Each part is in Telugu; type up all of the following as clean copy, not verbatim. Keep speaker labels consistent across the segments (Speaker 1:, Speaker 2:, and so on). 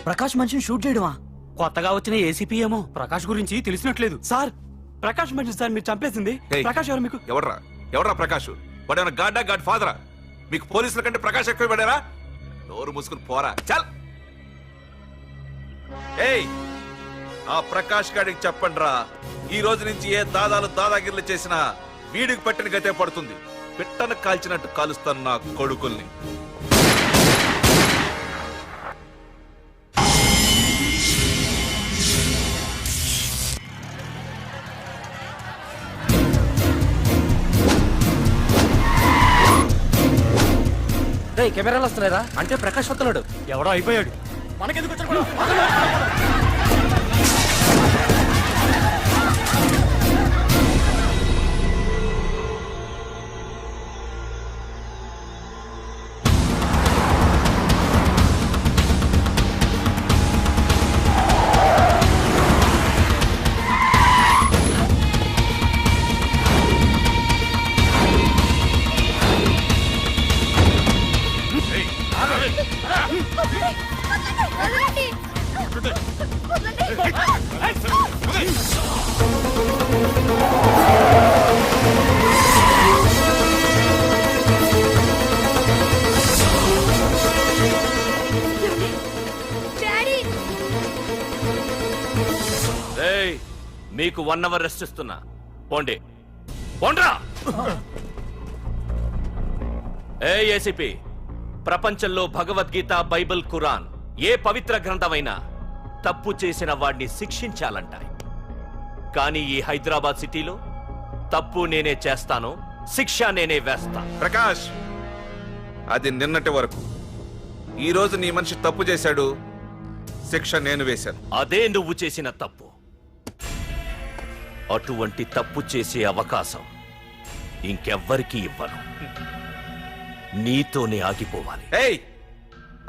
Speaker 1: ప్రకాష్ మనిషిని షూట్ చేయడమా?
Speaker 2: కొత్తగా వచ్చిన ఏసీపీ ఏమో ప్రకాష్ గురించి తెలిసినట్లేదు.
Speaker 1: సార్ ప్రకాష్ మనిషి సార్ మీరు చంపేసింది. ప్రకాష్ ఎవరు మీకు?
Speaker 3: ఎవరా ప్రకాష్? వాడేమన్నా గాడ్డా గాడ్ ఫాదరా? మీకు పోలీసుల కంటే ప్రకాష్ ఎక్కువ పడారా? నోరు మూసుకుని పోరా. చల్. ఏయ్, ఆ ప్రకాష్ గాడికి చెప్పండి రా, ఈ రోజు నుంచి ఏ దాదాగిర్లు చేసినా వీడికి పట్టిన గతే పడుతుంది. పిట్టను కాల్చినట్టు కాలుస్తాను నా కొడుకుల్ని.
Speaker 2: కెమెరాలు వస్తున్నారా? అంటే ప్రకాష్ వస్తున్నాడు. ఎవడో అయిపోయాడు. మనకెందుకు వచ్చాడు?
Speaker 4: మీకు 1 అవర్ రెస్ట్ ఇస్తున్నా. పోండి, పోండ్రా. ఏసీపీ, ప్రపంచంలో భగవద్గీత, బైబిల్, ఖురాన్ ఏ పవిత్ర గ్రంథమైనా తప్పు చేసిన వాడిని శిక్షించాలంటాయి. కానీ ఈ హైదరాబాద్ సిటీలో తప్పు నేనే చేస్తాను, శిక్ష నేనే వేస్తా.
Speaker 3: ప్రకాష్, అది నిన్నటి వరకు. ఈ రోజు నీ మనిషి తప్పు చేశాడు, శిక్ష నేను వేశాను.
Speaker 4: అదే నువ్వు చేసిన తప్పు. అటువంటి తప్పు చేసే అవకాశం ఇంకెవ్వరికీ ఇవ్వను. నీతోనే ఆగిపోవాలి.
Speaker 3: ఏయ్,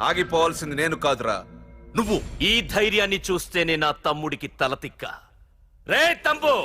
Speaker 3: ఆగిపోవాల్సింది నేను కాదురా, నువ్వు.
Speaker 4: ఈ ధైర్యాన్ని చూస్తేనే నా తమ్ముడికి తలతిక్క. రే తమ్ము,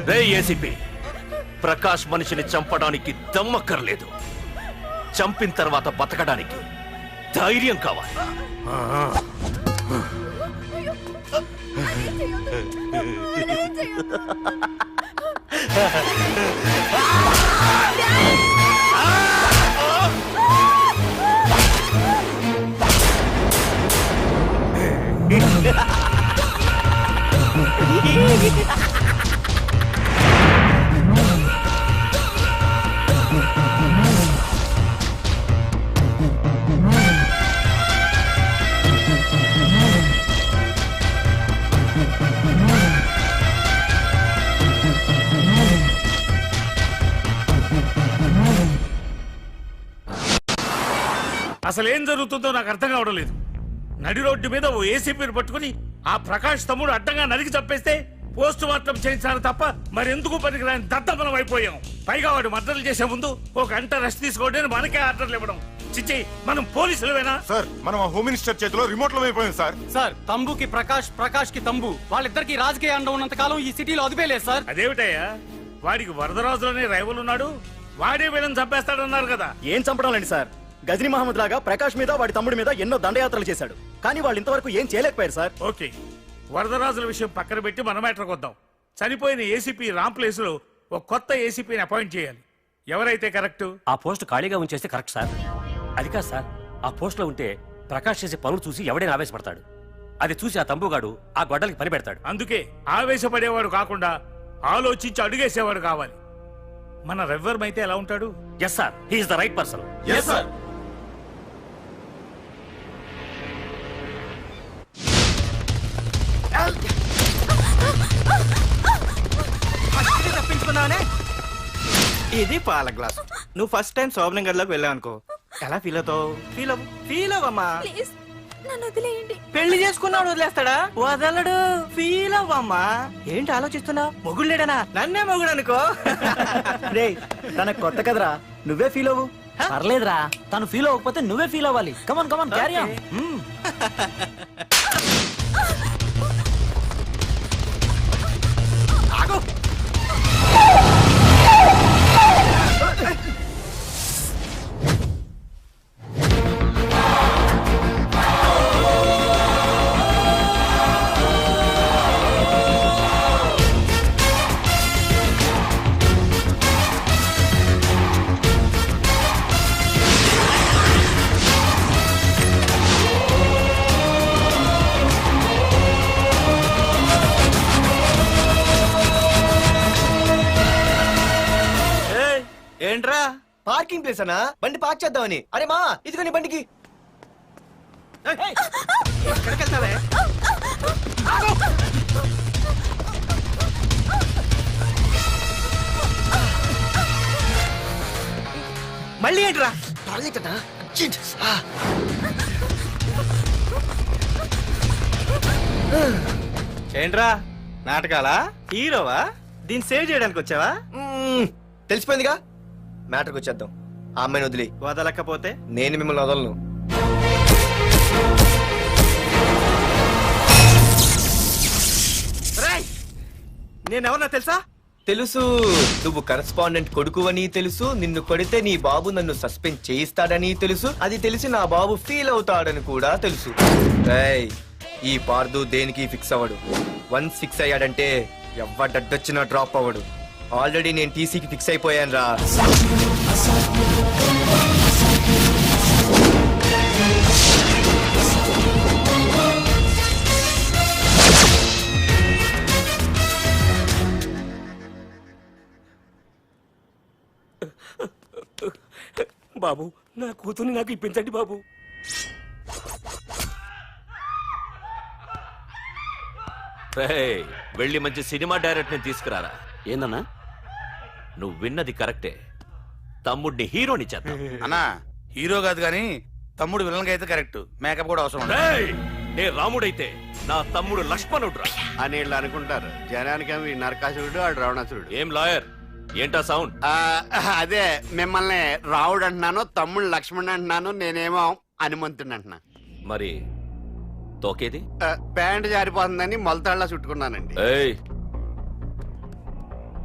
Speaker 4: రే ఏసీపీ, ప్రకాష్ మనిషిని చంపడానికి దమ్మక్కర్లేదు, చంపిన తర్వాత బతకడానికి ధైర్యం కావాలి.
Speaker 5: అసలేం జరుగుతుందో నాకు అర్థం కావడం లేదు. నడి రోడ్డు మీద ఓ ఏసీపీని పట్టుకుని ఆ ప్రకాష్ తమ్ముడు అడ్డంగా నరికి చంపేస్తే పోస్ట్ మార్టం చేయించాను తప్ప మరెందుకు పనికిరాని దద్దమనం అయిపోయాం. పైగా వాడు మర్డర్లు చేసే ముందు ఒక గంట రెస్ట్ తీసుకోవడానికి మనకే ఆర్డర్లు ఇవ్వడం. చిచ్చి, మనం పోలీసులవేనా?
Speaker 6: సార్, మనం హోమ్ మినిస్టర్ చేతిలో రిమోట్ లో అయిపోయాం సార్.
Speaker 2: సార్, తంబుకి ప్రకాష్, ప్రకాష్ కి తంబు, వాళ్ళిద్దరికి రాజకీయ అండ ఉన్నంత కాలం ఈ సిటీలో అదుపేలేదు సార్.
Speaker 5: అదేమిటయ్యా, వాడికి వరదరాజులోనే రైవల్ ఉన్నాడు, వాడే వీళ్ళని చంపేస్తాడన్నారు కదా.
Speaker 1: ఏం చంపడం సార్? గజనీ మహమ్మద్ లాగా ప్రకాష్ మీద వాడి తమ్ముడి మీద ఎన్నో దండయాత్రలు చేశాడు, కానీ వాళ్ళు ఇంతవరకు ఏం చేయలేకపోయారు సార్.
Speaker 5: ఓకే, వరదరాజుల విషయం పక్కన పెట్టి మన మ్యాటర్కి వద్దాం. చనిపోయిన ఏసీపీ రామ్ ప్లేస్ లో ఒక కొత్త ఏసీపీని అపాయింట్ చేయాలి. ఎవరైతే కరెక్ట్?
Speaker 2: ఆ పోస్ట్ ఖాళీగా ఉంచేస్తే కరెక్ట్ సార్. అది కాదు సార్, ఆ పోస్ట్ లో ఉంటే ప్రకాష్ చేసే పనులు చూసి ఎవడైనా ఆవేశపడతాడు. అది చూసి ఆ తంబుగాడు ఆ గొడ్డలకి పని పెడతాడు.
Speaker 5: అందుకే ఆవేశపడేవాడు కాకుండా ఆలోచించి అడుగేసేవాడు కావాలి. మన రవ్వర్మైతే ఎలా ఉంటాడు?
Speaker 2: Yes sir, he is the right person.
Speaker 1: Yes sir.
Speaker 7: తప్పించుకున్నావనే. ఇది పాల గ్లాస్. నువ్వు ఫస్ట్ టైం శోభనం గదిలోకి వెళ్ళావు అనుకో, ఎలా ఫీల్ అవుతావు? ఫీల్ అవ్వమ్మా.
Speaker 8: ప్లీజ్ నన్ను వదిలేయండి.
Speaker 7: పెళ్లి చేసుకున్నాడు వదిలేస్తాడా? వదలడు. ఫీల్ అవ్వమ్మా. ఏంటి ఆలోచిస్తున్నావు? మొగుడు లేడనా? నన్నే మొగుడు అనుకో.
Speaker 1: రే తనకు కొత్త కదరా, నువ్వే ఫీల్ అవ్వు.
Speaker 9: పర్లేదురా, తను ఫీల్ అవ్వకపోతే నువ్వే ఫీల్ అవ్వాలి. Come on come on carry on.
Speaker 7: ఆగు. ఏంట్రా?
Speaker 10: పార్కింగ్ ప్లేస్ అన్నా, బండి పార్క్ చేద్దామని. అరే మా ఇదిగో నీ బండికి.
Speaker 7: ఎక్కడికి వెళ్తావే? మళ్ళీ ఏంట్రా?
Speaker 10: టాయిలెట్ అన్నా.
Speaker 7: ఏంట్రా నాటకాలా? హీరోవా? దీన్ని సేవ్ చేయడానికి వచ్చావా?
Speaker 10: తెలిసిపోయిందిగా, మ్యాటర్కి వచ్చేద్దాం. ఆ అమ్మాయిని వదిలి.
Speaker 7: వదలకపోతే
Speaker 10: నేను మిమ్మల్ని వదలను.
Speaker 7: నేనెవరన్నా తెలుసా?
Speaker 10: తెలుసు, నువ్వు కరెస్పాండెంట్ కొడుకువని తెలుసు. నిన్ను కొడితే నీ బాబు నన్ను సస్పెండ్ చేయిస్తాడని తెలుసు. అది తెలిసి నా బాబు ఫీల్ అవుతాడని కూడా తెలుసు. రేయ్, ఈ పార్దు దేనికి ఫిక్స్ అవ్వడు. వన్స్ ఫిక్స్ అయ్యాడంటే ఎవ్వడడ్డొచ్చినా డ్రాప్ అవ్వడు. ఆల్రెడీ నేను టీసీకి ఫిక్స్ అయిపోయాను రా.
Speaker 2: బాబు, నా కూతుర్ని నాకు ఇప్పించండి బాబు.
Speaker 4: రేయ్, వెళ్ళి మంచి సినిమా డైరెక్టర్ ని తీసుకురారా.
Speaker 2: ఏందన్నా?
Speaker 4: నువ్వు విన్నది కరెక్టే. తమ్ముడిని హీరోని చేద్దాం.
Speaker 11: అన్నా, హీరో కాదు కానీ తమ్ముడు విలన్ అయితే కరెక్ట్. మేకప్ కూడా అవసరం.
Speaker 4: రేయ్, నే రాముడైతే నా తమ్ముడు లక్ష్మణుడ్రా
Speaker 12: అని వీళ్ళు అనుకుంటారు. జనానికి నరకాసురుడు, ఆడు రావణాసురుడు.
Speaker 4: ఏం లాయర్, ఏంటా సౌండ్?
Speaker 12: అదే, మిమ్మల్ని రావుడు అంటున్నాను, తమ్ముడు లక్ష్మణ్ అంటున్నాను, నేనేమో హనుమంతుడు అంటున్నా.
Speaker 4: మరి తోకేది?
Speaker 12: ప్యాంట్ జారిపోతుందని మొలతాళ్ళ చుట్టుకున్నానండి.
Speaker 4: ఏయ్,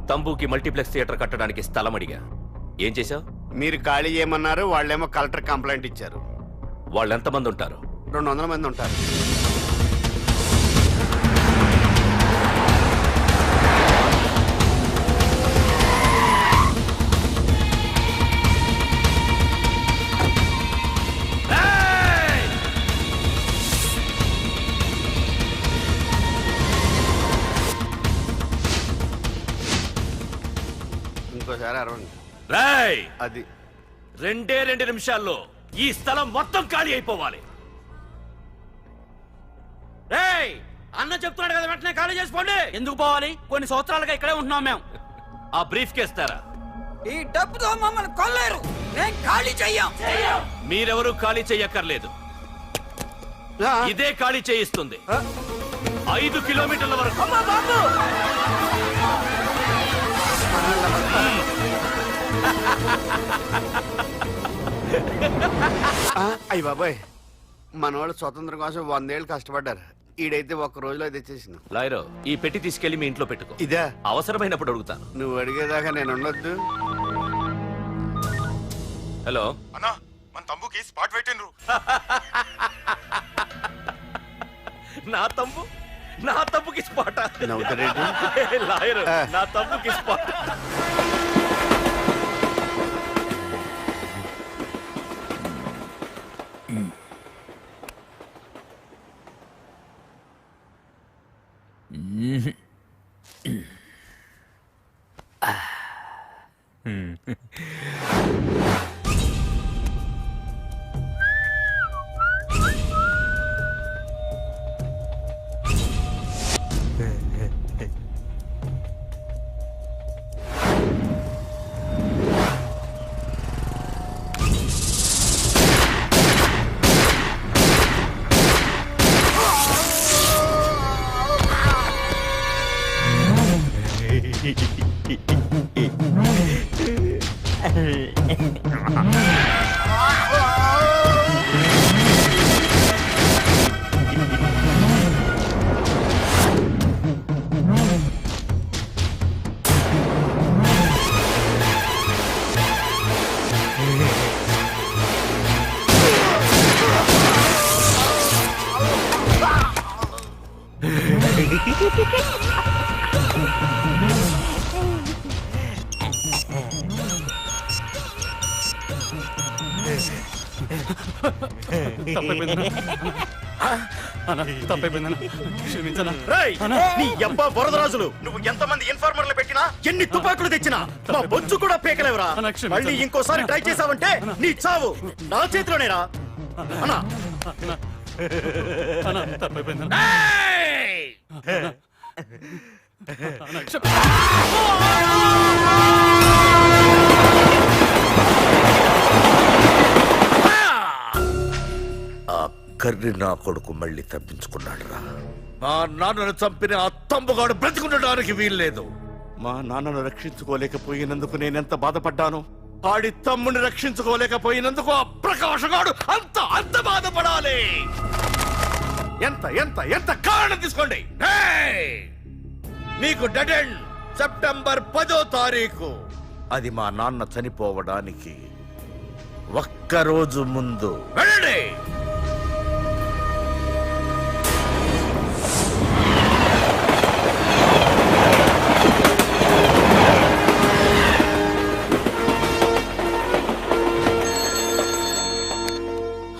Speaker 4: తంబుకి మల్టీప్లెక్స్ థియేటర్ కట్టడానికి స్థలం అడిగా. ఏం చేశావు?
Speaker 12: మీరు ఖాళీ చేయమన్నారు, వాళ్ళేమో కలెక్టర్ కంప్లైంట్ ఇచ్చారు.
Speaker 4: వాళ్ళు ఎంతమంది ఉంటారు?
Speaker 12: 200 మంది ఉంటారు. ఇంకోసారి అరవండి.
Speaker 4: రేయ్,
Speaker 12: అది
Speaker 4: 2 నిమిషాల్లో ఈ స్థలం మొత్తం ఖాళీ అయిపోవాలి.
Speaker 2: రేయ్, అన్న చెప్తున్నాడు కదా, వెంటనే ఖాళీ చేసుకోండి. ఎందుకు పోవాలి? కొన్ని సంవత్సరాలుగా ఇక్కడే ఉంటున్నాం మేము.
Speaker 4: ఆ బ్రీఫ్ కేస్తారా?
Speaker 7: ఈ డబ్బుతో మమ్మల్ని కొల్లేరు. నేను ఖాళీ చెయ్యం.
Speaker 4: మీరెవరూ ఖాళీ చెయ్యక్కర్లేదు. ఇదే ఖాళీ చేయిస్తుంది. 5 కిలోమీటర్ల వరకు.
Speaker 12: అయ్య బాబాయ్, మనవాళ్ళు స్వతంత్రం కోసం 100 ఏళ్ళు కష్టపడ్డారు. ఈడైతే ఒక్క రోజులో తెచ్చేసిన.
Speaker 4: లాయరు, ఈ పెట్టి తీసుకెళ్లి మీ ఇంట్లో పెట్టుకో.
Speaker 12: ఇదే
Speaker 4: అవసరమైనప్పుడు అడుగుతాను.
Speaker 12: నువ్వు అడిగేదాకా నేను ఉండొద్దు.
Speaker 4: హలో
Speaker 6: అన్నా, మన తమ్ముకి స్పాట్ పెట్టిండ్రు.
Speaker 4: నా తమ్ముకి స్పాట్.
Speaker 12: నవ్వుతారేంటి?
Speaker 4: లాయరు, నా తమ్ముకి స్పాట్.
Speaker 1: నీ అబ్బా వరదరాజులు, నువ్వు ఎంతమంది ఇన్ఫార్మర్లు పెట్టినా ఎన్ని తుపాకులు తెచ్చినా మా బొచ్చు కూడా పేకలేవురా. మళ్ళీ ఇంకోసారి ట్రై చేసావంటే నీ చావు నా చేతిలోనేరా. అన్నా
Speaker 3: కర్రి నా కొడుకు మళ్ళీ తప్పించుకున్నాడు రా. మా నాన్నను చంపిన ఆ తంబుగాడు బ్రతికుండడానికి వీల్లేదు. మా నాన్నను రక్షించుకోలేకపోయినందుకు నేనెంత బాధపడ్డాను, ఆడి తమ్ముని రక్షించుకోలేకపోయినందుకు ఆ ప్రకాశగాడు అంత బాధపడాలి. ఎంత ఎంత ఎంత కారణం తీసుకోండి. నీకు డెడ్ ఎండ్ సెప్టెంబర్ 10వ తారీఖు. అది మా నాన్న చనిపోవడానికి ఒక్కరోజు ముందు. వెళ్ళండి.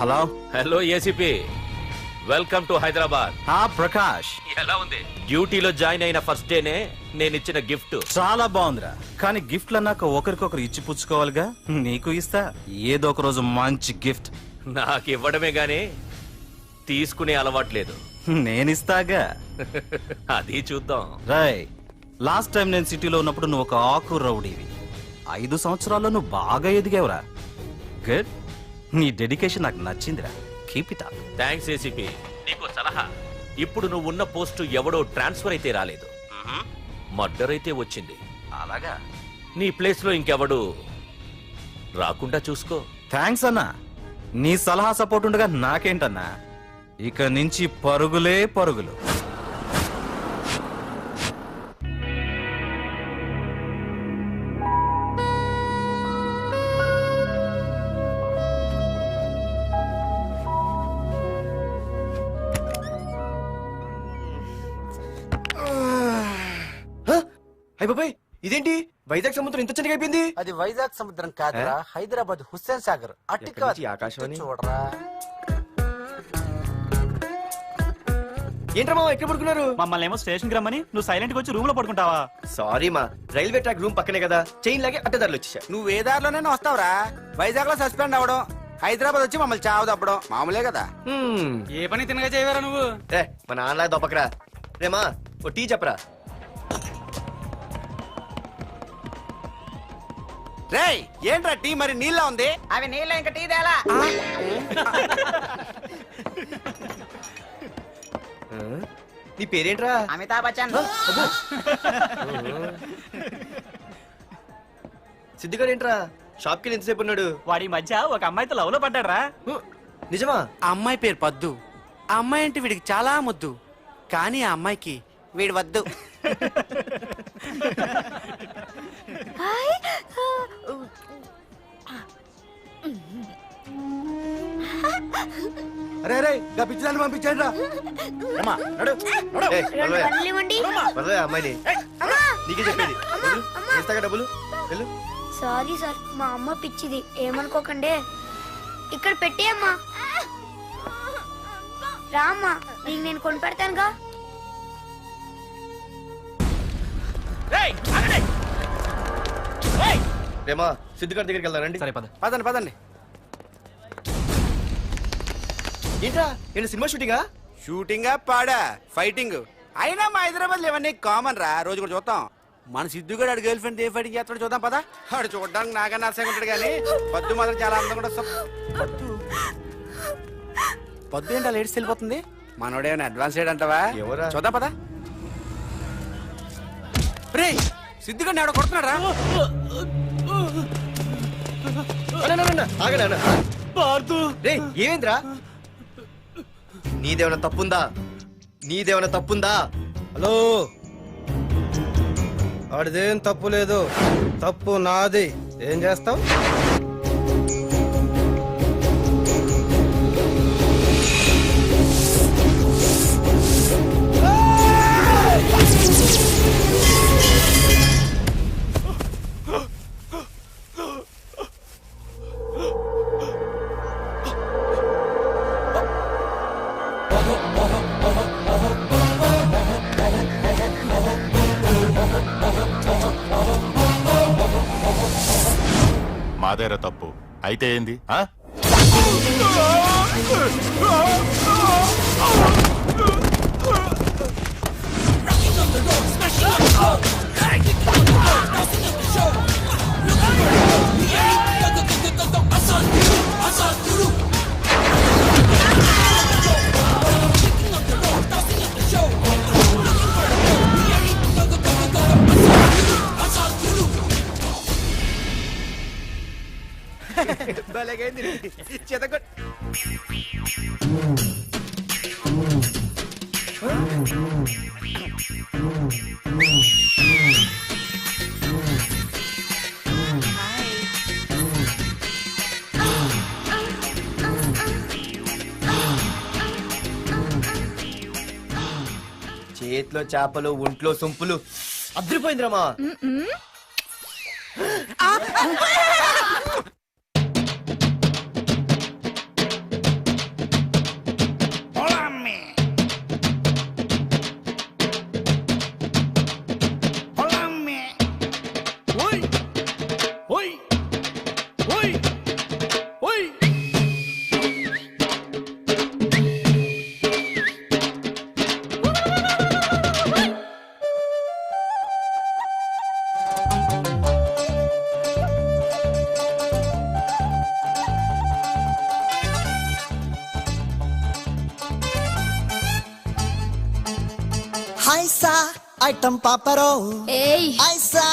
Speaker 4: Hello hello ACP, welcome to Hyderabad.
Speaker 2: Prakash
Speaker 4: ఎలా ఉంది? డ్యూటీలో జాయిన్ అయిన ఫస్ట్ డేనే నేను ఇచ్చిన గిఫ్ట్
Speaker 2: చాలా బాగుందిరా. కానీ గిఫ్ట్లు అన్నాక ఒకరికొకరు ఇచ్చి పుచ్చుకోవాలిగా. నీకు ఇస్తా ఏదో ఒక రోజు మంచి గిఫ్ట్.
Speaker 4: నాకు ఇవ్వడమే గానీ తీసుకునే అలవాట్లేదు.
Speaker 2: నేనిస్తాగా.
Speaker 4: అది చూద్దాం.
Speaker 2: రాయ్, లాస్ట్ టైం నేను సిటీలో ఉన్నప్పుడు నువ్వు ఒక ఆకు రౌడీవి. 5 సంవత్సరాల్లో నువ్వు బాగా ఎదిగావురా. గుడ్. నీ డెడికేషన్ నాకు నచ్చిందిరా. Keep it up.
Speaker 4: Thanks ACP. నీకు సలహా, ఇప్పుడు నువ్వు ఉన్న పోస్టు ఎవడో ట్రాన్స్ఫర్ అయితే రాలేదు, మర్డర్ అయితే వచ్చింది.
Speaker 2: అలాగా?
Speaker 4: నీ ప్లేస్ లో ఇంకెవడు రాకుండా చూసుకో.
Speaker 2: థ్యాంక్స్ అన్నా. నీ సలహా సపోర్ట్ ఉండగా నాకేంటన్నా. ఇక నుంచి పరుగులే పరుగులు.
Speaker 10: బాబాయ్, ఇదేంటి వైజాగ్ సముద్రం ఇంత చిన్నగా అయిపోయింది?
Speaker 9: అది వైజాగ్ సముద్రం కాదురా, హైదరాబాద్ హుస్సేన్ సాగర్.
Speaker 10: ఆకాశవాణి
Speaker 9: చూడరా.
Speaker 10: ఏంట్రా మామ ఎక్కడ పడుకున్నారు?
Speaker 9: మమ్మల్ని ఏమో స్టేషన్ కి రమ్మని నువ్వు సైలెంట్ గా వచ్చి రూమ్ లో పడుకుంటావా?
Speaker 10: సారీ మా, రైల్వే ట్రాక్ రూమ్ పక్కనే కదా, చైన్ లాగే అడ్డదారులు వచ్చేసా.
Speaker 7: నువ్వు ఏ దారిలోనే వస్తావురా. వైజాగ్ లో సస్పెండ్ అవడం, హైదరాబాద్ వచ్చి మమ్మల్ని చావు తప్పడం మామూలే కదా.
Speaker 9: ఏ పని తినగా చేయవరా నువ్వు?
Speaker 10: మా నాన్నలా దొప్పకరా. రేమా ఓ టీ చెప్పరా.
Speaker 7: రేయ్, ఏంట్రా టీ మరి నీళ్ళ ఉంది?
Speaker 13: అవి నీళ్ళ ఇంకా టీ తేలా.
Speaker 10: నీ పేరేంట్రా?
Speaker 13: అమితాబ్ బచ్చన్.
Speaker 10: సిద్ధిగాడు ఏంట్రా షాప్ కి ఎంతసేపు ఉన్నాడు?
Speaker 9: వాడి మధ్య ఒక అమ్మాయితో లవ్ లో పడ్డాడ్రా.
Speaker 10: నిజమా?
Speaker 7: ఆ అమ్మాయి పేరు పద్దు. ఆ అమ్మాయి అంటే వీడికి చాలా ముద్దు, కానీ ఆ అమ్మాయికి వీడు వద్దు.
Speaker 12: అరే అరే గా పిచ్చిదాన్ని పంపించండి రా.
Speaker 10: అమ్మాయిని నీకే చెప్పేది. ఇస్తాగా డబ్బులు.
Speaker 8: సారీ సార్, మా అమ్మ పిచ్చిది, ఏమనుకోకండి. ఇక్కడ పెట్టేయమ్మా. రామ్మా, నీకు నేను కొని పెడతానుగా.
Speaker 10: రేమా సిద్ధిగారి దగ్గరికి వెళ్దాం రండి.
Speaker 2: సరే పద.
Speaker 12: పదండి పదండి.
Speaker 10: ఏంట్రా ఏంటి సినిమా షూటింగా?
Speaker 12: షూటింగా పాడా ఫైటింగ్ అయినా మా హైదరాబాద్ ఇవన్నీ కామన్ రా, రోజు కూడా చూద్దాం. మన సిద్ధుగాడు ఆడు గర్ల్ ఫ్రెండ్ ఏ ఫైటింగ్ చేస్తాడో చూద్దాం పదా. ఆడు చూడడానికి నాకన్నా ఆశగా ఉంటాడు కానీ పద్దు మాత్రం చాలా అందంగా ఉంటుంది. పద్దు ఏంటో లేడీస్ వెళ్ళిపోతుంది. మనోడేమైనా అడ్వాన్స్ అంటావా?
Speaker 10: ఎవరా?
Speaker 12: చూద్దాం పదా. రే సిద్ధుగాడిని ఎవడో కొడుతున్నాడు రా.
Speaker 10: ఏమేంద్రా నీదేమైనా తప్పుందా?
Speaker 14: హలో, ఆడిదేం తప్పు లేదు, తప్పు నాది. ఏం చేస్తావు?
Speaker 6: మాదేరా తప్పు అయితే ఏంది?
Speaker 10: చేతిలో చేపలు, ఒంట్లో సొంపులు. అద్రిపోయిందిరామా.
Speaker 15: ఐటం పాపరో ఐసా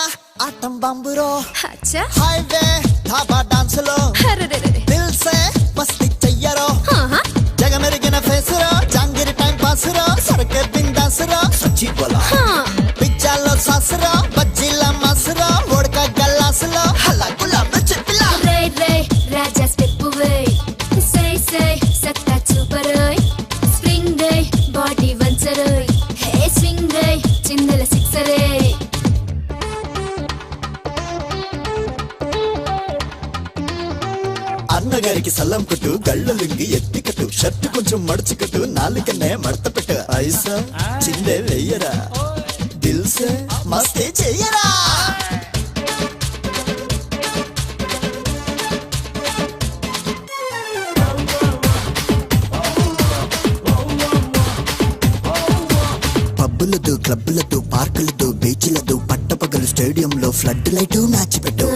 Speaker 15: ఆటం బంబురో హైవే ధాబా డాన్స్ లో దిల్ సే మస్తి చెయ్యరో జగమెరిగిన ఫేస్ రో జాంగిరి టైం పాస్ రో సరకే బిందాస్ రో సచ్చి బోలా పిజ్జాలో సాస్ రో బజ్జీల మాస్ రో ఓడక గల్లాస్ లో హల్లా గులాబ్ చెప్పిలా రే రే రాజా స్టెప్ వే సే సే సత్తా చూపరోయ్ స్ప్రింగ్ డే బాడీ వంచరోయ్ హే స్వింగ్ డే చిందల సిక్సరే అన్నగారికి సల్లం కొట్టు గళ్ళ లుంగి ఎత్తికట్టు షర్ట్ కొంచెం మడుచుకట్టు నాలుకనే మడత పెట్టు ఐసా చిందే వెయ్యరా దిల్ సే మస్తే చెయ్యరా పబ్బులతో క్లబ్బులతో పార్కులతో బీచ్లతో పట్టపగలు స్టేడియంలో ఫ్లడ్ లైట్ మ్యాచ్ పెట్టు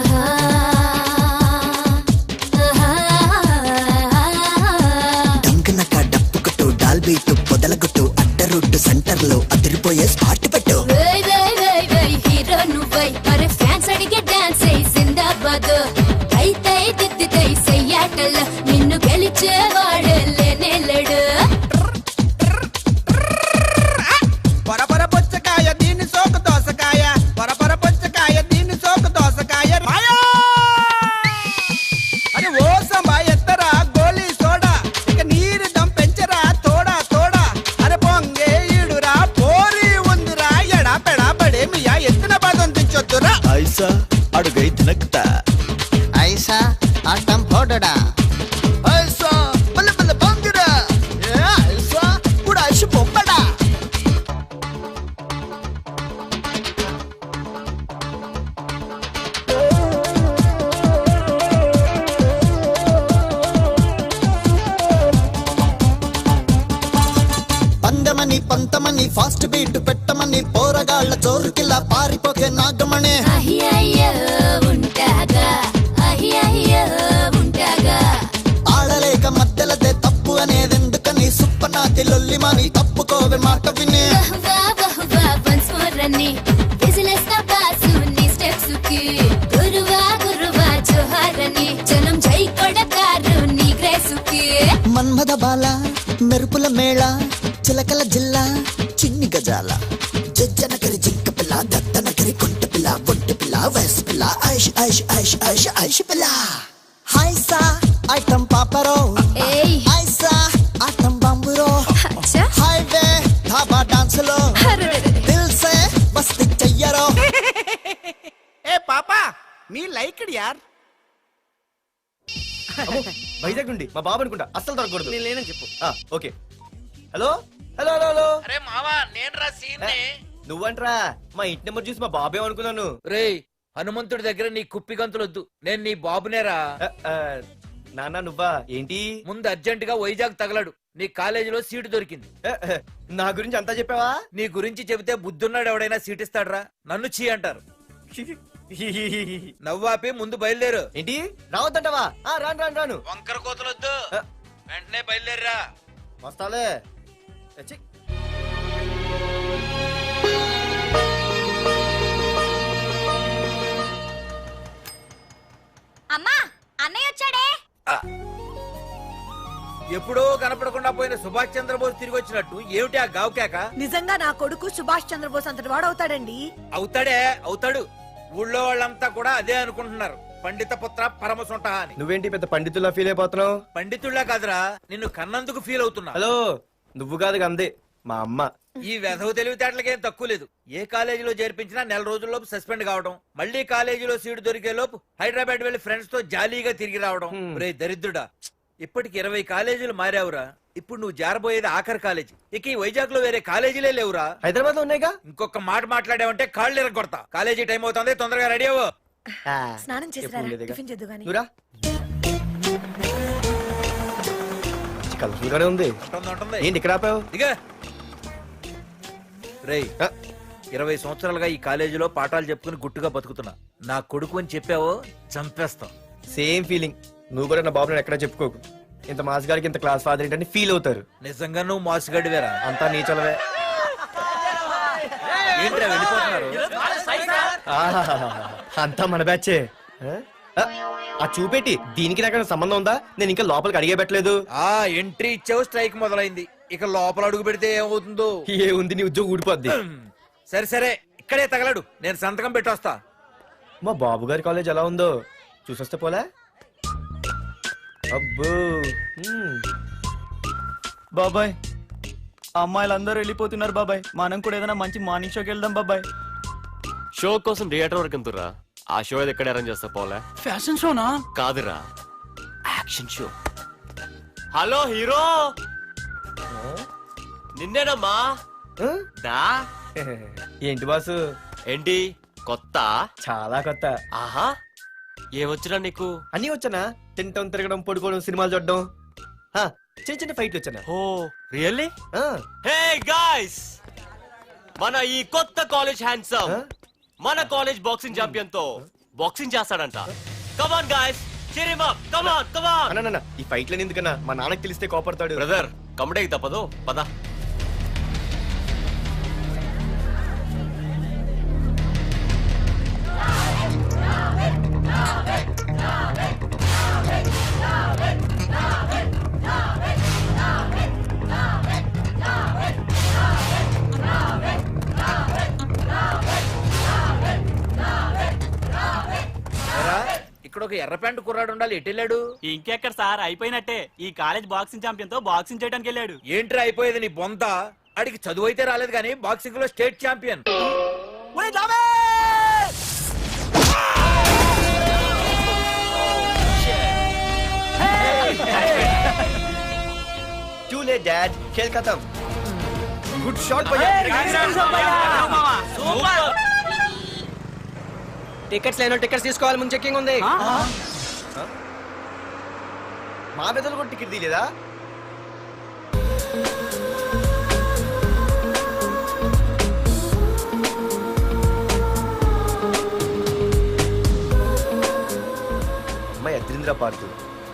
Speaker 15: డంకనక డప్పుకట్టు డాల్బీటు పొదలగొట్టు అడ్డ రోడ్డు సెంటర్ లో అదిరిపోయే స్పాట్ పెట్టు హీరో నువ్వై మరి ఫ్యాన్స్ అడిగే డాన్స్ జిందాబాద్ అయితే దిద్దితై సయ్యాటల్ నిన్ను గెలిచేవాడు లేనే లేడు
Speaker 16: పరపర పుచ్చకాయ దీని సోకు దోసకాయ పరపర పుచ్చకాయ దీని సోకు దోసకాయ మాయా
Speaker 15: పంచమని పంతమని ఫాస్ట్ బీట్ పెట్టమని పోరగాళ్ళ చోరుకిలా పారిపోకే నాగమణి ఆడలేక మధ్యలదే తప్పు అనేదెందుకని సుప్పనాతి లొల్లిమాని తప్పుకోవే మాట విని మన్మద బాల మెరుపుల మేళ చిలకల జిల్లా చిన్ని గజాల జజ్జనకరి జింక పిల్ల దత్తనకరి కొంట పిల్ల ఒంటి పిల్ల వయసు పిల్ల ఐష్ ఐష్ ఐష్ ఐష్ ఐష్ పిల్ల హైసా ఐటం పాపరో ఐసా ఆటం బాంబురో హైవే ధాబా డాన్స్ లో దిల్ సే మస్తి చెయ్యరో
Speaker 12: ఏ పాపా మీ లైక్ యార్
Speaker 10: వైజాగ్ నుండి మా బాబు అనుకుంటా అస్సలు దొరకకూడదు. నేను లేనని చెప్పు. Okay. Hello hello hello hello.
Speaker 4: అరే మావా నేను రా సీన్
Speaker 10: నువ్వంట్రా మా ఇంటి నెంబర్ చూసి మా బాబే అనుకున్నాను.
Speaker 4: రే హనుమంతుడి దగ్గర నీ కుప్పి గంతులొద్దు, నేను నీ బాబునేరా.
Speaker 10: నాన్న నువ్వా ఏంటి?
Speaker 4: ముందు అర్జెంట్ గా వైజాగ్ తగలడు, నీ కాలేజీలో సీటు దొరికింది.
Speaker 10: నా గురించి అంతా చెప్పావా?
Speaker 4: నీ గురించి చెబితే బుద్ధున్నాడు ఎవడైనా సీట్ ఇస్తాడ్రా, నన్ను చీ అంటారు. నవ్వాపి ముందు బయలుదేరు.
Speaker 10: ఏంటి రావద్దంటావా? రాను రాను రాను.
Speaker 4: వంకర కోతలొద్దు, వెంటనే బయలుదేరరా.
Speaker 10: వస్తాలే.
Speaker 8: అమ్మా అన్నయ్య వచ్చాడే.
Speaker 4: ఎప్పుడో కనపడకుండా పోయిన సుభాష్ చంద్రబోస్ తిరిగి వచ్చినట్టు ఏమిటి ఆ గావుకేక?
Speaker 13: నిజంగా నా కొడుకు సుభాష్ చంద్రబోస్ అంతటి వాడు అవుతాడండి.
Speaker 4: అవుతాడే అవుతాడు. ఊళ్ళో వాళ్ళంతా కూడా అదే అనుకుంటున్నారు, పండిత పుత్ర పరమ సొంట అని.
Speaker 10: నువ్వేంటి పెద్ద పండితుల్లా ఫీల్ అయిపోతున్నావు?
Speaker 4: పండితుల్లా కాదురా, నిన్ను కన్నందుకు ఫీల్ అవుతున్నా.
Speaker 10: హలో నువ్వు కాదు అందే మా అమ్మ.
Speaker 4: ఈ వెధవ తెలివితేటలకేం తక్కువ లేదు. ఏ కాలేజీలో చేర్పించినా నెల రోజుల్లోపు సస్పెండ్ కావడం, మళ్ళీ కాలేజీలో సీటు దొరికే లోపు హైదరాబాద్ వెళ్లి ఫ్రెండ్స్ తో జాలీగా తిరిగి రావడం. రే దరిద్రుడా, ఇప్పటికి 20 కాలేజీలు మారావురా. ఇప్పుడు నువ్వు జారబోయేది ఆఖరి కాలేజీ. ఇక ఈ వైజాగ్ లో వేరే కాలేజీలే లేవురా.
Speaker 10: హైదరాబాద్ లో ఉన్నాయిగా.
Speaker 4: ఇంకొక మాట మాట్లాడావంటే కాళ్ళు ఎరగొడతా. కాలేజీ టైం అవుతుంది, తొందరగా రెడీ అవ్వు.
Speaker 13: స్నానం చేసి టిఫిన్ చేద్దు గాని.
Speaker 10: కలర్ఫుల్ గానే ఉంది. ఏంటి ఇక్కడ ఆపావు?
Speaker 4: ఇక రేయ్ 20 సంవత్సరాలుగా ఈ కాలేజీలో పాఠాలు చెప్పుకుని గుట్టుగా బతుకుతున్నా. నా కొడుకు అని చెప్పావో చంపేస్తాం.
Speaker 10: Same feeling. నువ్వు కూడా నా బాబు ఎక్కడా చెప్పుకోకు. ఇంత మాస్ గారికి ఇంత క్లాస్ ఫాదర్ ఏంటని ఫీల్ అవుతారు.
Speaker 4: నిజంగా నువ్వు మాసుగడివేరా?
Speaker 10: అంతా నీచలవే.
Speaker 4: ఏంట్రా వెళ్ళిపోతున్నారు?
Speaker 10: అంతా మన బ్యాచే. ఆ చూపెట్టి దీనికి నాకు సంబంధం ఉందా? నేను ఇంకా లోపలికి అడిగే పెట్టలేదు.
Speaker 4: ఎంట్రీ ఇచ్చావు, స్ట్రైక్ మొదలైంది. ఇక లోపల అడుగు పెడితే ఏమవుతుందో?
Speaker 10: ఏముంది, నీ ఉద్యోగం ఊడిపోద్ది.
Speaker 4: సరే సరే ఇక్కడే తగలడు, నేను సంతకం పెట్టొస్తా.
Speaker 10: మా బాబు గారి కాలేజ్ ఎలా ఉందో చూసొస్తే పోలే. అబ్బో
Speaker 9: బాబాయ్ అమ్మాయిలందరూ వెళ్ళిపోతున్నారు బాబాయ్, మనం కూడా ఏదైనా మంచి మార్నింగ్ షోకి వెళ్దాం బాబాయ్.
Speaker 17: షో కోసం థియేటర్ వరకు ఎంతురా? ఆ షో ఏది ఎక్కడ అరేంజ్ చేస్తా పోలే?
Speaker 9: ఫ్యాషన్ షోనా?
Speaker 17: కాదురా, యాక్షన్ షో. హలో హీరో, నిన్నేనమ్మా.
Speaker 10: ఏంటి బాసు?
Speaker 17: ఏంటి కొత్త?
Speaker 10: చాలా కొత్త.
Speaker 17: ఆహా, ఏమొచ్చినా నీకు?
Speaker 10: అన్నీ వచ్చానా? తింటం తిరగడం పడుకోవడం సినిమాలు చూడడం, చిన్న చిన్న ఫైట్లు వచ్చానా?
Speaker 17: ఓ రియల్లీ? హే గాయ్స్, మన ఈ కొత్త కాలేజ్ హ్యాండ్సమ్ మన కాలేజ్ బాక్సింగ్ ఛాంపియన్ తో బాక్సింగ్ చేస్తాడంట. Come on guys, cheer him up, come on, come on.
Speaker 10: అన్న ఈ ఫైట్లని ఎందుకన్నా? మా నాన్నకి తెలిస్తే కోపడతాడు.
Speaker 17: బ్రదర్ కమడేకి తప్పదు, పద.
Speaker 4: ఇక్కడ ఒక ఎర్ర ప్యాంటు కుర్రాడు ఉండాలి, ఎటు వెళ్ళాడు?
Speaker 9: ఇంకెక్కడ సార్, అయిపోయినట్టే. ఈ కాలేజ్ బాక్సింగ్ ఛాంపియన్ తో బాక్సింగ్ చేయడానికి వెళ్ళాడు.
Speaker 4: ఏంట్రా అయిపోయేది నీ బొంత? అడిగి చదువు అయితే రాలేదు కానీ బాక్సింగ్ లో state champion.
Speaker 10: Too late, Dad. खेल खत्म. Good shot, టికెట్స్ లేనో టికెట్స్ తీసుకోవాలి, ముందు చెక్కింగ్ ఉంది. మా పెద్దలు కూడా టికెట్ తీయలేదా? ఏముందిరా పార్కు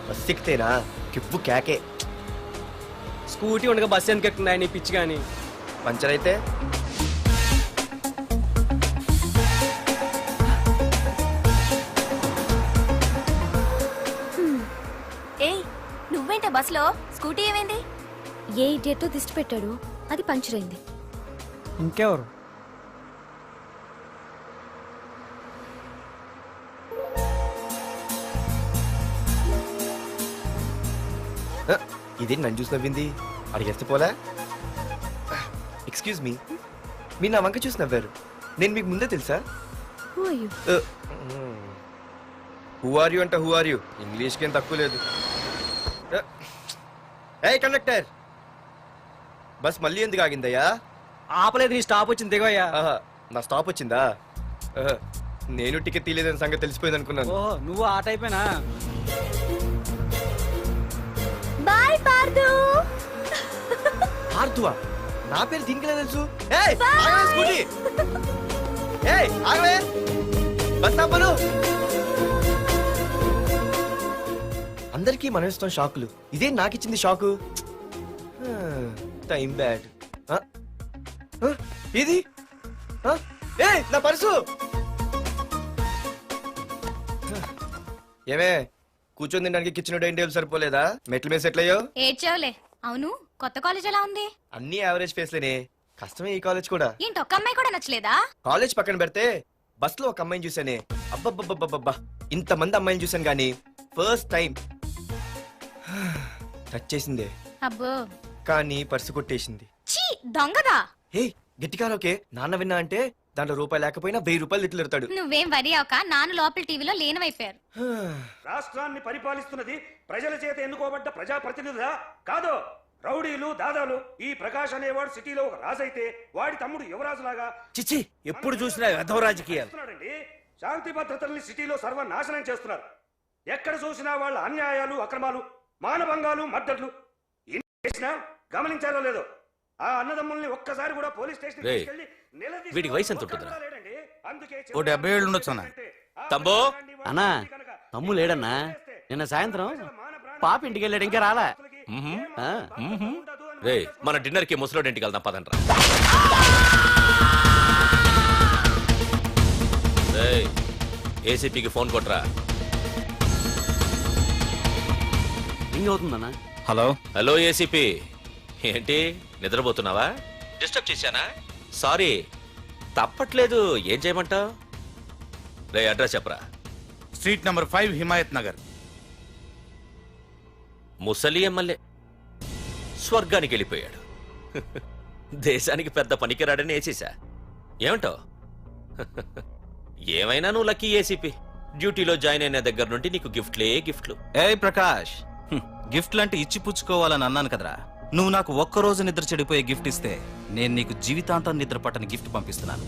Speaker 10: బస్ ఎక్కితేనా కిప్పు కేకే.
Speaker 9: స్కూటీ ఉండగా బస్సు ఎందుకు ఎక్కుతున్నాయి నీ పిచ్చి కానీ.
Speaker 10: పంచర్ అయితే
Speaker 8: ఏయ్ నువ్వేంటే బస్సులో? స్కూటీ ఏమైంది? ఏ ఇడియట్ దిష్టి పెట్టాడు, అది పంచర్ అయింది.
Speaker 9: ఇంకెవరు?
Speaker 10: ఇదేంటి నన్ను చూసి నవ్వింది? అడిగేస్తే పోలే. ఎక్స్క్యూజ్ మీ, మీరు నా వంక చూసి నవ్వారు. నేను మీకు ముందే తెలుసా? హూ ఆర్ యూ అంటే హూ ఆర్ యూ, ఇంగ్లీష్కి ఏం తక్కువ లేదు. ఏ కండక్టర్, బస్ మళ్ళీ ఎందుకు ఆగిందయ్యా?
Speaker 9: ఆపలేదు, నీ స్టాప్ వచ్చింది దిగోయ్యా.
Speaker 10: నా స్టాప్ వచ్చిందా? నేను టికెట్ తీయలేదని సంగతి తెలిసిపోయింది అనుకున్నాను.
Speaker 9: ఓహో నువ్వు ఆ టైపేనా?
Speaker 8: బాయ్ పార్దు.
Speaker 10: పార్దువా? నా పేరు దీనికిలా తెలుసు? ఏయ్ ఆగవే స్కూటీ. ఏయ్ ఆగవే, బస్ ఆపను. అందరికీ మనం ఇస్తాం షాకులు, ఇదే నాకు ఇచ్చింది షాకు. Time bad. ఇది ఏ నా పర్సు. ఏమే కూర్చొని తినడానికి కిచెన్ డైనింగ్ టేబుల్ సరిపోలేదా? మెట్ల మీద సెట్ అయ్యో.
Speaker 8: ఏడ్చావులే. అవును కొత్త కాలేజ్ ఎలా ఉంది?
Speaker 10: అన్ని యావరేజ్ ఫేస్లేనే, కష్టమే ఈ కాలేజ్ కూడా.
Speaker 8: ఏంటి ఒక్క అమ్మాయి కూడా నచ్చలేదా?
Speaker 10: కాలేజ్ పక్కన పెడితే బస్ లో ఒక అమ్మాయిని చూసానే, అబ్బబ్బబ్బబ్బబ్బా ఇంతమంది అమ్మాయిని చూసాను గానీ ఫస్ట్ టైం టచ్ చేసిందే.
Speaker 8: అబ్బో
Speaker 10: కానీ పర్సు కొట్టేసింది.
Speaker 8: ఛీ దొంగదా.
Speaker 10: హే గట్టిగా ఓకే, నాన్న విన్నా అంటే దాంట్లో రూపాయి లేకపోయినా 1000 రూపాయలు తిట్లు.
Speaker 8: నువ్వేం వరి అవక, నాన్న లోపల టీవీలో లేనవైపోయారు.
Speaker 5: రాష్ట్రాన్ని పరిపాలిస్తున్నది ప్రజల చేత ఎన్నుకోబడ్డ ప్రజాప్రతినిధులా కాదు, రౌడీలు దాదాలు. ఈ ప్రకాష్ అనేవాడు సిటీలో ఒక రాజైతే వాడి తమ్ముడు యువరాజులాగా
Speaker 4: చిచ్చి ఎప్పుడు చూసినా వెధవ రాజకీయాలు.
Speaker 5: శాంతి భద్రతల్ని సిటీలో సర్వనాశనం చేస్తున్నారు. ఎక్కడ చూసినా వాళ్ళ అన్యాయాలు, అక్రమాలు, మానభంగాలు, మద్దతులు. చేసినా గమనించారో లేదో, ఆ అన్నదమ్ముల్ని ఒక్కసారి కూడా పోలీస్ స్టేషన్
Speaker 17: వీడికి వయసు ఎంత ఉంటుందిరా?
Speaker 11: ఓ 70 ఏళ్ళు ఉండొచ్చు అన్న.
Speaker 17: తమ్ముడు
Speaker 9: అన్నా తమ్ము లేడన్నా, నిన్న సాయంత్రం పాప ఇంటికి వెళ్ళాడు, ఇంకా రాలా.
Speaker 17: రే మన డిన్నర్ కి ముసలోడి ఇంటికి వెళ్దాం పదండ్రా. ఏసీపీకి ఫోన్ కొట్రా.
Speaker 9: రింగ్ అవుతుందన్నా.
Speaker 2: హలో
Speaker 17: హలో ఏసీపీ, ఏంటి నిద్రపోతున్నావా? డిస్టర్బ్ చేశానా? సారీ, తప్పట్లేదు. ఏం చేయమంటావు? రే అడ్రస్ చెప్పరా.
Speaker 11: Street number 5 Himayat Nagar.
Speaker 17: ముసలి ఎమ్మెల్యే స్వర్గానికి వెళ్ళిపోయాడు. దేశానికి పెద్ద పనికిరాడని వేసేసా. ఏమంటావు? ఏమైనా నువ్వు లక్కీ ఏసీపీ. డ్యూటీలో జాయిన్ అయిన దగ్గర నుండి నీకు గిఫ్ట్లు.
Speaker 2: ఏ ప్రకాష్, గిఫ్ట్లు అంటే ఇచ్చి పుచ్చుకోవాలని అన్నాను కదరా. నువ్వు నాకు ఒక్కరోజు నిద్ర చెడిపోయే గిఫ్ట్ ఇస్తే నేను నీకు జీవితాంతం నిద్ర పట్టని గిఫ్ట్ పంపిస్తున్నాను.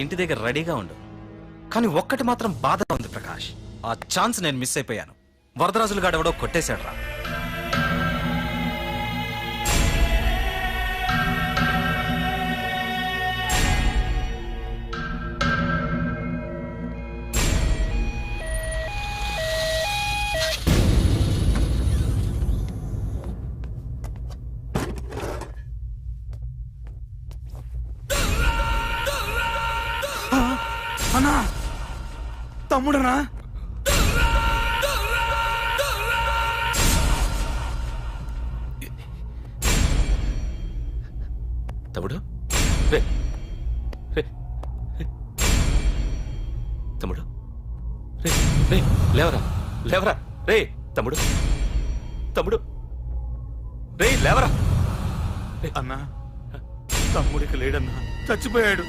Speaker 2: ఇంటి దగ్గర రెడీగా ఉండు. కానీ ఒక్కటి మాత్రం బాధగా ఉంది ప్రకాష్, ఆ ఛాన్స్ నేను మిస్ అయిపోయాను. వరదరాజులు గాడెవడో కొట్టేశాడు రా.
Speaker 11: అన్నా తమ్ముడనా?
Speaker 17: తమ్ముడు రే రే తమ్ముడు రే రే లేవరా లేవరా రే తమ్ముడు రే లేవరా.
Speaker 11: అన్నా తమ్ముడికి లేడన్నా, చచ్చిపోయాడు.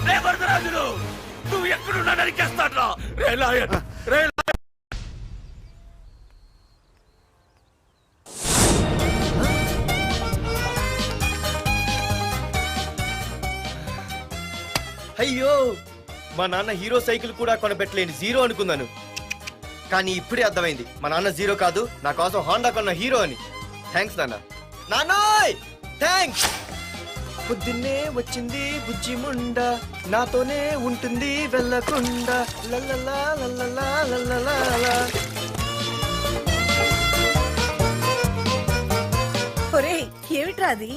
Speaker 5: రే వరదరాజులు, నువ్వు ఎక్కడున్నా నరికేస్తాడ్రా. రే లాయర్, రే
Speaker 10: అయ్యో మా నాన్న హీరో సైకిల్ కూడా కొనబెట్టలేని జీరో అనుకున్నాను. కానీ ఇప్పుడే అర్థమైంది, మా నాన్న జీరో కాదు, నా కోసం హాండా కొన్న హీరో అని. థ్యాంక్స్ నాన్న. నాన్నోయ్ థ్యాంక్స్. పొద్దున్నే వచ్చింది బుజ్జి ముండ, నాతోనే ఉంటుంది వెళ్ళకుండా. లల్లలా లల్లలా లల్లలా.
Speaker 13: ఒరేయ్ ఏమిట్రా అది?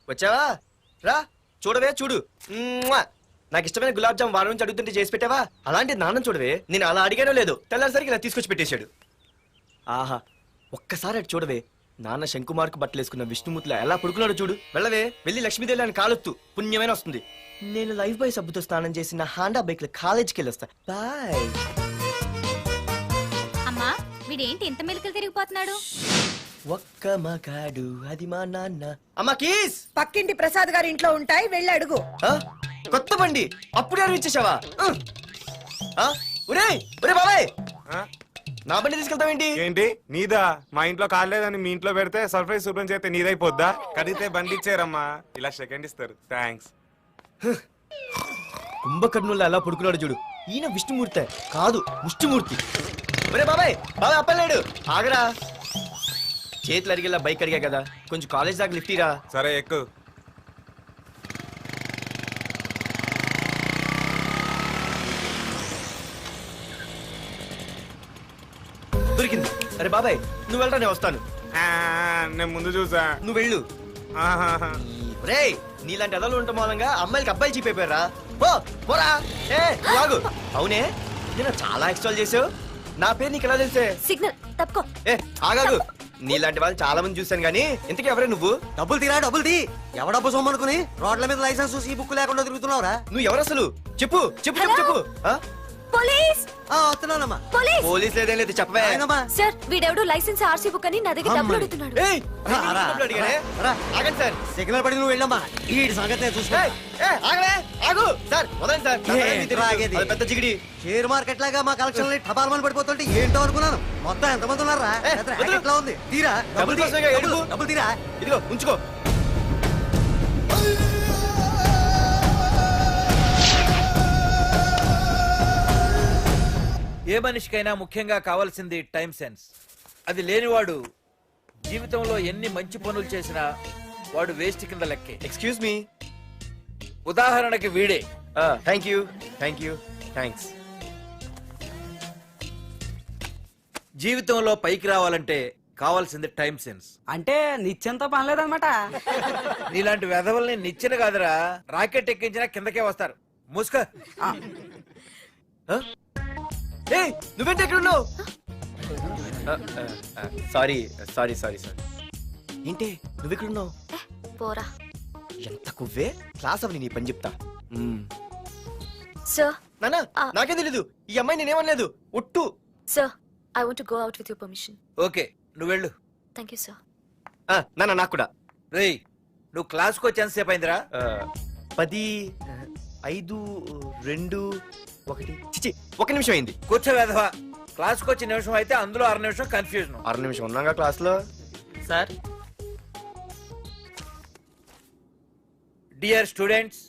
Speaker 10: వచ్చావా? రా చూడవే చూడు. మ్మ్వా! నాకు ఇష్టమైన గులాబ్ జామ్ వారం నుంచి అడుగుతుంటే చేసి పెట్టావా? అలాంటి నాన్న చూడవే, నేను అలా అడిగానో లేదు, తెల్లారిసరికి ఇలా తీసుకొచ్చి పెట్టేశాడు. ఆహా, ఒక్కసారి అటు చూడవే, నాన్న శంకుమార్కు బట్టలు వేసుకున్న విష్ణుమూర్తిలా ఎలా పడుకున్నాడో చూడు. వెళ్ళవే, వెళ్ళి లక్ష్మీదేవి అని కాలొత్తు, పుణ్యమైన వస్తుంది. నేను లైఫ్ బాయ్ సబ్బుతో స్నానం చేసి నా హాండా బైక్ లో కాలేజీకి వెళ్ళొస్తా. బాయ్.
Speaker 8: అమ్మా వీడేంటి ఇంత మెలికలు తిరిగిపోతున్నాడు?
Speaker 10: ఒక్క మగాడు అది మా నాన్న. అమ్మా కీస్
Speaker 13: పక్కింటి ప్రసాద్ గారి ఇంట్లో ఉంటాయి, వెళ్ళి అడుగు.
Speaker 10: కొత్త బండి అప్పుడే ఇచ్చేసావా? ఒరే ఒరే బాబాయ్, నా బండి తీసుకెళ్తావేంటి?
Speaker 18: ఏంటి నీదా? మా ఇంట్లో కాలేదని మీ ఇంట్లో పెడితే సర్ప్రైజ్ శుభ్రం చేస్తే నీదైపోద్దా? కడిగితే బండి ఇచ్చారమ్మా, ఇలా సెకండ్ ఇస్తారు. థ్యాంక్స్.
Speaker 10: కుంభకర్ణుల్లో ఎలా పడుకున్నాడు చూడు. ఈయన విష్ణుమూర్తి కాదు, ముష్టిమూర్తి. ఒరే బాబాయ్ బాబాయ్ అప్పలేడు, ఆగరా. చేతులు అడిగేలా బైక్ అడిగా కదా, కొంచెం కాలేజ్ దాకా లిఫ్ట్ ఇరా.
Speaker 18: సరే ఎక్కు.
Speaker 10: దొరికింది. అరే బాబాయ్ నువ్వు వెళ్ళరా, నేను వస్తాను.
Speaker 18: నేను ముందు చూసా.
Speaker 10: నువ్వు వెళ్ళు. రే నీలాంటి ఎదలు ఉండటం మూలంగా అమ్మాయిలకి అబ్బాయిలు చీపైపోయారా? పోరా. ఏ లాగు. అవునే, నేను చాలా ఎక్స్ట్రాల్ చేసావు. నా పేరు నీకు ఎలా తెలిసే?
Speaker 8: సిగ్నల్ తప్పుకో.
Speaker 10: ఏ ఆగాగు, నీలాంటి వాళ్ళు చాలా మంది చూశాను గానీ ఇంతకీ ఎవరే నువ్వు?
Speaker 19: డబ్బులు తీరా, డబ్బులు తీ. ఎవడబ్బు సొమ్మనుకుని రోడ్ల మీద లైసెన్స్ చూసి ఈ బుక్ లేకుండా తిరుగుతున్నావురా?
Speaker 10: నువ్వు ఎవరు అసలు? చెప్పు చెప్పు చెప్పు చెప్పు.
Speaker 8: పోలీస్
Speaker 19: వస్తున్నానమ్మా.
Speaker 8: పోలీస్
Speaker 10: పోలీస్ లేదేం లేదు, చెప్పవే.
Speaker 8: సార్ వీడెవడో లైసెన్స్ ఆర్సీ బుక్ అని నా దగ్గర డబ్బులు అడుగుతున్నాడు.
Speaker 10: ఆగండి సార్,
Speaker 19: సిగ్నల్ పడి నువ్వు వెళ్ళమ్మా, ఈ సంగతి చూసుకో.
Speaker 10: ఆగు సార్, వదండి సార్. పెద్ద జిగిడి
Speaker 19: షేర్ మార్కెట్ లాగా మా కలెక్షన్ టపాల్మని పడిపోతుంటే ఏంటో అనుకున్నాను. మొత్తం ఎంతమంది ఉన్నారా? ఎట్లా ఉంది? తీరా డబ్బులు తీరా.
Speaker 10: ఇదిగో ఉంచుకో.
Speaker 4: ఏ మనిషికైనా ముఖ్యంగా కావాల్సింది టైం సెన్స్. అది లేనివాడు జీవితంలో ఎన్ని మంచి పనులు చేసినా వాడు వేస్ట్ కింద లెక్కే.
Speaker 10: Excuse me.
Speaker 4: ఉదాహరణకి వీడే.
Speaker 10: Thank you thank you thanks.
Speaker 4: జీవితంలో పైకి రావాలంటే కావాల్సింది టైం సెన్స్.
Speaker 20: అంటే నిత్యంతో పనిలేదన్నమాట.
Speaker 4: నీలాంటి వెధవల్ని నిచ్చెన కాదురా, రాకెట్ ఎక్కించినా కిందకే వస్తారు. మూసుక.
Speaker 10: నువ్వేంటి ఎక్కడ ఉన్నావు? Sorry sorry sorry sorry. ఏంటి నువ్వెక్కడున్నావు?
Speaker 8: పోరా.
Speaker 10: ఎంత కువ్వే. క్లాస్ అవని నీ పని చెప్తా.
Speaker 8: సార్
Speaker 10: నానా నాకే తెలీదు, ఈ అమ్మాయి నేనేమనలేదు ఒట్టు.
Speaker 8: Sir I want to go out with your permission.
Speaker 4: Okay నువ్వు వెళ్ళు.
Speaker 8: Thank you sir.
Speaker 10: నానా నాకు కూడా.
Speaker 4: రేయ్ నువ్వు క్లాస్కి వచ్చి ఎంతసేపు అయిందిరా?
Speaker 10: 10, 5, 2, 1. చిచి 1 నిమిషం అయింది.
Speaker 4: కూర్చో వెధవా. క్లాస్కి వచ్చి నిమిషం అయితే అందులో 6 నిమిషం కన్ఫ్యూజన్.
Speaker 10: 6 నిమిషం ఉన్నాగా క్లాస్ లో.
Speaker 20: సార్
Speaker 4: డియర్ స్టూడెంట్స్,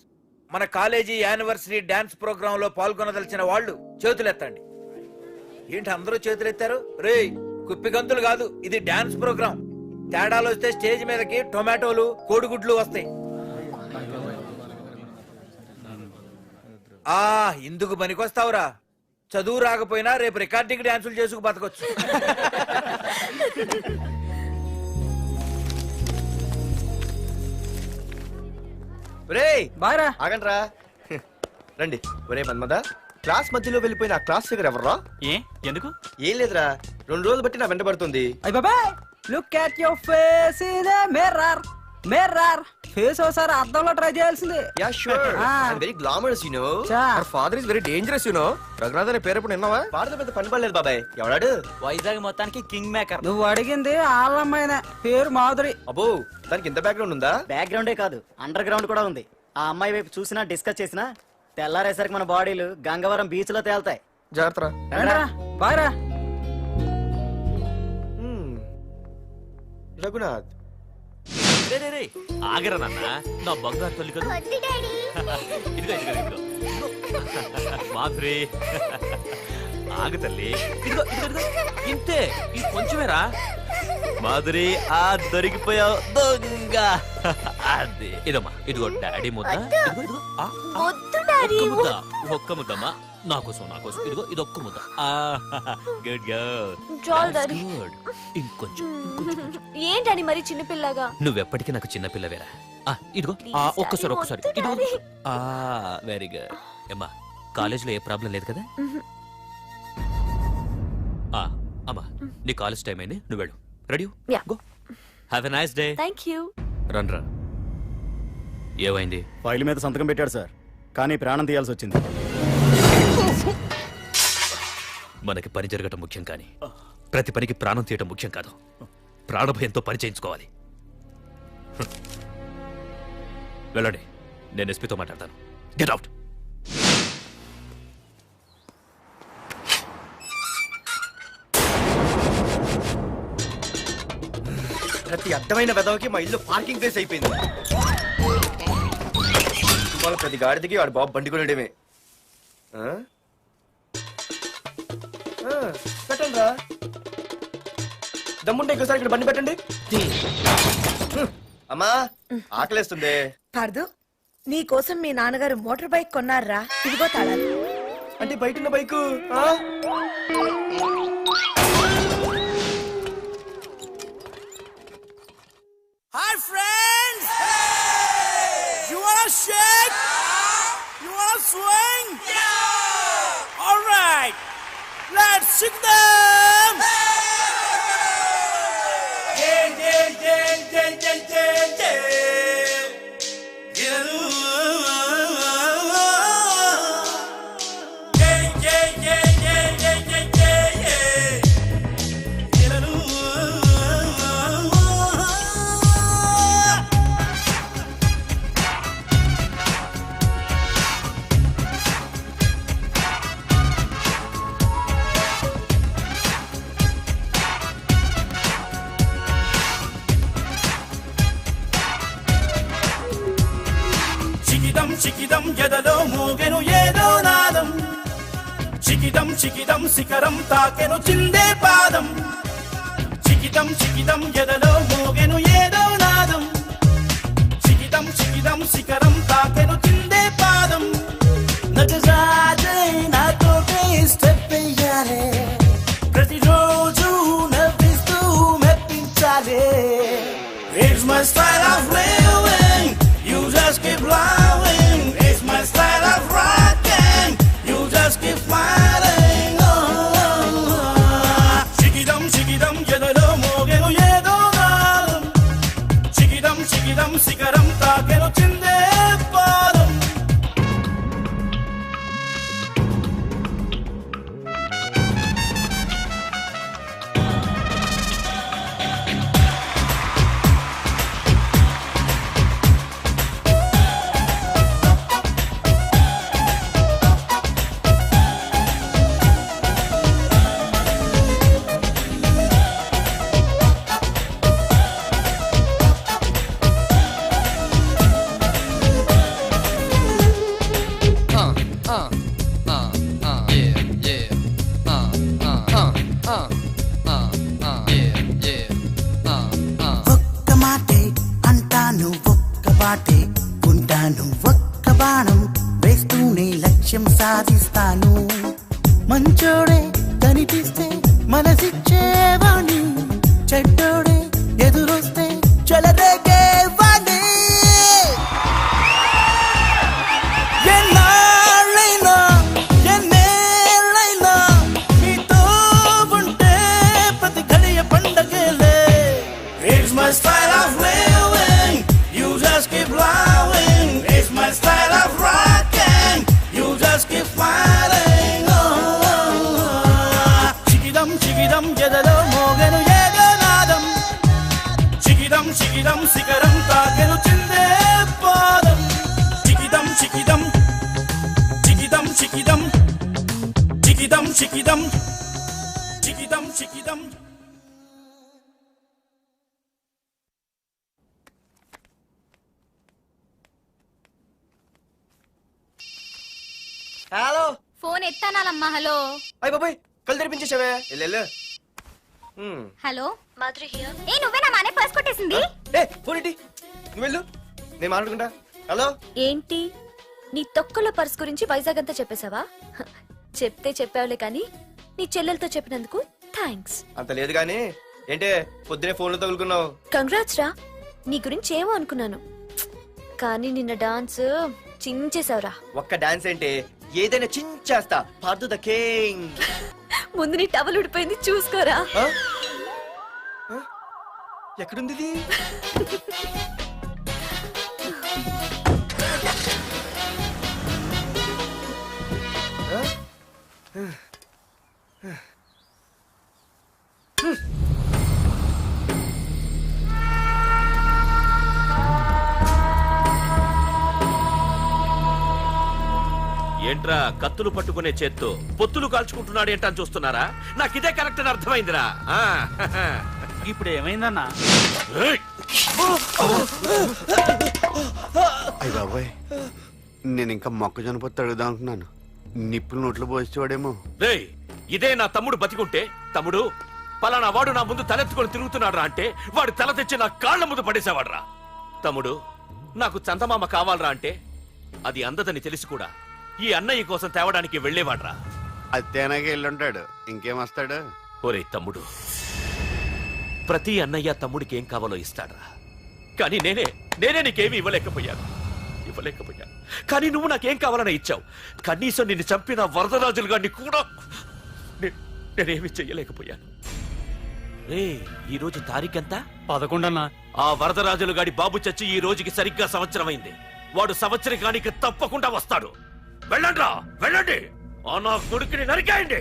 Speaker 4: మన కాలేజీ యానివర్సరీ డాన్స్ ప్రోగ్రామ్ లో పాల్గొనదలిచిన వాళ్ళు చేతులెత్తండి. ఏంటి అందరూ చేతులెత్తారు? రేయ్ కుప్పి గంతులు కాదు, ఇది డాన్స్ ప్రోగ్రామ్. తేడాలు వస్తే స్టేజ్ మీదకి టొమాటోలు కోడిగుడ్లు వస్తాయి. ఇందుకు పనికొస్తావురా. చదువు రాకపోయినా రేపు రికార్డింగ్ డాన్సులు చేసుకు బతకొచ్చు.
Speaker 10: ఆగండ్రా రండి. ఒరే మన్మద, క్లాస్ మధ్యలో వెళ్ళిపోయిన ఆ క్లాస్ ఫిగర్ ఎవర్రా?
Speaker 7: ఎందుకు?
Speaker 10: ఏం లేదురా, 2 రోజులు బట్టి నా వెంట పడుతుంది.
Speaker 20: Look at your face in a mirror. Mirror face ఒకసారి అద్దంలో ట్రై చేయాల్సింది.
Speaker 10: Yeah sure, I am very glamorous you know. Our father is very dangerous you know. Raghunath అనే పేరు ఎప్పుడు విన్నావా? వాడితో పెద్ద పని పడలేదు బాబాయ్. ఎవడాడు?
Speaker 20: వైజాగ్ మొత్తానికి కింగ్ మేకర్. నువ్వు అడిగింది ఆళ్ళమ్మైన పేరు మాధురి.
Speaker 10: అబ్బో దానికి ఇంత బ్యాక్గ్రౌండ్ ఉందా?
Speaker 19: బ్యాక్గ్రౌండే కాదు, అండర్ గ్రౌండ్ కూడా ఉంది. ఆ అమ్మాయి వైపు చూసినా డిస్కస్ చేసినా తెల్లారేసరికి మన బాడీలు గంగవరం బీచ్ లో తేల్తాయి.
Speaker 10: జాగ్రత్త.
Speaker 20: బాయ్రా.
Speaker 10: రఘునాథ్
Speaker 17: ఆగరా నాన్న, నా బంగారు తల్లి కదా. ఇదిగో ఇదిగో ఇదిగో మాధురి, ఆగు తల్లి. ఇదిగో ఇదిగో ఇంతే, ఈ కొంచెమేరా. మాధురి దొరికిపోయావు దొంగ. అదే ఇదమ్మా, ఇదిగో డాడీ ముద్ద. ఇదిగో, ఇదిగో.
Speaker 8: వద్దు డాడీ.
Speaker 17: ఒక్క ముద్ద, ఒక్క ముద్దమ్మా. నాకోసం ఇదిగో ఇదొక్క ముద్ద. Good girl.
Speaker 8: చాలు డాడీ.
Speaker 17: గుడ్. ఇంకొంచెం.
Speaker 8: ఏంటని మరి చిన్నపిల్లగా?
Speaker 17: నువ్వెప్పటికీ నాకు చిన్న పిల్లవేరా. ఇదిగో ఒక్కసారి ఇదిగో. Very good. అమ్మా కాలేజీలో ఏ ప్రాబ్లం లేదు కదా? అమ్మా నీ కాలేజ్ టైం అయింది, నువ్వు వెళ్ళు. Ready? Go. Have a nice day.
Speaker 8: Thank you.
Speaker 17: రా. ఏమైంది?
Speaker 1: ఫైల్ మీద సంతకం పెట్టాడు సార్, కానీ ప్రాణం తీయాల్సి వచ్చింది.
Speaker 17: మనకి పని జరగటం ముఖ్యం, కానీ ప్రతి పనికి ప్రాణం తీయటం ముఖ్యం కాదు. ప్రాణభయంతో పని చేయించుకోవాలి. వెళ్ళండి, నేను ఎస్పీతో మాట్లాడతాను. Get out.
Speaker 10: ప్రతి అడ్డమైన వెదవకి మా ఇల్లు పార్కింగ్ ప్లేస్ అయిపోయింది. వాళ్ళ ప్రతి గాడిదికి వాడు బాబు బండి కొనడమే. పెట్టండి రా, దమ్ముంటే ఇంకోసారి ఇక్కడ బండి పెట్టండి. అమ్మా ఆకలేస్తుంది.
Speaker 13: పార్దు, నీ కోసం మీ నాన్నగారు మోటార్ బైక్ కొన్నారా? ఇదిగో తాళాలు.
Speaker 10: అంటే బయట ఉన్న bike.
Speaker 16: Hi friends! You wanna shake? You wanna swing? Yeah! Alright! Let's shake them! Yeah, yeah, yeah, yeah, yeah, yeah, yeah! Yeah, yeah, yeah, yeah, yeah, yeah, yeah, yeah! చికిదం ఎదలో మోగెను ఏదో నాదం, చికిదం శిఖరం తాకెను చిందే పాదం. చికిదం ఎదలో మోగెను ఏదో నాదం, చికిదం శిఖరం తాకెను చిందే పాదం. నజాజే నాతోటే స్టెప్ వెయ్యాలే, ప్రతిరోజు నవ్విస్తూ మెప్పించాలే. It's my style of living, you just keep lying. It's my style of rocking, you just keep fighting. చికిదం ఎదలో మోగెను ఏదో నాదం, చికిదం శిఖరం తాకెను చిందే పాదం.
Speaker 15: ఒక్క మాటే అంటాను, ఒక్క బాటే ఉంటాను, ఒక్క బాణం వేస్తూనే లక్ష్యం సాధిస్తాను. మంచోడే కనిపిస్తే మనసిచ్చేవాణ్ణి, చెడ్డోడే ఎదురొస్తే చెలరేగేవాణ్ణి. ఎన్నాళ్ళైనా ఎన్నేళ్ళైనా నీతో ఉంటే ప్రతి ఘడియ పండగలే.
Speaker 16: It's my style of living, you just keep lying. It's my style of rocking, you just keep fighting. చికిదం ఎదలో మోగెను ఏదో నాదం, చికిదం శిఖరం తాకెను చిందే పాదం. చికిదం
Speaker 10: హలో,
Speaker 8: ఫోన్ ఎత్తానాలమ్మా. హలో.
Speaker 10: అయ్య బాబాయ్, కళ్ళు తెరిపించేసావే. వెళ్ళు.
Speaker 8: Hello Madhuri here. ఏ నువ్వేనా మానే పర్స్ కొట్టేసింది?
Speaker 10: ఏ ఫోన్ ఏంటి? నువ్వు వెళ్ళు. నేను మాట్లాడుకుంటా. హలో
Speaker 8: ఏంటి నీ తొక్కల పర్స్ గురించి వైజాగ్ అంతా చెప్పేశావా? చెప్తే చెప్పావులే కానీ నీ చెల్లెలతో చెప్పినందుకు థ్యాంక్స్.
Speaker 10: అంత లేదు కానీ ఏంటే పొద్దునే ఫోన్లో తగులుకున్నావు?
Speaker 8: కంగ్రాట్స్ రా, నీ గురించి ఏమో అనుకున్నాను కానీ నిన్న డాన్స్ చించేశావురా.
Speaker 10: ఒక్క డాన్స్ ఏంటి, ఏదైనా చించేస్తా. Pardhu the king.
Speaker 8: ముందు నీ టవల్ ఉడిపోయింది చూసుకోరా.
Speaker 10: ఎక్కడుంది ఇది?
Speaker 21: ఏంట్రా కత్తులు పట్టుకునే చేత్తో పొత్తులు కాల్చుకుంటున్నాడు ఏంటని చూస్తున్నారా? నాకు ఇదే కరెక్ట్ అని అర్థమైందిరా.
Speaker 20: ఇప్పుడు ఏమైందన్నా?
Speaker 12: అయ్య బాబాయ్, నేను ఇంకా మొక్కజొన్న పొత్తు అడుగుదాం అనుకున్నాను. నిప్పులు నోట్లో పోసేవాడేమో.
Speaker 21: రేయ్, ఇదే నా తమ్ముడు బతికుంటే, తమ్ముడు పలానా వాడు నా ముందు తలెత్తుకొని తిరుగుతున్నాడు అంటే వాడు తల తెచ్చి నా కాళ్ల ముందు పడేసేవాడ్రా. తమ్ముడు నాకు చందమామ కావాలరా అంటే అది అందదని తెలిసి కూడా ఈ అన్నయ్య కోసం తేవడానికి వెళ్లేవాడ్రా.
Speaker 12: అత్తేనాగే వెళ్ళుంటాడు, ఇంకేం వస్తాడు?
Speaker 21: ఒరే తమ్ముడు, ప్రతి అన్నయ్య తమ్ముడికి ఏం కావాలో ఇస్తాడ్రా. కానీ నేనే నీకేమీ ఇవ్వలేకపోయాను. కానీ నువ్వు నాకేం కావాలని ఇచ్చావు. కనీసం నిన్ను చంపిన వరదరాజులు గారిని కూడా నేనేమి చెయ్యలేకపోయాను. రే, ఈ రోజు తారీఖెంత?
Speaker 20: 11 అన్నా.
Speaker 21: ఆ వరదరాజులు గాడి బాబు చచ్చి ఈ రోజుకి సరిగ్గా సంవత్సరం అయింది. వాడు సంవత్సరానికి తప్పకుండా వస్తాడు. వెళ్ళండ్రా, వెళ్ళండి. ఆ నా కొడుకుని నరికేయండి.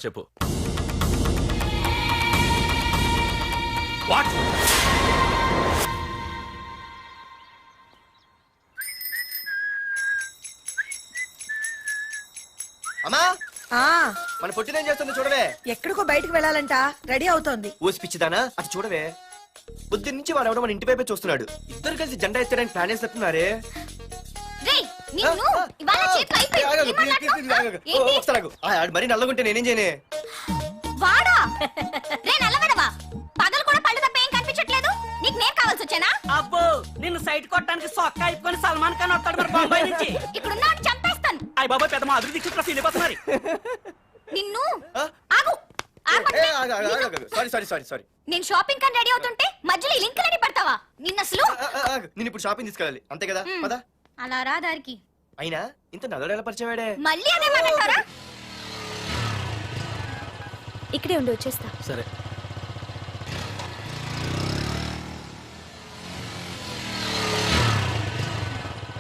Speaker 21: చెప్పు. వాట్?
Speaker 10: అమ్మా, మన పొట్టినేం చేస్తుంది చూడవే.
Speaker 13: ఎక్కడికో బయటకు వెళ్ళాలంట, రెడీ అవుతోంది.
Speaker 10: ఊసి పిచ్చిదానా, అది చూడవే. పొద్దున్న నుంచి వాడు ఎవడో మన ఇంటి వైపే చూస్తున్నాడు. ఇద్దరు కలిసి జెండా ఎత్తడానికి ప్లాన్ వేస్తున్నారే. మరి నల్లగుంటే నేనేం చేయనే?
Speaker 8: వాడా రే నల్లవడవా, పగలు కూడా పళ్ళు తప్ప ఏం కనిపించట్లేదు. నీకు నేను కావాల్సి వచ్చానా?
Speaker 20: అబ్బో, నిన్ను సైట్ కొట్టడానికి సొక్క అయిపోయి సల్మాన్ ఖాన్ వస్తాడు మరి బాంబాయి నుంచి.
Speaker 8: ఇక్కడ ఉన్న చంపేస్తాను.
Speaker 20: అయ్య బాబాయ్, పెద్ద మా అభివృద్ధి చుట్టూ ఫీల్ అయిపోతున్నారు.
Speaker 8: నిన్ను ఆగు.
Speaker 10: సారీ.
Speaker 8: నేను షాపింగ్ కని రెడీ అవుతుంటే మధ్యలో ఈ లింకులని పెడతావా? నిన్న అసలు
Speaker 10: నేను ఇప్పుడు షాపింగ్ తీసుకెళ్ళాలి అంతే కదా. పదా
Speaker 8: అలా రా దారికి.
Speaker 10: అయినా ఇంత నల్లడు ఎలా పరిచయం వాడే?
Speaker 8: మళ్ళీ అదే మాట్లాడతారా? ఇక్కడే ఉండి వచ్చేస్తా.
Speaker 10: సరే.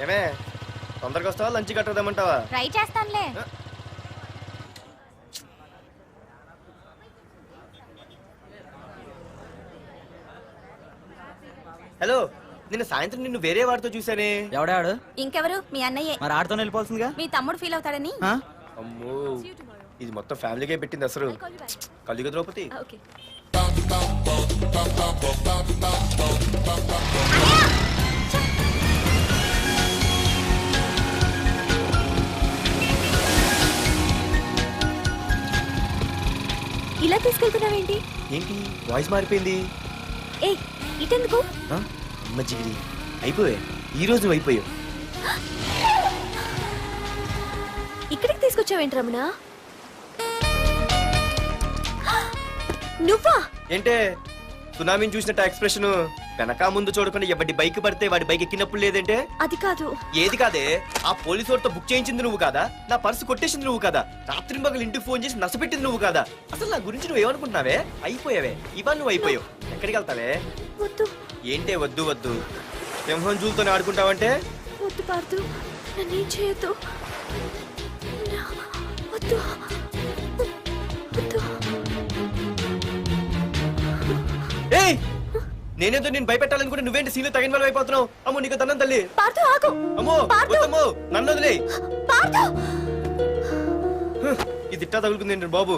Speaker 10: ఏమే తొందరగా వస్తావా, లంచ్ కట్టదామంటావా?
Speaker 8: ట్రై చేస్తానులే.
Speaker 10: హలో, నిన్న సాయంత్రం నిన్ను వేరే వాడితో చూసానే.
Speaker 20: ఎవడాడు?
Speaker 8: ఇంకెవరు? మీ అన్నయ్యే.
Speaker 20: మరి ఆడుతో వెళ్ళిపోతుందిగా.
Speaker 8: మీ తమ్ముడు ఫీల్ అవుతాడని.
Speaker 10: అమ్మో, ఇది మొత్తం ఫ్యామిలీకే పెట్టింది అసలు. కలియుగ ద్రౌపది.
Speaker 8: ఇలా తీసుకెళ్తున్నావేంటి?
Speaker 10: ఏంటి వాయిస్ మారిపోయింది?
Speaker 8: ఏ ఇటెందుకు?
Speaker 10: అమ్మ జిగిరి, అయిపోయా ఈ రోజు అయిపోయావు.
Speaker 8: ఇక్కడికి తీసుకొచ్చావేంటి రమణ? నువ్వా?
Speaker 10: ఏంటే సునామీని చూసినట్టు ఎక్స్ప్రెషన్. వెనక ముందు చూడకుండా ఎవడి బైక్ పడితే వాడి బైక్ ఎక్కినప్పుడు లేదంటే?
Speaker 8: అది కాదు.
Speaker 10: ఏది కాదే? ఆ పోలీసు వాడితో బుక్ చేయించింది నువ్వు కాదా? నా పర్సు కొట్టేసింది నువ్వు కాదా? రాత్రి మగలు ఇంటికి ఫోన్ చేసి నష్టపెట్టింది నువ్వు కాదా? అసలు నా గురించి నువ్వు ఏమనుకుంటున్నావే? అయిపోయావే, ఇవాళ నువ్వు అయిపోయావు. ఎక్కడికి వెళ్తావే? ఏంటే వద్దు సింహం జూలతో ఆడుకుంటావంటే?
Speaker 8: వద్దు పార్దు, నన్నేం చేయొద్దు. వద్దు.
Speaker 10: ఏయ్, నేనేదో నేను భయపెట్టాలనుకుంటే నువ్వేంటి సీన్లో తగిన వాళ్ళు అయిపోతున్నావు? అమ్మో నీకు దండం తల్లి. అమ్మో వద్దమ్మో, నన్ను వదిలే. ఇది ఇట్టా తగులుకుంది బాబు.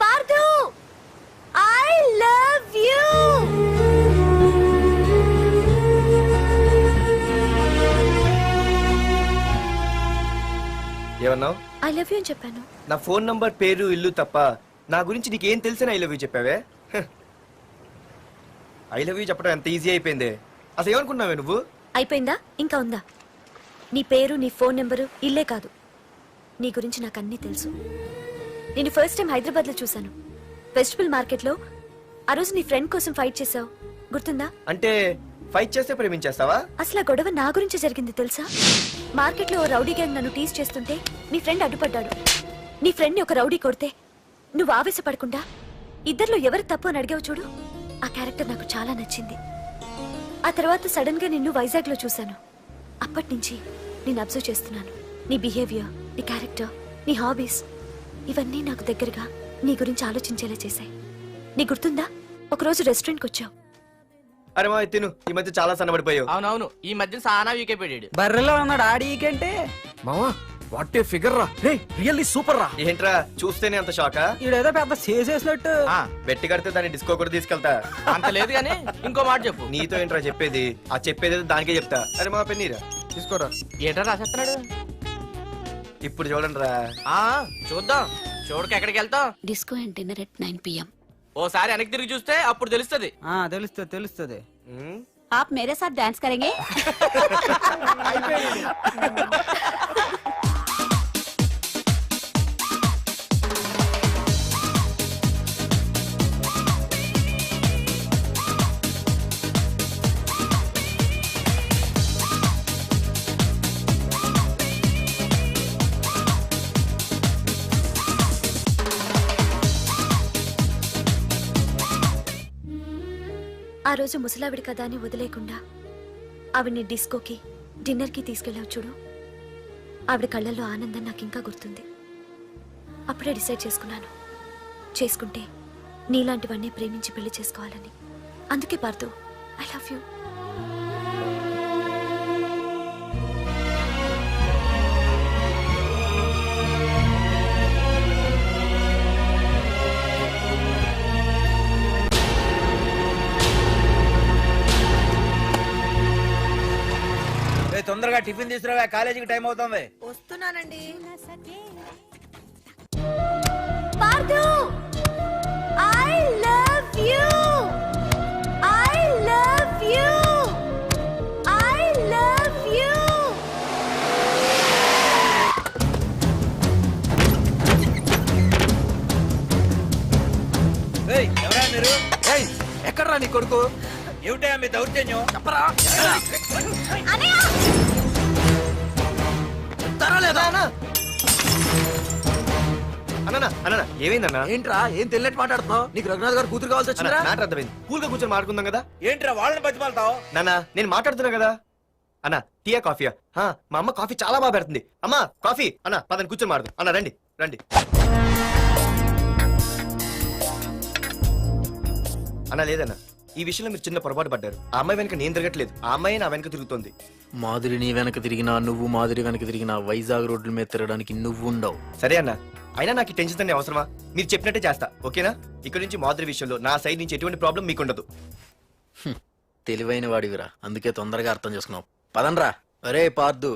Speaker 8: Pardhu, I love you.
Speaker 10: ఏమన్నావు?
Speaker 8: ఐ లవ్ యూ అని చెప్పాను.
Speaker 10: నా ఫోన్ నంబర్, పేరు, ఇల్లు తప్ప నా గురించి నీకేం తెలిసిన ఐ లవ్ యూ చెప్పావే? ఐ లవ్ యూ చెప్పడం ఎంత ఈజీ అయిపోయింది. అసలు ఏమనుకున్నావే నువ్వు?
Speaker 8: అయిపోయిందా? ఇంకా ఉందా? నీ పేరు, నీ ఫోన్ నెంబరు, ఇల్లే కాదు, నీ గురించి నాకు అన్నీ తెలుసు. నేను ఫస్ట్ టైం హైదరాబాద్లో చూశాను, వెజిటబుల్ మార్కెట్లో. ఆ రోజు నీ ఫ్రెండ్ కోసం ఫైట్ చేసావు, గుర్తుందా?
Speaker 10: అంటే ఫైట్ చేస్తే ప్రేమించేస్తావా?
Speaker 8: అసలు ఆ గొడవ నా గురించి జరిగింది తెలుసా? మార్కెట్లో ఓ రౌడీ గ్యాంగ్ నన్ను టీజ్ చేస్తుంటే నీ ఫ్రెండ్ అడ్డుపడ్డాడు. నీ ఫ్రెండ్ని ఒక రౌడీ కొడితే నువ్వు ఆవేశపడకుండా ఇద్దరిలో ఎవరు తప్పు అని అడిగావు చూడు, ఆ క్యారెక్టర్ నాకు చాలా నచ్చింది. ఆ తర్వాత సడన్ గా నిన్ను వైజాగ్ లో చూశాను. అప్పటి నుంచి నేను అబ్జర్వ్ చేస్తున్నాను. నీ బిహేవియర్, నీ క్యారెక్టర్, నీ హాబీస్, ఇవన్నీ నాకు దగ్గరగా నీ గురించి ఆలోచించేలా చేశాయి. నీ గుర్తుందా, ఒకరోజు రెస్టారెంట్కి వచ్చావు.
Speaker 10: అరే మా తిను, ఈ మధ్య చాలా సన్నబడిపోయావు.
Speaker 20: అవునవును, ఈ మధ్య సానా వీకే పెట్టాడు. బర్రెలో ఉన్నాడు ఆడీకంటే.
Speaker 10: మావా వాట్ ఏ ఫిగర్ రా, రే రియల్లీ సూపర్ రా. ఏంట్రా చూస్తేనే అంత షాకా?
Speaker 20: ఈడేదో పెద్ద చేసేసినట్టు.
Speaker 10: బెట్టి కడితే దాన్ని డిస్కో కూడా తీసుకెళ్తా.
Speaker 20: అంత లేదు కానీ ఇంకో మాట చెప్పు.
Speaker 10: నీతో ఏంట్రా చెప్పేది? ఆ చెప్పేది దానికే చెప్తా. అరే మా పెన్నీరా తీసుకోరా.
Speaker 20: ఏంట్రా రాసేస్తున్నాడు?
Speaker 10: ఇప్పుడు చూడండి రా.
Speaker 20: చూద్దాం, చూడక ఎక్కడికి వెళ్తాం?
Speaker 3: Disco and dinner at 9 PM.
Speaker 20: ఓసారి వెనక్కి తిరిగి చూస్తే అప్పుడు తెలుస్తుంది. తెలుస్తుంది తెలుస్తుంది.
Speaker 3: आप मेरे साथ डांस करेंगे?
Speaker 8: ఆ రోజు ముసలావిడి కదా అని వదిలేకుండా ఆవిడ్ని డిస్కోకి, డిన్నర్కి తీసుకెళ్ళావు చూడు, ఆవిడ కళ్ళల్లో ఆనందం నాకు ఇంకా గుర్తుంది. అప్పుడే డిసైడ్ చేసుకుంటే నీలాంటివన్నీ ప్రేమించి పెళ్లి చేసుకోవాలని. అందుకే పార్థు, ఐ లవ్ యూ.
Speaker 4: తొందరగా టిఫిన్ తీసుకురా, కాలేజీకి టైం అవుతుంది.
Speaker 13: వస్తున్నానండి.
Speaker 8: Partha, I love you, I love you, I love you.
Speaker 4: ఎవరా మీరు?
Speaker 10: ఎక్కడ్రా నీ కొడుకు?
Speaker 4: ఏమిటా మీ దౌర్జన్యం?
Speaker 10: చెప్పరా. అన్న ఏమైందన్నా?
Speaker 19: ఏంట్రా ఏం తెలియట్ మాట్లాడుతున్నావు? నీకు రఘునాథ్ గారు కూతురు కావాల్సి వచ్చిందా?
Speaker 10: నాకు అర్థమైంది. కూల్ గా కూర్చొని మాట్లాడుకుందాం కదా.
Speaker 4: ఏంట్రా వాళ్ళని బతిమాలతావు?
Speaker 10: నాన్న నేను మాట్లాడుతున్నా కదా. అన్న టీయా కాఫీయా? మా అమ్మ కాఫీ చాలా బాగా పెడుతుంది. అమ్మా కాఫీ. అన్న పదని కూర్చొని మాడదు. అన్న రండి రండి. అన్న లేదన్న, ఈ విషయంలో మీరు చిన్న పొరపాటు పడ్డారు. ఆ అమ్మాయి వెనక నేను తిరగట్లేదు, ఆ అమ్మాయి నా వెనక తిరుగుతోంది.
Speaker 22: మాధురి నీ వెనక తిరిగినా, నువ్వు మాధురి వెనక తిరిగినా వైజాగ్ రోడ్ల మీద తిరగడానికి నువ్వు ఉండవు.
Speaker 10: సరే అన్న, అయినా నాకు టెన్షన్ అనే అవసరమా? మీరు చెప్పినట్టే చేస్తా, ఓకేనా? ఇక్కడ నుంచి మాధురి విషయంలో నా సైడ్ నుంచి ఎటువంటి ప్రాబ్లం మీకు ఉండదు.
Speaker 22: తెలివైన వాడివిరా, అందుకే తొందరగా అర్థం చేసుకున్నావు. పదండ్రా. అరే పార్థు,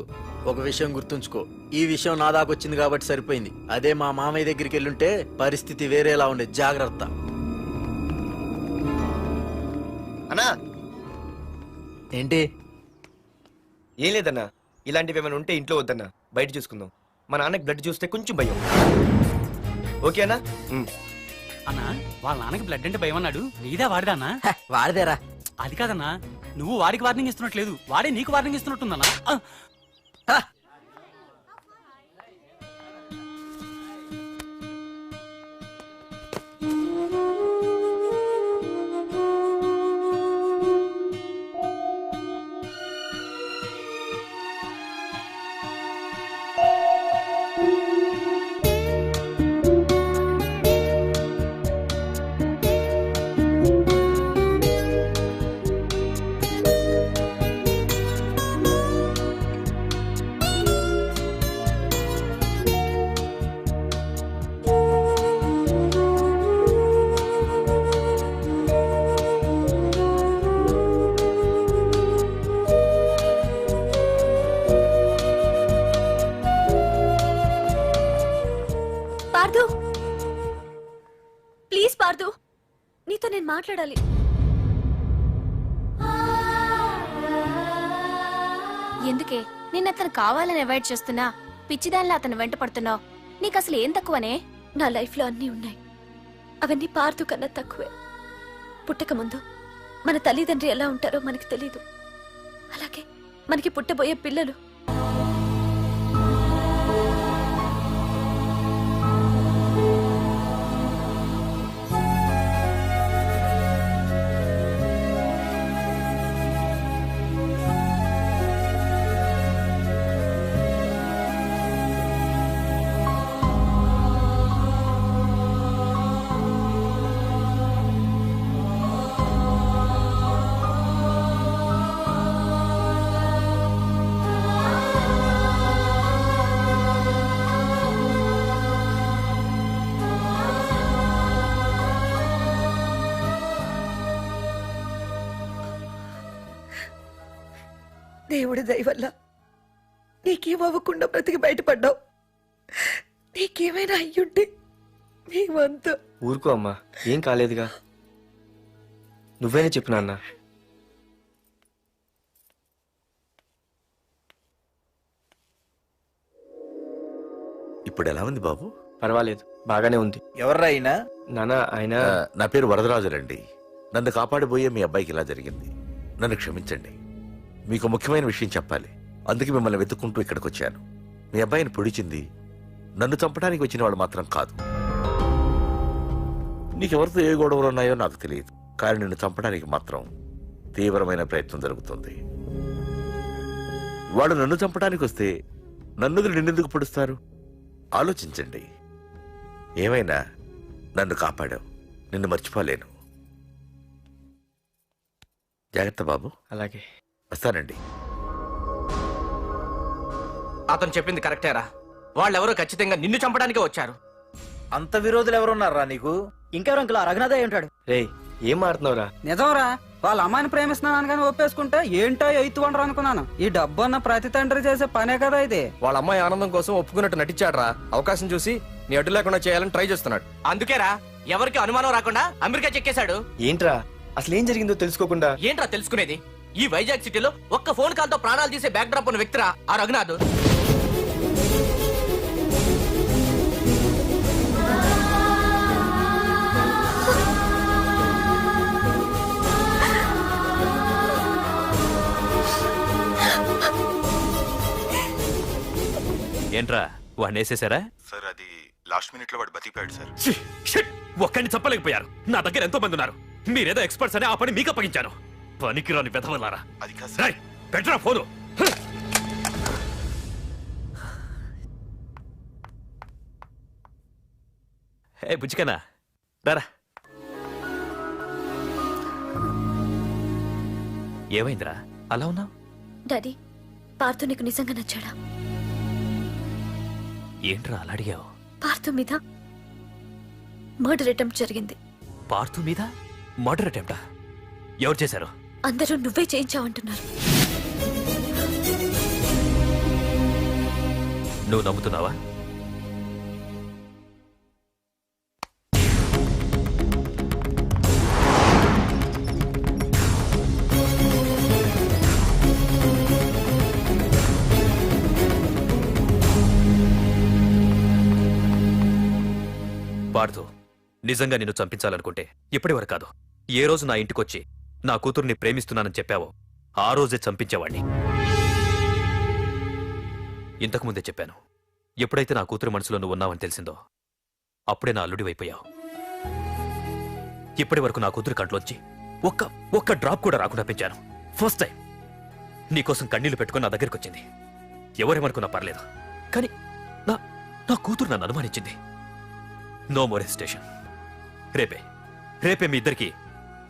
Speaker 22: ఒక విషయం గుర్తుంచుకో, ఈ విషయం నా దాకొచ్చింది కాబట్టి సరిపోయింది. అదే మా మామయ్య దగ్గరికి వెళ్ళుంటే పరిస్థితి వేరేలా ఉండేది. జాగ్రత్త.
Speaker 10: అన్నా
Speaker 22: ఏంటి?
Speaker 10: ఏం లేదన్నా, ఇలాంటివి ఏమైనా ఉంటే ఇంట్లో వద్దన్నా, బయట చూసుకుందాం. మా నాన్నకి బ్లడ్ చూస్తే కొంచెం భయం. ఓకే అన్నా?
Speaker 20: అన్నా వాళ్ళ నాన్నకి బ్లడ్ అంటే భయం అన్నాడు, నీదా వాడిదా అన్నా?
Speaker 22: వాడిదేరా.
Speaker 20: అది కాదన్నా, నువ్వు వాడికి వార్నింగ్ ఇస్తున్నట్లేదు, వాడే నీకు వార్నింగ్ ఇస్తున్నట్టుందన్నా.
Speaker 8: నేను మాట్లాడాలి.
Speaker 6: ఎందుకే నిన్న అతను కావాలని అవాయిడ్ చేస్తున్నా పిచ్చిదానిలో అతను వెంట పడుతున్నావు? నీకు అసలు ఏం తక్కువనే?
Speaker 8: నా లైఫ్ లో అన్నీ ఉన్నాయి, అవన్నీ పార్దు కన్నా తక్కువే. పుట్టక ముందు మన తల్లిదండ్రి ఎలా ఉంటారో మనకి తెలీదు, అలాగే మనకి పుట్టబోయే పిల్లలు.
Speaker 13: దేవుడి దయ వల్ల నీకేం అవ్వకుండా బ్రతికి బయటపడ్డావు. నీకేమైనా అయ్యుంటే మేమంతా.
Speaker 7: ఊరుకో అమ్మా, ఏం కాలేదుగా. నువ్వేనే చెప్పు నాన్న.
Speaker 14: ఇప్పుడు ఎలా ఉంది బాబు?
Speaker 7: పర్వాలేదు, బాగానే ఉంది.
Speaker 4: ఎవర్రా అయినా?
Speaker 7: నాన్న ఆయన
Speaker 14: నా పేరు వరదరాజులండి. నన్ను కాపాడిపోయే మీ అబ్బాయికి ఇలా జరిగింది. నన్ను క్షమించండి. మీకు ముఖ్యమైన విషయం చెప్పాలి, అందుకే మిమ్మల్ని వెతుక్కుంటూ ఇక్కడికి వచ్చాను. మీ అబ్బాయిని పొడిచింది నన్ను చంపడానికి వచ్చిన వాళ్ళు మాత్రం కాదు. నీకెవరితో ఏ గొడవలు ఉన్నాయో నాకు తెలియదు, కానీ నిన్ను చంపడానికి మాత్రం తీవ్రమైన ప్రయత్నం జరుగుతుంది. వాళ్ళు నన్ను చంపడానికి వస్తే నన్ను నిన్నెందుకు పొడుస్తారు? ఆలోచించండి. ఏమైనా నన్ను కాపాడావు, నిన్ను మర్చిపోలేను. జాగ్రత్త బాబు.
Speaker 7: అలాగే,
Speaker 14: వస్తానండి.
Speaker 7: అతను చెప్పింది కరెక్టేరా. వాళ్ళెవరో ఖచ్చితంగా నిన్ను చంపడానికే వచ్చారు.
Speaker 4: అంత విరోధులు ఎవరున్నారా నీకు?
Speaker 20: ఇంకెవరు అంకుల్? రఘునాథే ఉంటాడు.
Speaker 7: రే, ఏం మారుతున్నావురా?
Speaker 20: నిజంరా, వాళ్ళ అమ్మాయిని ప్రేమిస్తున్నాను కానీ ఒప్పేసుకుంటే ఏంటో ఎయిత్ వండర్ అనుకున్నాను. ఈ డబ్బు అన్న ప్రతి తండ్రి చేసే పనే కదా ఇది.
Speaker 7: వాళ్ళ అమ్మాయి ఆనందం కోసం ఒప్పుకున్నట్టు నటించాడ్రా. అవకాశం చూసి నీ అడ్డు లేకుండా చేయాలని ట్రై చేస్తున్నాడు. అందుకేరా ఎవరికి అనుమానం రాకుండా అమెరికా చెక్కేశాడు. ఏంట్రా అసలు ఏం జరిగిందో తెలుసుకోకుండా? ఏంట్రా తెలుసుకునేది? ఈ వైజాగ్ సిటీలో ఒక్క ఫోన్ కాల్ తో ప్రాణాలు తీసే బ్యాక్ డ్రాప్ ఉన్న వ్యక్తిరా ఆ రఘునాథ్.
Speaker 17: ఏంట్రా వాడిని వేసేసారా?
Speaker 23: సార్ అది లాస్ట్ మినిట్ లో వాడు బతికిపోయాడు సార్.
Speaker 17: ఒక్కడిని చెప్పలేకపోయారు. నా దగ్గర ఎంతో మంది ఉన్నారు. మీరేదో ఎక్స్పర్ట్స్ అని ఆ పని మీకు అప్పగించాను. పనికిరాని వెధవలారా.
Speaker 23: అది కాదు
Speaker 17: పెట్టరా ఫోను. ఏ బుజ్జికన్నా రారా. ఏమైందిరా అలా ఉన్నావు?
Speaker 8: డాడీ, పార్థు నీకు నిజంగా నచ్చాడా?
Speaker 17: ఏంట్రా అలా అడిగావు?
Speaker 8: పార్థు మీద మర్డర్ అటెంప్ట్ జరిగింది.
Speaker 17: పార్థు మీద మర్డర్ అటెంప్టా? ఎవరు చేశారు?
Speaker 8: అందరూ నువ్వే చేయించావంటున్నారు.
Speaker 17: నువ్వు నమ్ముతున్నావా? పార్థు, నిజంగా నిన్ను చంపించాలనుకుంటే ఇప్పటి వరకు కాదు, ఏ రోజు నా ఇంటికొచ్చి నా కూతుర్ని ప్రేమిస్తున్నానని చెప్పావో ఆ రోజే చంపించేవాణ్ణి. ఇంతకుముందే చెప్పాను, ఎప్పుడైతే నా కూతురు మనసులో నువ్వు ఉన్నావని తెలిసిందో అప్పుడే నా అల్లుడివైపోయావు. ఇప్పటి వరకు నా కూతురు కంట్లోంచి ఒక్క డ్రాప్ కూడా రాకుండా పెంచాను. ఫస్ట్ టైం నీకోసం కన్నీళ్లు పెట్టుకుని నా దగ్గరికి వచ్చింది. ఎవరేమనుకున్నా పర్లేదు, కానీ నా కూతురు నన్ను అనుమానించింది. No more hesitation. రేపే మీ ఇద్దరికి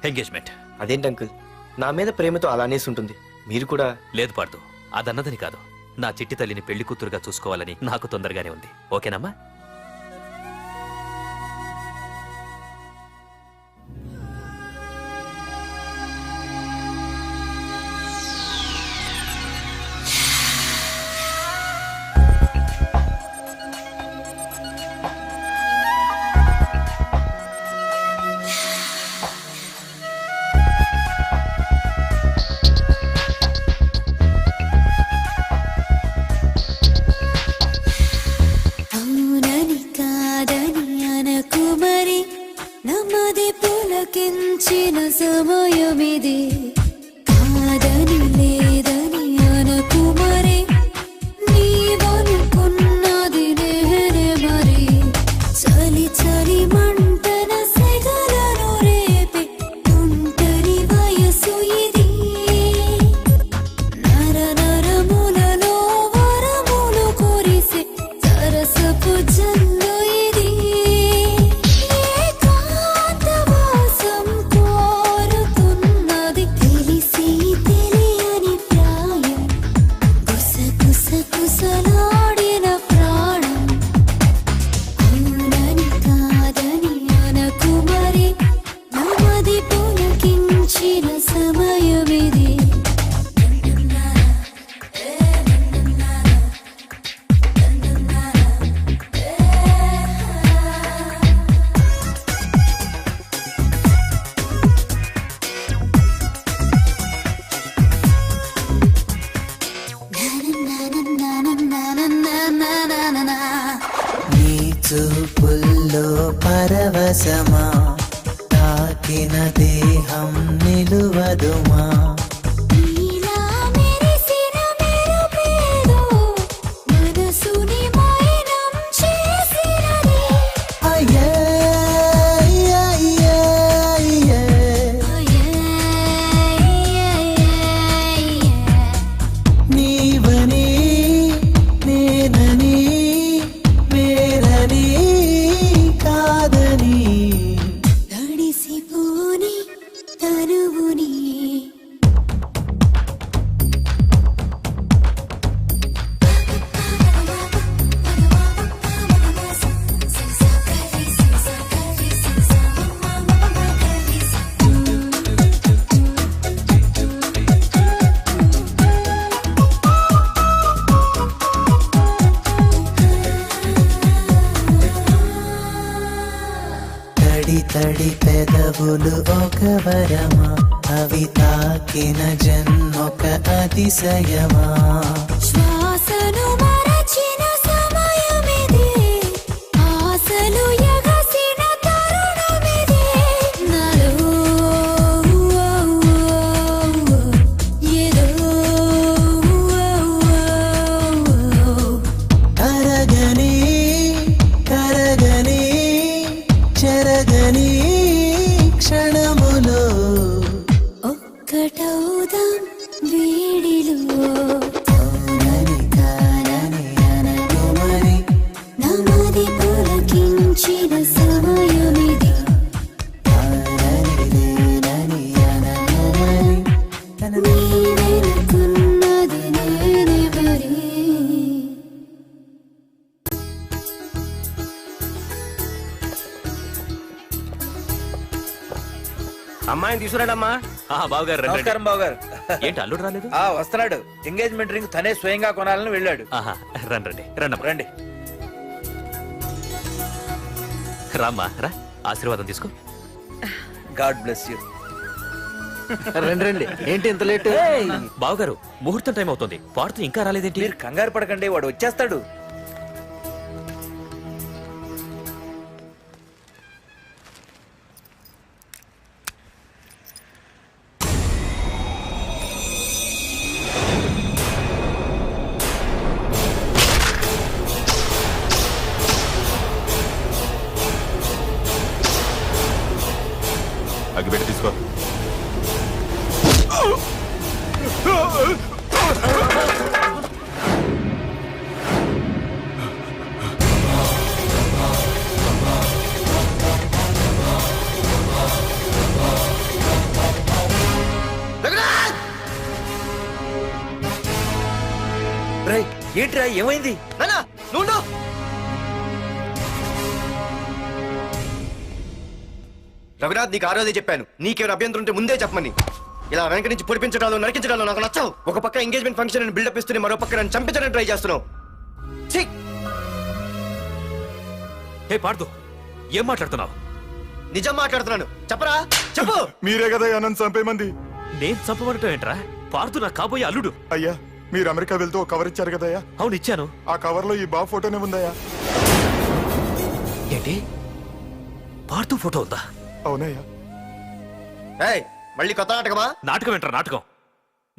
Speaker 17: ఎంగేజ్మెంట్.
Speaker 7: అదేంటి అంకుల్, నా మీద ప్రేమతో అలానేసి ఉంటుంది. మీరు కూడా?
Speaker 17: లేదు పార్దు, అదన్నదని కాదు. నా చిట్టి తల్లిని పెళ్లి కూతురుగా చూసుకోవాలని నాకు తొందరగానే ఉంది. ఓకేనమ్మా?
Speaker 15: చూపుల్లో పరవశమా తాకిన దేహం నిలువదుమా తడి పెదవులు ఒక వరమా అవి తాకిన జన్మొక అతిశయమా
Speaker 2: శ్వాసను మరచిన సమయమిదే ఆశలు ఎగసిన తరుణమిదే నాలో ఏదో
Speaker 15: కరగని కరగని చెరగని క్షణములో
Speaker 2: ఒక్కటౌదాం వేడిలో నమది పులకించిన సమయమిది నీవెనుకున్నది నేనెవరి
Speaker 7: అమ్మాయిని తీసుకురాడమ్మా.
Speaker 17: బావగారు రండి.
Speaker 4: నమస్కారం బావగారు.
Speaker 17: ఏంటి అల్లుడు రాలేదు?
Speaker 4: వస్తున్నాడు. ఎంగేజ్మెంట్ రింగ్ తనే స్వయంగా కొనాలని వెళ్ళాడు.
Speaker 17: రండి రండి రామ్మా రా, ఆశీర్వాదం తీసుకో.
Speaker 4: God bless you.
Speaker 22: రండి రండి. ఏంటి ఇంత లేట్?
Speaker 17: బావగారు ముహూర్తం టైం అవుతుంది, పాడుతూ ఇంకా రాలేదేంటి?
Speaker 4: మీరు కంగారు పడకండి, వాడు వచ్చేస్తాడు.
Speaker 23: అగ్గిపెట్టి తీసుకో.
Speaker 4: ఏంట్రా ఏమైంది?
Speaker 10: రఘునాథ్, నీకు ఆ రోజే చెప్పాను, నీకేమైనా అభ్యంతరం ఉంటే ముందే చెప్పమని. ఇలా వెనక నుంచి పొడిపించడాలు నరికించడాలు నాకు నచ్చవు. ఒక పక్క ఎంగేజ్మెంట్ ఫంక్షన్ బిల్డప్ ఇస్తూనే మరో పక్క నన్ను చంపించడానికి ట్రై చేస్తున్నావు.
Speaker 17: హే పార్దు, ఏం మాట్లాడుతున్నావు?
Speaker 10: నిజం మాట్లాడుతున్నాను, చెప్పరా చెప్పు.
Speaker 23: మీరే కదా నన్ను చంపేమంది.
Speaker 17: నేను చంపబడటం ఏంట్రా? పార్దు నా కాబోయే అల్లుడు.
Speaker 23: అయ్యా, మీరు అమెరికా వెళ్తూ ఒక కవర్ ఇచ్చారు కదయ్యా?
Speaker 17: అవును ఇచ్చాను.
Speaker 23: ఆ కవర్ లో ఈ బాబు ఫోటోనే ఉందయ్యా.
Speaker 17: ఏంటి, పార్దు ఫోటో ఉందా?
Speaker 23: అవునయ్యా.
Speaker 10: మళ్ళీ కొత్త నాటకమా?
Speaker 17: నాటకం ఏంట్రా నాటకం?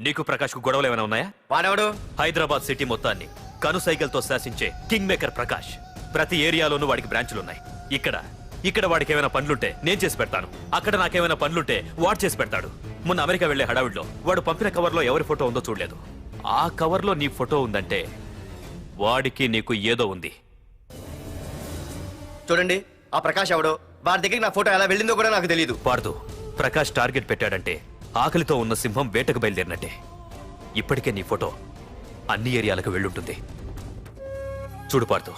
Speaker 17: నీకు ప్రకాష్ కు గొడవలు ఏమైనా ఉన్నాయా?
Speaker 10: వాడెవడు?
Speaker 17: హైదరాబాద్ సిటీ మొత్తాన్ని కను సైకిల్తో శాసించే కింగ్ మేకర్ ప్రకాష్. ప్రతి ఏరియాలోనూ వాడికి బ్రాంచులున్నాయి. ఇక్కడ వాడికి ఏమైనా పనులుంటే నేను చేసి పెడతాను, అక్కడ నాకేమైనా పనులుంటే వాడు చేసి పెడతాడు. మొన్న అమెరికా వెళ్లే హడావిడిలో వాడు పంపిన కవర్లో ఎవరి ఫోటో ఉందో చూడలేదు. ఆ కవర్లో నీ ఫోటో ఉందంటే వాడికి నీకు ఏదో ఉంది.
Speaker 10: చూడండి, ఆ ప్రకాష్ ఎవడో, వాడి దగ్గరికి నా ఫోటో ఎలా వెళ్ళిందో కూడా నాకు తెలియదు.
Speaker 17: పార్దు, ప్రకాష్ టార్గెట్ పెట్టాడంటే ఆకలితో ఉన్న సింహం వేటకు బయలుదేరినట్టే. ఇప్పటికే నీ ఫోటో అన్ని ఏరియాలకు వెళ్ళుంటుంది. చూడు పార్దు,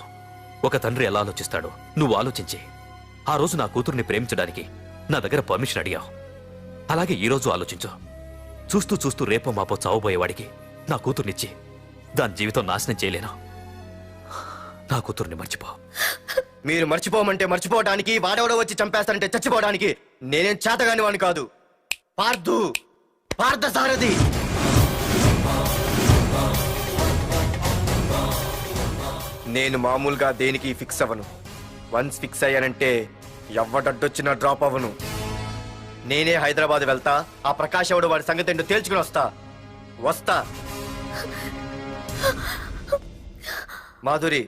Speaker 17: ఒక తండ్రి ఎలా ఆలోచిస్తాడో నువ్వు ఆలోచించి ఆ రోజు నా కూతుర్ని ప్రేమించడానికి నా దగ్గర పర్మిషన్ అడిగావు. అలాగే ఈ రోజు ఆలోచించు. చూస్తూ చూస్తూ రేపో మాపో చావబోయేవాడికి నా కూతుర్నిచ్చి దాని జీవితం నాశనం చేయలేను. నా కూతుర్ని మర్చిపో.
Speaker 10: మీరు మర్చిపోమంటే మర్చిపోవడానికి, వాడెవడో వచ్చి చంపేస్తానంటే చచ్చిపోవడానికి నేనేం చేతగాని వాడిని కాదు. పార్థు, పార్థసారథి. నేను మామూలుగా దేనికి ఫిక్స్ అవ్వను. వన్స్ ఫిక్స్ అయ్యానంటే ఎవ్వడడ్డొచ్చినా డ్రాప్ అవ్వను. నేనే హైదరాబాద్ వెళ్తా, ఆ ప్రకాష్ ఎవడు వాడి సంగతి ఏంటో తేల్చుకుని వస్తా. మాధురి,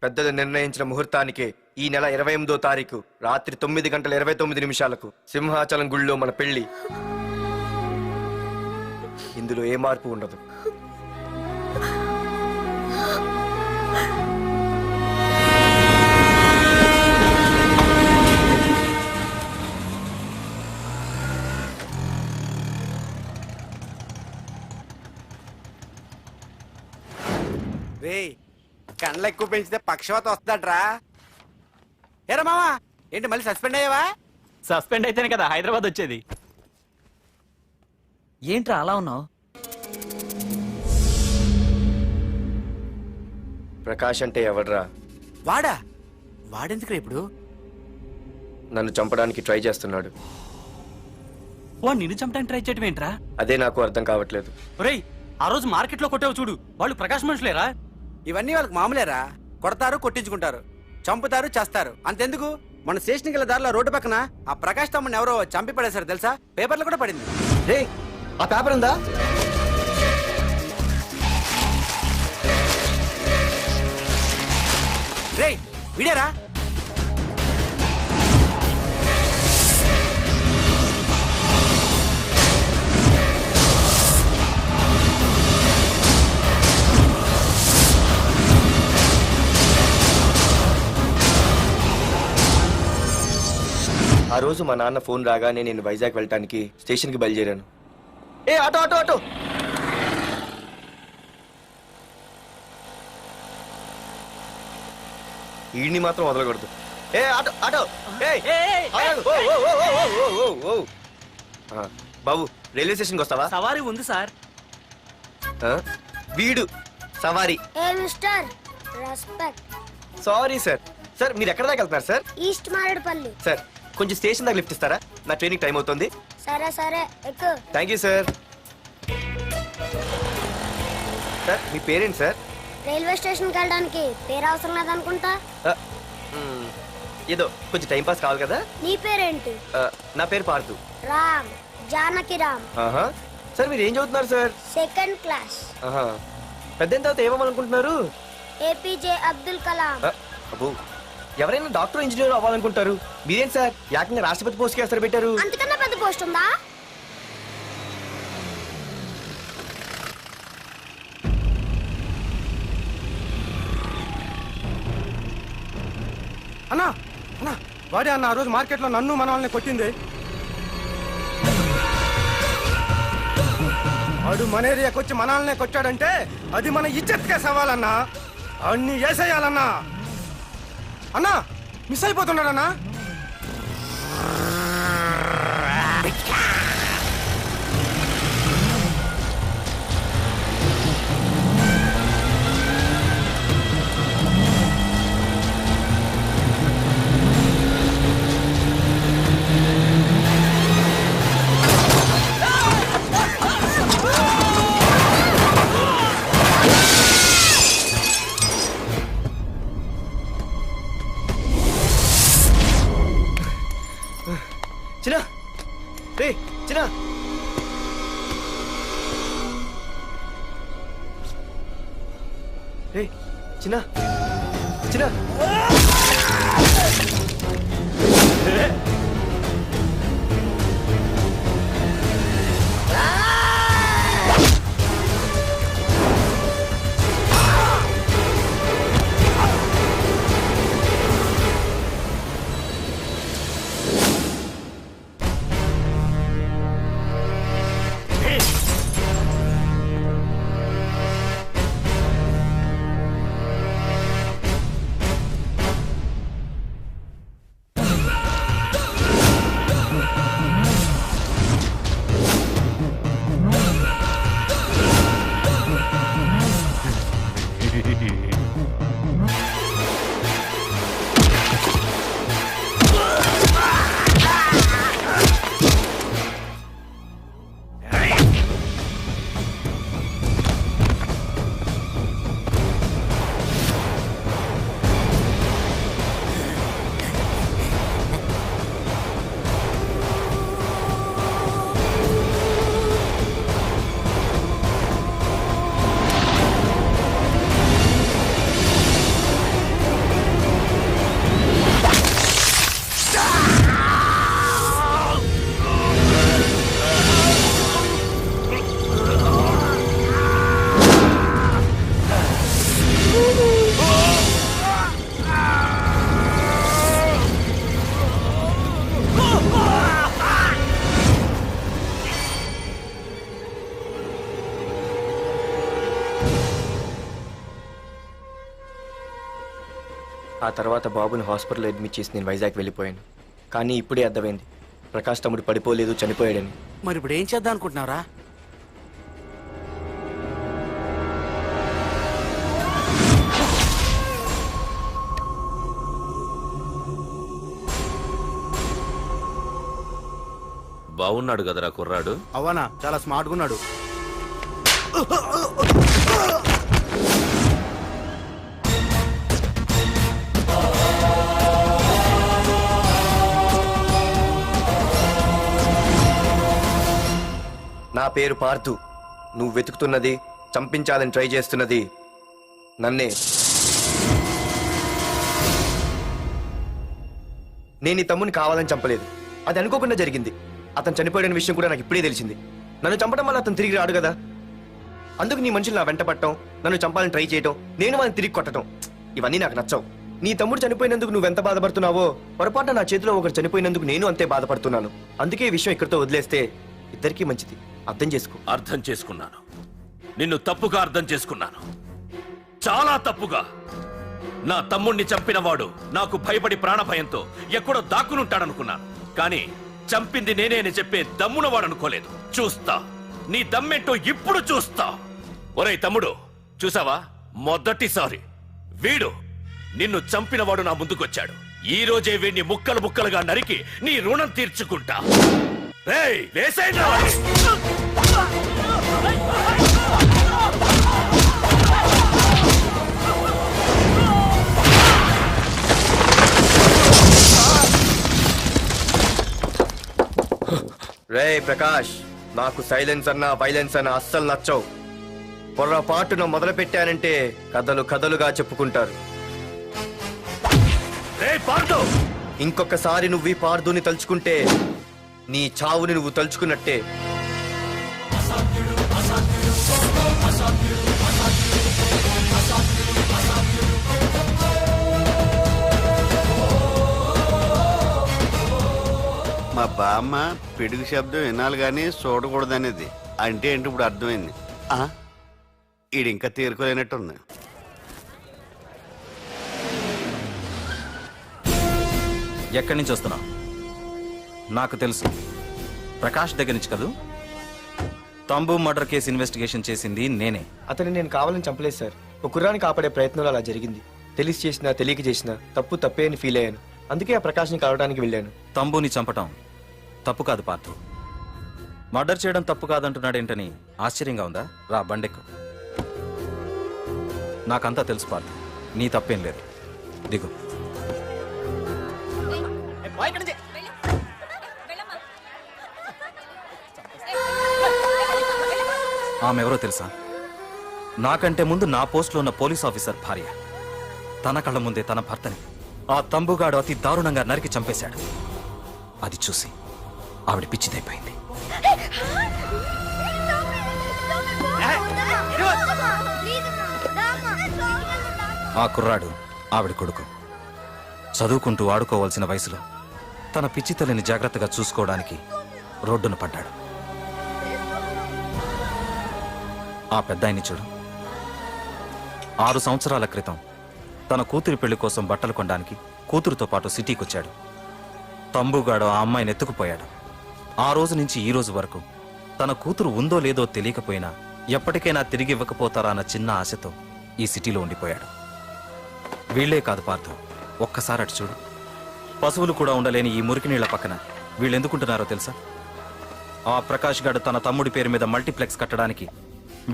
Speaker 10: పెద్దలు నిర్ణయించిన ముహూర్తానికి ఈ నెల 28వ తారీఖు రాత్రి 9:29 సింహాచలం గుళ్ళో మన పెళ్లి. ఇందులో ఏ మార్పు ఉండదు.
Speaker 12: రే కండ్లు ఎక్కువ పెంచితే పక్షవాత వస్తాడ్రా. ఏరా మామా, ఏంటి మళ్ళీ సస్పెండ్ అయ్యావా?
Speaker 20: సస్పెండ్ అయితేనే కదా హైదరాబాద్ వచ్చేది. ఏంట్రా అలా ఉన్నావు?
Speaker 10: ప్రకాష్ అంటే ఎవడ్రా?
Speaker 12: వాడెందుకురా ఇప్పుడు?
Speaker 10: నన్ను చంపడానికి ట్రై చేస్తున్నాడు.
Speaker 20: వాడు నిన్ను చంపడానికి ట్రై చేయడం ఏంట్రా?
Speaker 10: అదే నాకు అర్థం కావట్లేదు.
Speaker 20: ఒరేయ్, ఆ రోజు మార్కెట్ లో కొట్టావు చూడు, వాళ్ళు ప్రకాష్ మనుషులేరా?
Speaker 12: ఇవన్నీ వాళ్ళకి మామూలేరా. కొడతారు, కొట్టించుకుంటారు, చంపుతారు, చేస్తారు. అంతెందుకు, మన స్టేషన్కి వెళ్ళే దారిలో రోడ్డు పక్కన ఆ ప్రకాష్ తమ్ముని ఎవరో చంపి పడేశారు తెలుసా? పేపర్లు కూడా పడింది.
Speaker 10: రే, ఆ పేపర్ ఉందా?
Speaker 12: రే విడారా?
Speaker 10: ఆ రోజు మా నాన్న ఫోన్ రాగానే నేను వైజాగ్ వెళ్ళటానికి స్టేషన్కి బయలుదేరాను. ఏ ఆటో ఆటో ఆటో! ఈడిని మాత్రం వదలకూడదు. ఏ ఆటో ఆటో! బాబు, రైల్వే స్టేషన్కి వస్తావా?
Speaker 20: సవారీ ఉంది సార్.
Speaker 10: వీడు సవారీ. Sorry sir. సార్, మీరు ఎక్కడ దాకా వెళ్తున్నారు సార్?
Speaker 5: ఈస్ట్ మారేడుపల్లి.
Speaker 10: సార్, కొంచెం స్టేషన్ దాకా లిఫ్ట్ ఇస్తారా? నా ట్రైనింగ్ టైం అవుతుంది.
Speaker 5: సరే సరే ఎక్కు.
Speaker 10: Thank you sir. సార్, మీ పేరేంటి సార్?
Speaker 5: రైల్వే స్టేషన్కి వెళ్ళడానికి పేరు అవసరం లేదనుకుంటా.
Speaker 10: ఏదో కొంచెం టైం పాస్ కావాలి కదా.
Speaker 5: నీ పేరేంటి?
Speaker 10: నా పేరు పార్థు.
Speaker 5: రామ్, జానకి రామ్.
Speaker 10: సార్, మీరు ఏం చదువుతున్నారు సార్?
Speaker 5: Second class.
Speaker 10: పెద్ద తర్వాత ఏమనుకుంటున్నారు?
Speaker 5: ఏపీజే అబ్దుల్ కలాం.
Speaker 10: అబ్బో, ఎవరైనా డాక్టర్ ఇంజనీర్ అవ్వాలనుకుంటారు. మీరేం సార్ ఏకంగా రాష్ట్రపతి పోస్ట్ కి ఎసరు పెట్టారు?
Speaker 5: అంతకన్నా పెద్ద పోస్ట్ ఉందా?
Speaker 9: అన్నా అన్నా, వాడే అన్న ఆ రోజు మార్కెట్ లో నన్ను మన వాళ్ళని కొట్టింది. వాడు మన ఏరియాకి వచ్చి మన వాళ్ళనే కొట్టాడంటే అది మన ఇజ్జత్కే సవాలన్నా. అన్ని వేసేయాలన్నా. అన్నా, మిస్ అయిపోతున్నాడన్నా.
Speaker 10: చిన్న, రే చిన్న, రే చిన్న, చిన్న. ఆ తర్వాత బాబుని హాస్పిటల్లో అడ్మిట్ చేసి నేను వైజాగ్ వెళ్ళిపోయాను. కానీ ఇప్పుడే అర్థమైంది ప్రకాష్ తమ్ముడు పడిపోలేదు, చనిపోయాడని.
Speaker 12: మరి ఇప్పుడు ఏం చేద్దాం అనుకుంటున్నారా?
Speaker 21: బాగున్నాడు కదరా కుర్రాడు.
Speaker 12: అవనా చాలా స్మార్ట్ గా ఉన్నాడు.
Speaker 10: నా పేరు పార్థు. నువ్వు వెతుకుతున్నది, చంపించాలని ట్రై చేస్తున్నది నన్నే. నేను ఈ తమ్ముని కావాలని చంపలేదు, అది అనుకోకుండా జరిగింది. అతను చనిపోయిన విషయం కూడా నాకు ఇప్పుడే తెలిసింది. నన్ను చంపడం వల్ల అతను తిరిగి రాడు కదా, అందుకు నీ మనుషులు నా వెంట పట్టడం, నన్ను చంపాలని ట్రై చేయటం, నేను వాళ్ళని తిరిగి కొట్టడం, ఇవన్నీ నాకు నచ్చవు. నీ తమ్ముడు చనిపోయినందుకు నువ్వెంత బాధపడుతున్నావో, పొరపాటున నా చేతిలో ఒకరు చనిపోయినందుకు నేను అంతే బాధపడుతున్నాను. అందుకే ఈ విషయం ఇక్కడితో వదిలేస్తే ఇద్దరికీ మంచిది. అర్థం చేసుకో.
Speaker 21: అర్థం చేసుకున్నాను. నిన్ను తప్పుగా అర్థం చేసుకున్నాను, చాలా తప్పుగా. నా తమ్ముణ్ణి చంపినవాడు నాకు భయపడి ప్రాణభయంతో ఎక్కడో దాక్కునుంటాడనుకున్నాను. కానీ చంపింది నేనే అని చెప్పే దమ్మునవాడు అనుకోలేదు. చూస్తా, నీ దమ్మేంటో ఇప్పుడు చూస్తా. ఒరేయ్ తమ్ముడు, చూసావా, మొదటిసారి వీడు నిన్ను చంపినవాడు నా ముందుకొచ్చాడు. ఈ రోజే వీడిని ముక్కలు ముక్కలుగా నరికి నీ రుణం తీర్చుకుంటా. రేయ్, వేసేయండి.
Speaker 10: రే ప్రకాష్, నాకు సైలెన్స్ అన్నా వైలెన్స్ అన్నా అస్సలు నచ్చవు. పొరపాటున మొదలు పెట్టానంటే కథలు కథలుగా చెప్పుకుంటారు. ఇంకొకసారి నువ్వు ఈ పార్దుని తలుచుకుంటే నీ చావుని నువ్వు తలుచుకున్నట్టే.
Speaker 12: మా బామ్మ పిడుగు శబ్దం వినాలి కానీ చూడకూడదనేది. అంటే ఏంటి ఇప్పుడు అర్థమైంది. ఈడు ఇంకా తేరుకోలేనట్టుంది.
Speaker 1: ఎక్కడి నుంచి వస్తున్నావు? నాకు తెలుసు, ప్రకాష్ దగ్గర నుంచి కదూ. తంబు మర్డర్ కేసు ఇన్వెస్టిగేషన్ చేసింది నేనే.
Speaker 10: అతన్ని నేను కావాలని చంపలేదు సార్. ఒక కుర్రాన్ని కాపాడే ప్రయత్నంలో అలా జరిగింది. తెలిసి చేసినా తెలియక చేసినా తప్పు తప్పే అని ఫీల్ అయ్యాను. అందుకే ఆ ప్రకాష్ని కలవడానికి వెళ్ళాను.
Speaker 1: తంబుని చంపటం తప్పు కాదు పార్థు. మర్డర్ చేయడం తప్పు కాదంటున్నాడేంటని ఆశ్చర్యంగా ఉందా? రా, బండెక్కు. నాకంతా తెలుసు పార్థు, నీ తప్పేం లేదు. దిగు. ఆమె ఎవరో తెలుసా? నాకంటే ముందు నా పోస్టులో ఉన్న పోలీస్ ఆఫీసర్ భార్య. తన కళ్ళ ముందే తన భర్తని ఆ తంబుగాడు అతి దారుణంగా నరికి చంపేశాడు. అది చూసి ఆవిడ పిచ్చిదైపోయింది. ఆ కుర్రాడు ఆవిడ కొడుకు. చదువుకుంటూ ఆడుకోవాల్సిన వయసులో తన పిచ్చి తల్లిని జాగ్రత్తగా చూసుకోవడానికి రోడ్డున పడ్డాడు. ఆ పెద్దాయన్ని చూడు. 6 సంవత్సరాల క్రితం తన కూతురి పెళ్లి కోసం బట్టలు కొనడానికి కూతురుతో పాటు సిటీకి వచ్చాడు. తంబుగాడు ఆ అమ్మాయిని ఎత్తుకుపోయాడు. ఆ రోజు నుంచి ఈ రోజు వరకు తన కూతురు ఉందో లేదో తెలియకపోయినా ఎప్పటికైనా తిరిగి ఇవ్వకపోతారా అన్న చిన్న ఆశతో ఈ సిటీలో ఉండిపోయాడు. వీళ్లే కాదు పార్థు, ఒక్కసారి అటు చూడు. పశువులు కూడా ఉండలేని ఈ మురికి నీళ్ల పక్కన వీళ్ళు ఎందుకుంటున్నారో తెలుసా? ఆ ప్రకాష్ గాడు తన తమ్ముడి పేరు మీద మల్టీప్లెక్స్ కట్టడానికి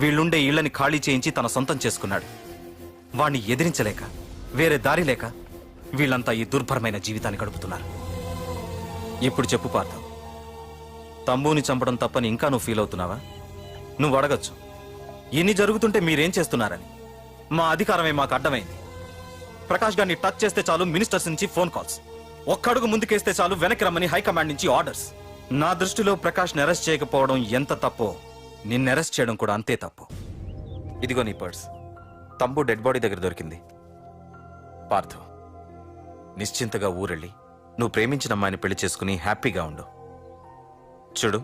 Speaker 1: వీళ్ళుండే ఇళ్లని ఖాళీ చేయించి తన సొంతం చేసుకున్నాడు. వాణ్ణి ఎదిరించలేక, వేరే దారి లేక వీళ్ళంతా ఈ దుర్భరమైన జీవితాన్ని గడుపుతున్నారు. ఇప్పుడు చెప్పు పార్థు, తంబుని చంపడం తప్పని ఇంకా నువ్వు ఫీల్ అవుతున్నావా? నువ్వు అడగచ్చు, ఇన్ని జరుగుతుంటే మీరేం చేస్తున్నారని. మా అధికారమే మాకు అడ్డమైంది. ప్రకాష్ గారిని టచ్ చేస్తే చాలు మినిస్టర్స్ నుంచి ఫోన్ కాల్స్, ఒక్కడుగు ముందుకేస్తే చాలు వెనక్కి రమ్మని హైకమాండ్ నుంచి ఆర్డర్స్. నా దృష్టిలో ప్రకాష్ని అరెస్ట్ చేయకపోవడం ఎంత తప్పో నిన్ను అరెస్ట్ చేయడం కూడా అంతే తప్పు. ఇదిగో నీ పర్స్. తంబు డెడ్ బాడీ దగ్గర దొరికింది. పార్థు, నిశ్చింతగా ఊరెళ్ళి నువ్వు ప్రేమించిన అమ్మాయిని పెళ్లి చేసుకుని హ్యాపీగా ఉండు. చూడు,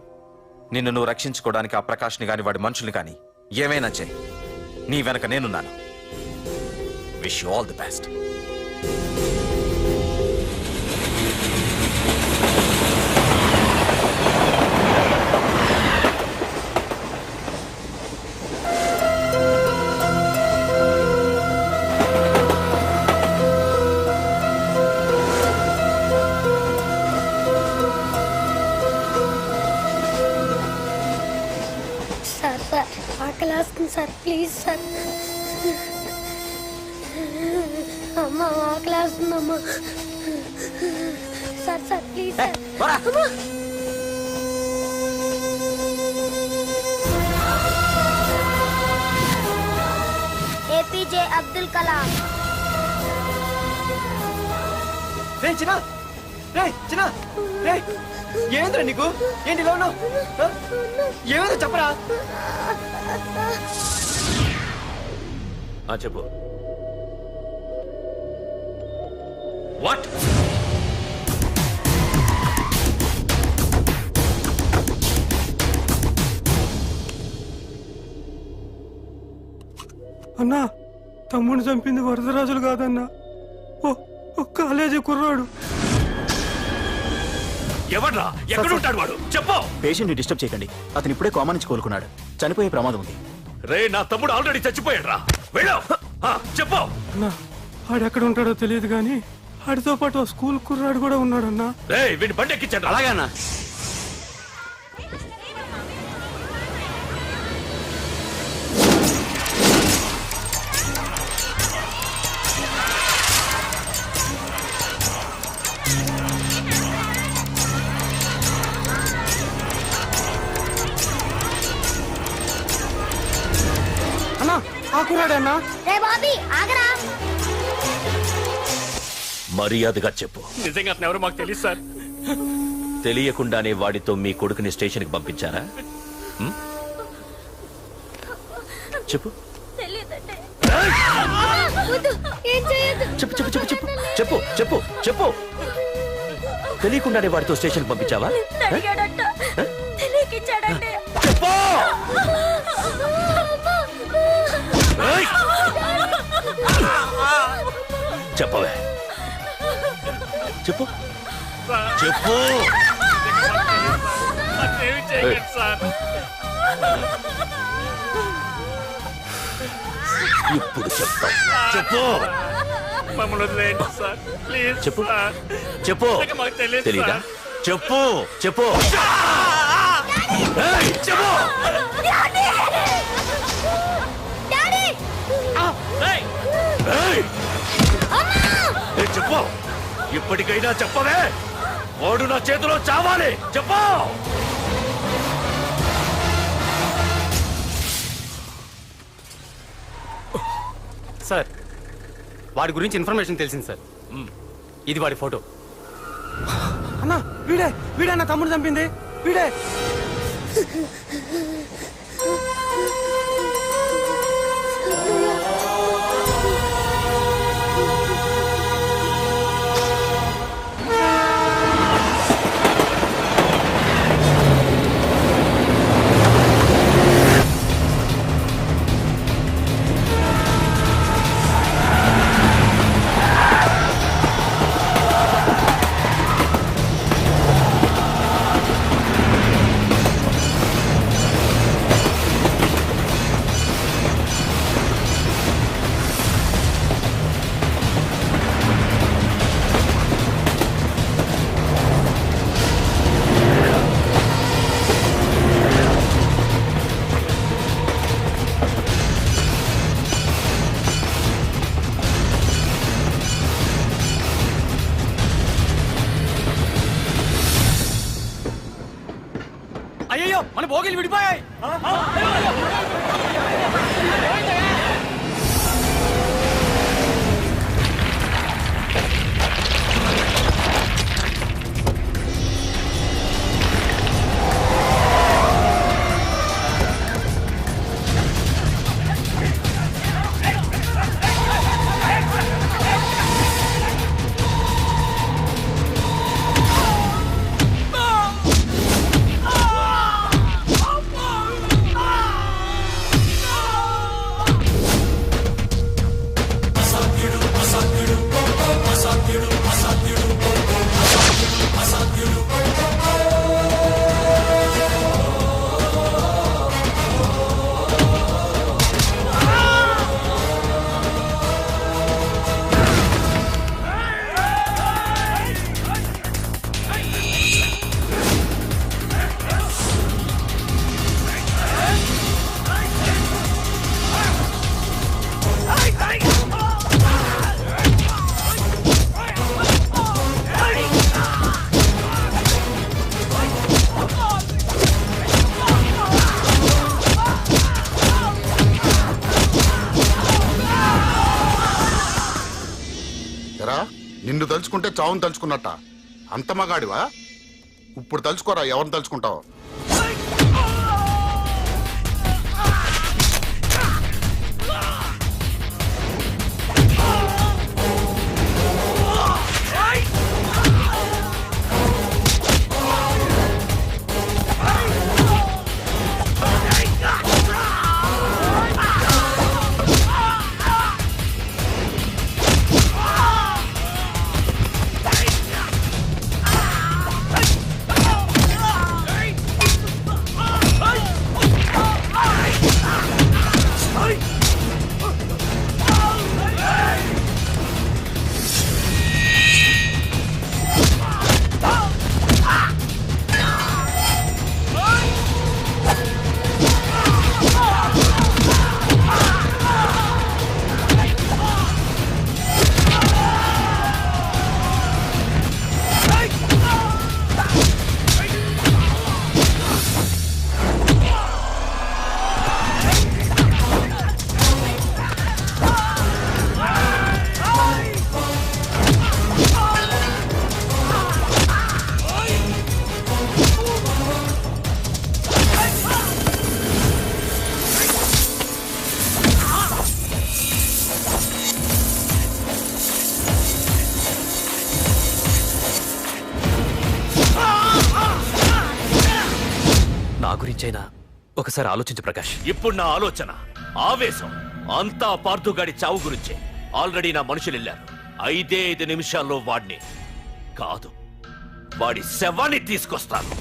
Speaker 1: నిన్ను నువ్వు రక్షించుకోవడానికి ఆ ప్రకాష్ని గాని వాడి మనుషుల్ని కానీ ఏమైనా చేయి. నీ వెనక నేనున్నాను. Wish you all the best.
Speaker 5: Sir ఆకలి వేస్తుంది సార్, ప్లీజ్ సార్. అమ్మ ఆకలి వేస్తుందమ్మా. Sir please sir. అమ్మా. ఏపీజే అబ్దుల్ కలాం.
Speaker 7: ఏంద్రా నీకు? ఏంటి ఇలా ఉన్నావు? ఏమైందో చెప్పరా?
Speaker 21: చెప్పు. వాట్?
Speaker 9: అన్నా, తమ్ముడిని చంపింది వరదరాజులు కాదన్నా, ఓ కాలేజీ కుర్రాడు.
Speaker 21: ఎవడ్రా? ఎక్కడుంటాడు వాడు? చెప్పు.
Speaker 11: పేషెంట్ ని డిస్టర్బ్ చేయకండి. అతను ఇప్పుడే కోమా నుంచి కోలుకున్నాడు. చనిపోయే ప్రమాదం ఉంది.
Speaker 21: రే, నా తమ్ముడు ఆల్రెడీ చచ్చిపోయాడు రా. వెళ్ళు. చెప్పు.
Speaker 9: అన్నా, ఆడెక్కడ ఉంటాడో తెలియదు కానీ ఆడితో పాటు స్కూల్ కుర్రాడు కూడా ఉన్నాడన్నా.
Speaker 21: రే, వీడిని బండి ఎక్కించండి.
Speaker 12: అలాగే అన్నా.
Speaker 9: కుర్రాడన్నా.
Speaker 5: రే బాబీ ఆగరా.
Speaker 21: మర్యాదగా చెప్పు.
Speaker 17: నిజంగా అతను ఎవరు మాకు తెలియదు సార్.
Speaker 21: తెలియకుండానే వాడితో మీ కొడుకుని స్టేషన్కి పంపించారా? చెప్పు. చెప్పు చెప్పు చెప్పు చెప్పు చెప్పు చెప్పు చెప్పు. తెలియకుండానే వాడితో స్టేషన్కి పంపించావా? చెప్పు. చెప్పవే. చెప్పు చెప్పు. ఇప్పుడు చెప్తా. చెప్పు. చెప్పు చెప్పు. తెలీదా? చెప్పు చెప్పు చెప్పు. చెప్పు. ఇప్పటికైనా చెప్పవే. వాడు నా చేతిలో చావాలి. చెప్పు.
Speaker 16: సార్, వాడి గురించి ఇన్ఫర్మేషన్ తెలిసింది సార్. ఇది వాడి ఫోటో.
Speaker 9: అన్నా, వీడే నా తమ్ముడు చంపింది. వీడే.
Speaker 16: అయ్యో, మన బోగిలు విడిపోయాయి.
Speaker 23: నిన్ను తలుచుకుంటే చావును తలుచుకున్నట్ట. అంత మగాడివా? ఇప్పుడు తలుచుకోరా, ఎవరిని తలుచుకుంటావు?
Speaker 21: గురించైనా ఒకసారి ఆలోచించు ప్రకాష్. ఇప్పుడు నా ఆలోచన, ఆవేశం అంతా పార్థుగాడి చావు గురించే. ఆల్రెడీ నా మనుషులు వెళ్ళారు. 5 నిమిషాల్లో వాడిని కాదు, వాడి శవాన్ని తీసుకొస్తాను.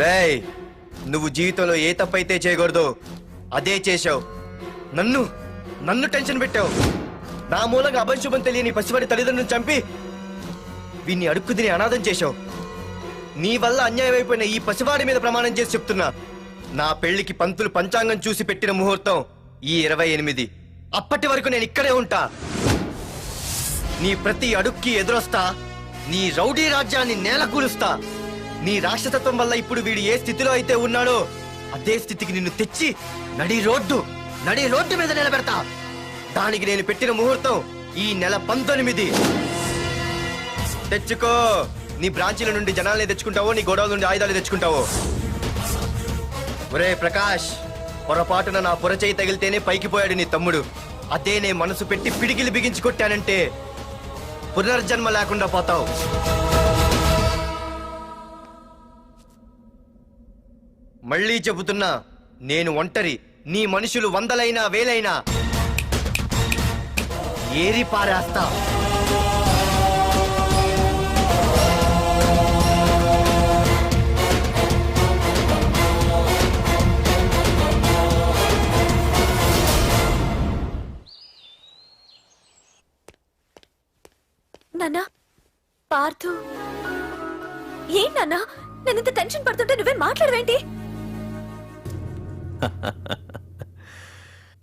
Speaker 10: రేయ్, నువ్వు జీవితంలో ఏ తప్పైతే చేయకూడదు అదే చేశావు. నన్ను టెన్షన్ పెట్టావు. నా మూలంగా అభంశుభం తెలియని పసివాడి తల్లిదండ్రులను చంపి వీన్ని అడుక్కు తిని అనాథం చేశావు. నీ వల్ల అన్యాయం అయిపోయిన ఈ పసివాడి మీద ప్రమాణం చేసి చెప్తున్నా, నా పెళ్లికి పంతులు పంచాంగం చూసి పెట్టిన ముహూర్తం ఈ 28. అప్పటి వరకు నేను ఇక్కడే ఉంటా. నీ ప్రతి అడుక్కి ఎదురొస్తా. నీ రౌడీ రాజ్యాన్ని నేలకూలుస్తా. నీ రాక్షసత్వం వల్ల ఇప్పుడు వీడు ఏ స్థితిలో అయితే ఉన్నాడో అదే స్థితికి నిన్ను తెచ్చి నడి రోడ్డు మీద నిలబెడతా. దానికి నేను పెట్టిన ముహూర్తం ఈ నెల 19. తెచ్చుకో. నీ బ్రాంచీల నుండి జనాల్ని తెచ్చుకుంటావో, నీ గొడవల నుండి ఆయుధాలు తెచ్చుకుంటావో. ఒరే ప్రకాష్, పొరపాటున నా పొరచేయి తగిలితేనే పైకి పోయాడు నీ తమ్ముడు. అదే నే మనసు పెట్టి పిడికిలి బిగించి కొట్టానంటే పునర్జన్మ లేకుండా పోతావు. మళ్ళీ చెబుతున్నా, నేను ఒంటరి. నీ మనుషులు 100లైనా 1000లైనా ఏరి పారేస్తా.
Speaker 8: నాన్నా, పార్థు ఏం నాన్నా? నేను ఇంత టెన్షన్ పడుతుంటే నువ్వేం మాట్లాడవేంటి?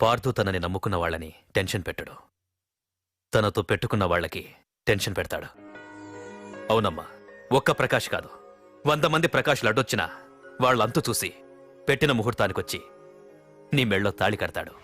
Speaker 21: పార్థు తనని నమ్ముకున్న వాళ్ళని టెన్షన్ పెట్టడు, తనతో పెట్టుకున్న వాళ్ళకి టెన్షన్ పెడతాడు. అవునమ్మా, ఒక్క ప్రకాష్ కాదు, 100 మంది ప్రకాష్లు అడ్డొచ్చినా వాళ్ళంతు చూసి పెట్టిన ముహూర్తానికొచ్చి నీ మెళ్ళో తాళి కడతాడు.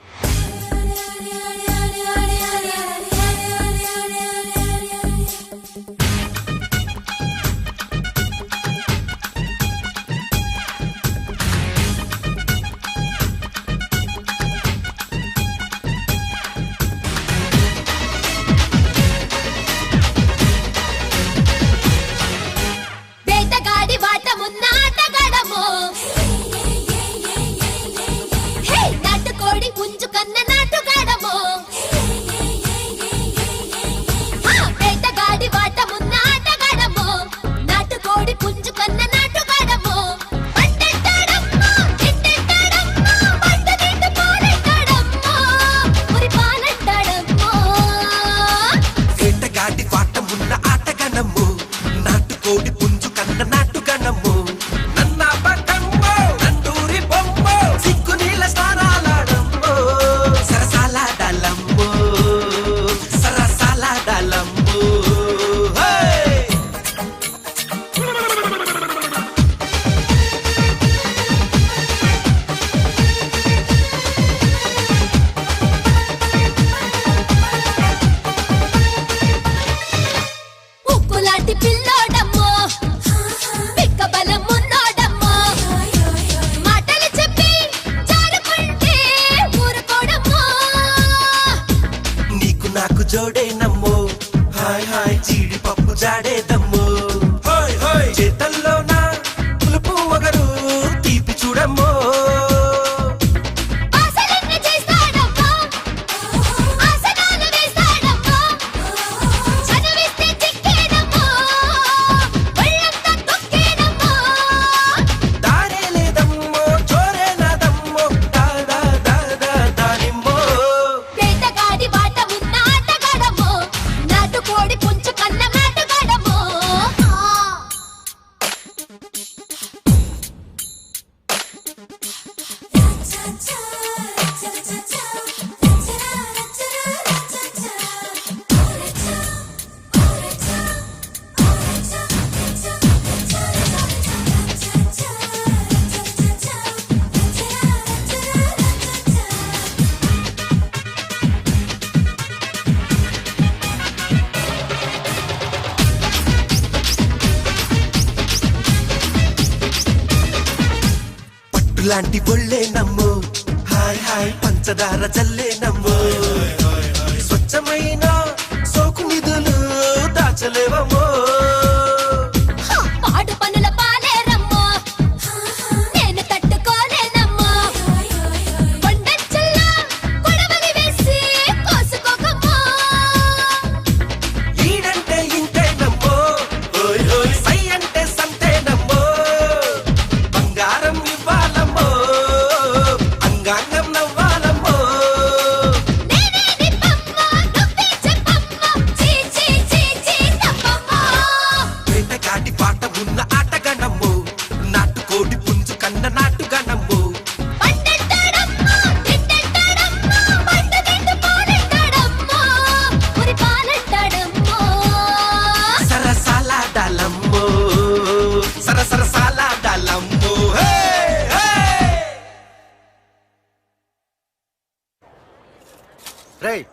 Speaker 2: నాటుకోడి పుంజు కన్న నాటుగాడమో
Speaker 3: జోడే నమ్మో హాయ్ హాయ్ జీడిపప్పు జాడే దమ్ము హాయ్ హాయ్ చేతల్లో నా పులుపు వగరు తీపి చూడమ్మో లాంటి బొళ్ళే నమ్ము హాయ్ హాయ్ పంచదార జల్లే నమ్ము స్వచ్ఛమైన సోకు నిధులు దాచలేవమ్మో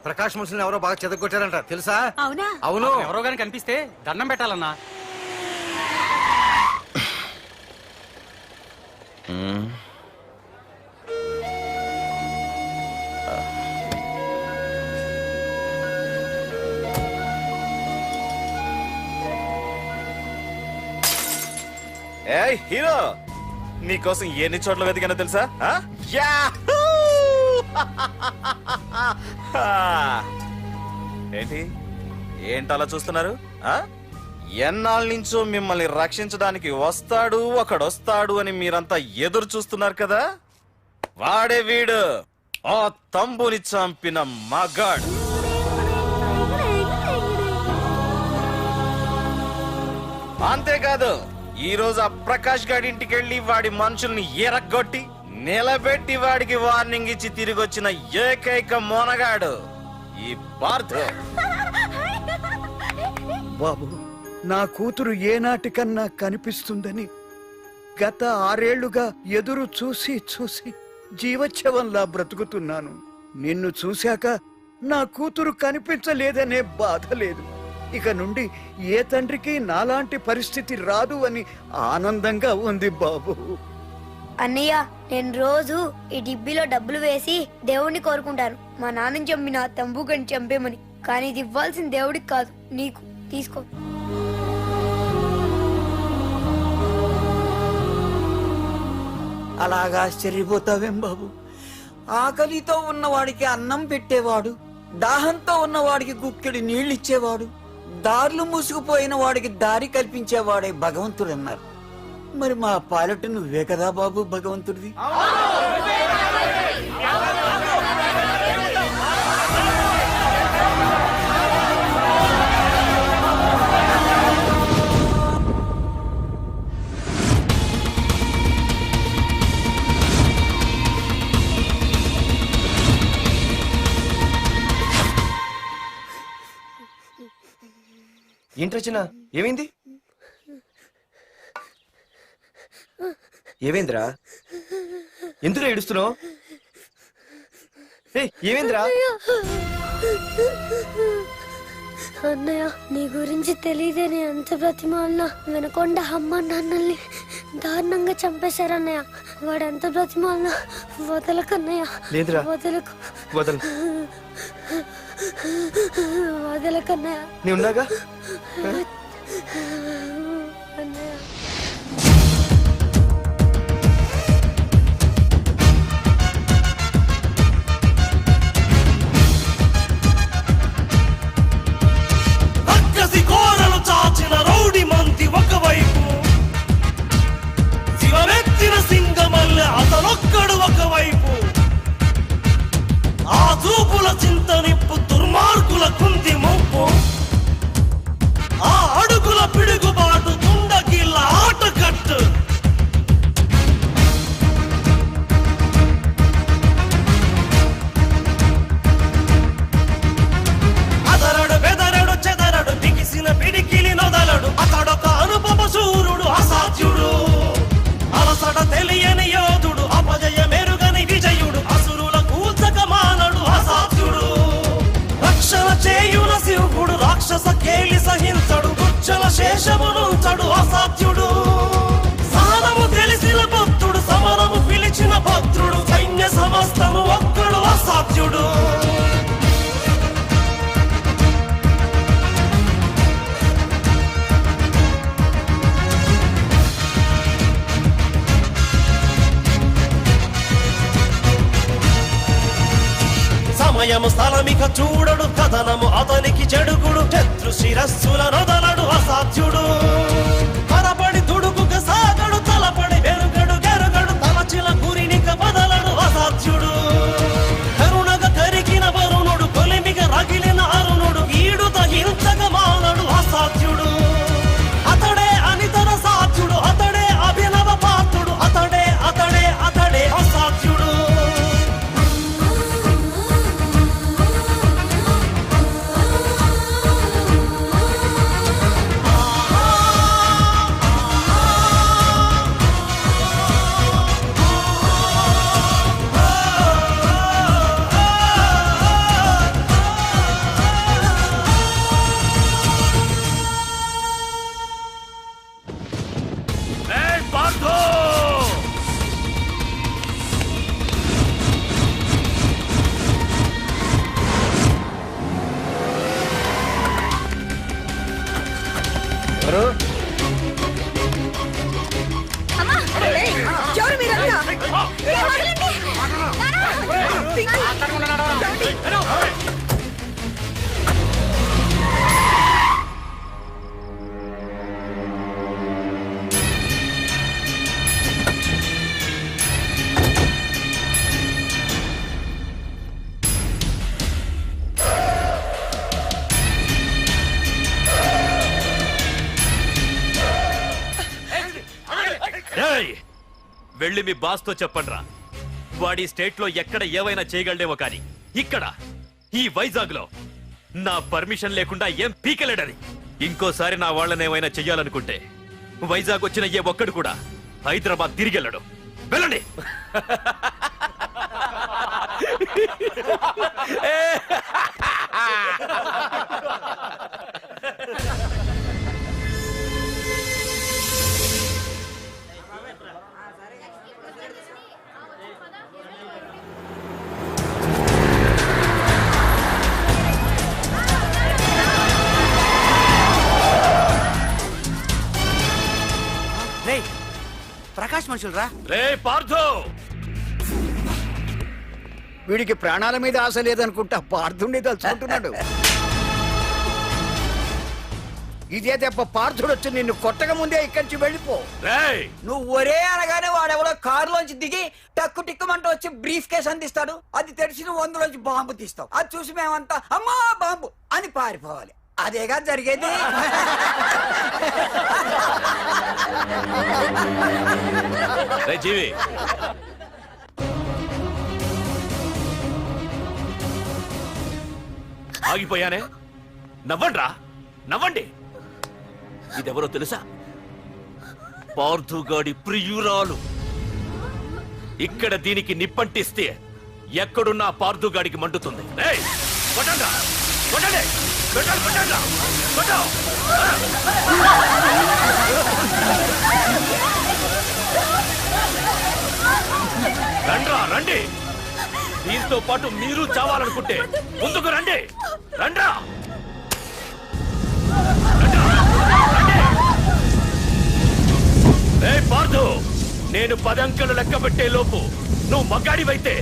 Speaker 9: ప్రకాష్ మున్సిని ఎవరో బాగా చెదగొట్టారంట తెలుసా?
Speaker 8: అవునా?
Speaker 9: అవును.
Speaker 16: ఎవరో గాని కనిపిస్తే దండం పెట్టాలన్నా.
Speaker 1: ఏయ్ హీరో, నీకోసం ఎన్ని చోట్ల వెతికానో తెలుసా? ఏంటి ఏంటలా చూస్తున్నారు? ఎన్నాళ్ళ నుంచో మిమ్మల్ని రక్షించడానికి వస్తాడు ఒకడొస్తాడు అని మీరంతా ఎదురు చూస్తున్నారు కదా, వాడే వీడు, ఆ తంబుని చంపిన మగాడు. అంతేకాదు ఈ రోజు ఆ ప్రకాష్ గాడి ఇంటికి వెళ్లి వాడి మనుషుల్ని ఎరగొట్టి నిలబెట్టి వాడికి వార్నింగ్ ఇచ్చి తిరిగి వచ్చిన ఏకైక మోనగాడు ఈ పార్థు.
Speaker 18: బాబు, నా కూతురు ఏనాటికన్నా కనిపిస్తుందని గత 6 ఏళ్లుగా ఎదురు చూసి చూసి జీవోత్సవంలా బ్రతుకుతున్నాను. నిన్ను చూశాక నా కూతురు కనిపించలేదనే బాధ లేదు. ఇక నుండి ఏ తండ్రికి నాలాంటి పరిస్థితి రాదు అని ఆనందంగా ఉంది బాబు.
Speaker 5: అన్నయ్య, నేను రోజు ఈ డిబ్బీలో డబ్బులు వేసి దేవుణ్ణి కోరుకుంటాను, మా నాన్నని చంపిన తంబుగని చంపేమని. కానీ ఇది ఇవ్వాల్సిన దేవుడికి కాదు, నీకు. తీసుకో.
Speaker 19: అలాగా ఆశ్చర్యపోతావేం బాబు? ఆకలితో ఉన్నవాడికి అన్నం పెట్టేవాడు, దాహంతో ఉన్నవాడికి గుక్కెడి నీళ్ళిచ్చేవాడు, దారులు మూసుకుపోయిన వాడికి దారి కల్పించేవాడే భగవంతుడు అన్నారు. మరి మా పాలెట నువ్వే కదా బాబు భగవంతుడివి.
Speaker 10: ఏంటి రచన, ఏమైంది? ఏమైందిరా? ఎందుకు ఏడుస్తున్నావు? ఏమైందిరా?
Speaker 5: అన్నయ్య, నీ గురించి తెలియదని ఎంత బ్రతిమాలినా వినకొండ అమ్మ నాన్నల్ని దారుణంగా చంపేశారన్నయ్య. వాడు ఎంత బ్రతిమాలినా వదలకన్నయ్య.
Speaker 10: లేదురా,
Speaker 5: వదలకు.
Speaker 10: వదలు.
Speaker 5: వదలకన్నయ్య.
Speaker 10: నీ ఉన్నాగా
Speaker 5: అన్నయ్య.
Speaker 3: రక్కసి కోరలు చాచిన రౌడి మంది ఒకవైపు, శివమెత్తిన సింగమల్లె అతనొక్కడు ఒకవైపు, ఆ చూపుల చింత నిప్పు దుర్మార్గుల కుంది ముప్పు, ఆ అడుగుల పిడుగుబాటు తుండగిల్ల ఆటకట్టు. అదరడు బెదరడు చెదరడు బిగిసిన పిడికిలి నొదలడు, అతడొక అనుపమ శూరుడు అసాధ్యుడు, అలసట తెలియని యోధుడు, అపజయ మెరుగని విజయుడు, అసురుల కూల్చక మానడు అసాధ్యుడు, రక్షణ చేయుల శివుడు, రాక్షస కేలి సహించడు, గుచ్చల శేషమునుంచడు అసాధ్యుడు, సహనము తెలిసిన భక్తుడు, సమరము పిలిచిన భద్రుడు, సైన్య సమస్తము ఒక్కడు అసాధ్యుడు. సమయము స్థలమిక చూడడు, కథనము అతనికి చెడుగుడు, శత్రు శిరస్సుల నొదలడు అసాధ్యుడు, పరపడి తుడుకుక సాగడు, తలపడి వెరుగడు గెరుగడు, తలచిన గురినిక బదలడు అసాధ్యుడు, కరుణగ కరిగిన వరుణుడు, కొలిమిగ రగిలిన అరుణుడు, ఈడుత హింసక మానడు అసాధ్యుడు, అతడే అనితర సాధ్యుడు, అతడే అభినవ పాత్రుడు, అతడే అతడే అతడే అసాధ్యుడు.
Speaker 8: ఎవరు మీరంతా?
Speaker 21: వెళ్ళి మీ బాస్ తో చెప్పండ్రా, వాడి స్టేట్ లో ఎక్కడ ఏవైనా చేయగలడేమో కానీ ఇక్కడ ఈ వైజాగ్ లో నా పర్మిషన్ లేకుండా ఏం పీకలేడని. ఇంకోసారి నా వాళ్ళని ఏమైనా చెయ్యాలనుకుంటే వైజాగ్ వచ్చిన ఏ ఒక్కడు కూడా హైదరాబాద్ తిరిగెళ్ళడు. వెళ్ళండి.
Speaker 12: ప్రకాష్ మనుషులు రా.
Speaker 21: రే పార్థు,
Speaker 18: వీడికి ప్రాణాల మీద ఆశ లేదనుకుంటా పార్థుండి తలుచుకుంటున్నాడు. ఇదే దెబ్బ పార్థుడు వచ్చి నిన్ను కొట్టక ముందే ఇక్కడి నుంచి వెళ్ళిపో.
Speaker 19: నువ్వు ఒరే అనగానే వాడెవడో కారులోంచి దిగి టక్కు టిక్కుమంటూ వచ్చి బ్రీఫ్ కేసు అందిస్తాడు. అది తెరిచిన వందులోంచి బాంబు తీస్తావు. అది చూసి మేమంతా అమ్మా బాంబు అని పారిపోవాలి. అదేగా జరిగేది.
Speaker 21: జీవి, ఆగిపోయానే. నవ్వండ్రా, నవ్వండి. ఇదెవరో తెలుసా? పార్థుగాడి ప్రియురాలు. ఇక్కడ దీనికి నిప్పంటిస్తే ఎక్కడున్నా పార్థుగాడికి మండుతుంది. కొట్టండి, కొట్టండి, కొట్టండి, కొట్టండి, కొట్టు. రండ్రా, రండి. దీంతో పాటు మీరు చావాలనుకుంటే ముందుకు రండి. రండ్రా. ఏ పార్థు, నేను 10 అంకెలు లెక్క పెట్టే లోపు నువ్వు మగాడివైతే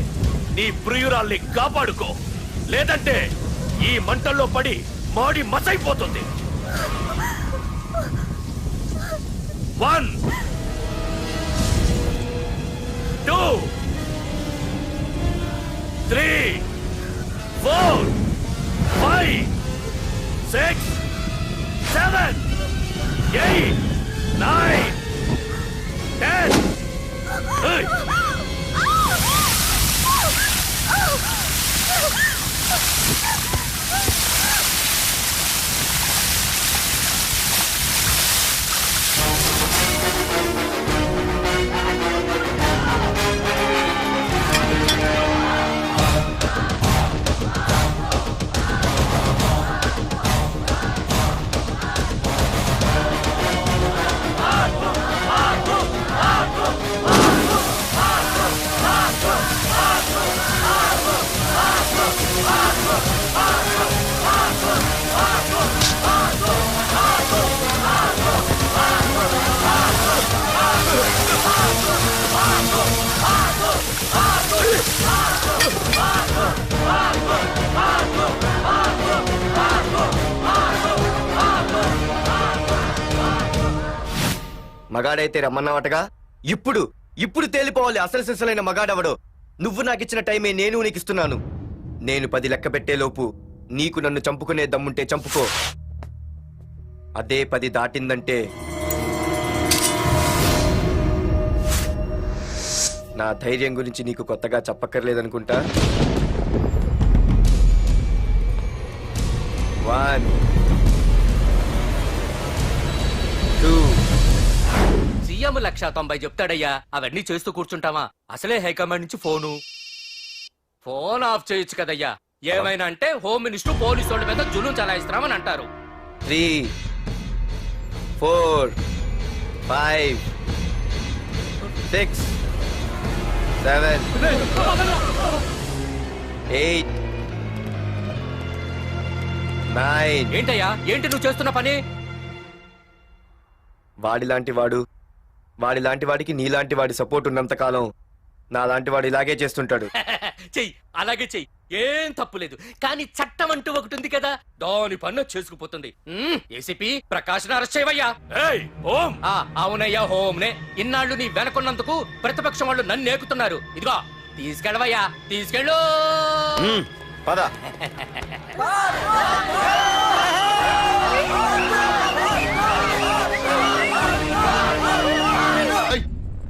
Speaker 21: నీ ప్రియురాల్ని కాపాడుకో, లేదంటే ఈ మంటల్లో పడి మాడి మసైపోతుంది. 1 2 3 4 5 6 7 8 9 10. Hey!
Speaker 10: మగాడైతే రమ్మన్నావటగా. ఇప్పుడు తేలిపోవాలి అసలు సిసలైన మగాడవడో. నువ్వు నాకిచ్చిన టైమే నేను నీకు ఇస్తున్నాను. నేను 10 లెక్క పెట్టేలోపు నీకు నన్ను చంపుకునే దమ్ముంటే చంపుకో. అదే 10 దాటిందంటే నా ధైర్యం గురించి నీకు కొత్తగా చెప్పక్కర్లేదనుకుంటా. 1 2
Speaker 17: సీఎం 190 చెప్తాడయ్యా, అవన్నీ చేస్తూ కూర్చుంటావా? అసలే హైకమాండ్ నుంచి ఫోన్ ఆఫ్ చేయొచ్చు కదయ్యా. ఏమైనా అంటే హోమ్ మినిస్టర్ పోలీసు వాళ్ళ మీద జులుం చలాయిస్తున్నామని అంటారు.
Speaker 10: 3 4 5 6 7 8 9.
Speaker 17: ఏంటయ్యా, ఏంటి నువ్వు చేస్తున్న పని?
Speaker 10: వాడిలాంటి వాడికి నీలాంటి వాడి సపోర్ట్ ఉన్నంత కాలం నాలాంటి వాడు ఇలాగే చేస్తుంటాడు.
Speaker 17: చెయ్యి, అలాగే చెయ్యి, ఏం తప్పులేదు. కానీ చట్టం అంటూ ఒకటి ఉంది కదా, దాని పన్ను చేసుకుపోతుంది. ఏసీపీ ప్రకాష్ అరెస్ట్ చేయవయ్యా. అవునయ్యా, హోమ్నే. ఇన్నాళ్ళు నీ వెనకున్నందుకు ప్రతిపక్షం వాళ్ళు నన్ను ఏకుతున్నారు. ఇదిగో తీసుకెళ్ళవయ్యా, తీసుకెళ్ళు.
Speaker 10: పద.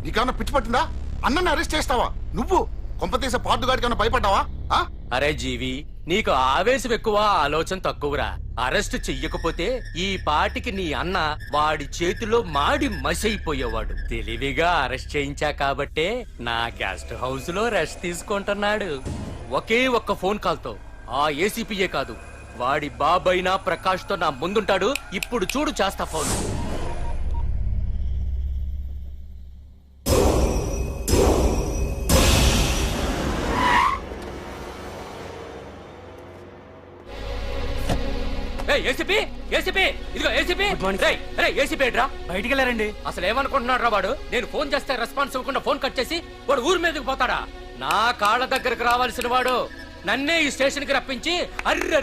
Speaker 23: నీకన్నా పిచ్చి పట్టిందా? అన్నని అరెస్ట్ చేస్తావా నువ్వు? కొంపతీసే పార్దుగాడికి కన్నా భయపడ్డావా?
Speaker 17: అరే జీవి, నీకు ఆవేశం ఎక్కువ, ఆలోచన తక్కువరా. అరెస్ట్ చెయ్యకపోతే ఈ పాటికి నీ అన్న వాడి చేతిలో మాడి మసైపోయేవాడు. తెలివిగా అరెస్ట్ చేయించా కాబట్టే నా గెస్ట్ హౌస్ లో రెస్ట్ తీసుకుంటున్నాడు. ఒకే ఒక్క ఫోన్ కాల్ తో ఆ ఏసీపీయే కాదు, వాడి బాబైనా ప్రకాష్ తో నా ముందుంటాడు. ఇప్పుడు చూడు చేస్తా ఫోన్. ఏసీపీ, ఏసీపీ, ఇదిగో ఏసీపీ. ఏసీపీ ఏట్రా?
Speaker 16: బయటికి వెళ్ళారండి.
Speaker 17: అసలు ఏమనుకుంటున్నాడు రా వాడు? నేను ఫోన్ చేస్తే రెస్పాన్స్ ఇవ్వకుండా ఫోన్ కట్ చేసి వాడు ఊరి మీదకి పోతాడా? నా కాళ్ళ దగ్గరకు రావాల్సిన వాడు నన్నే ఈ స్టేషన్ కి రప్పించి అర్రె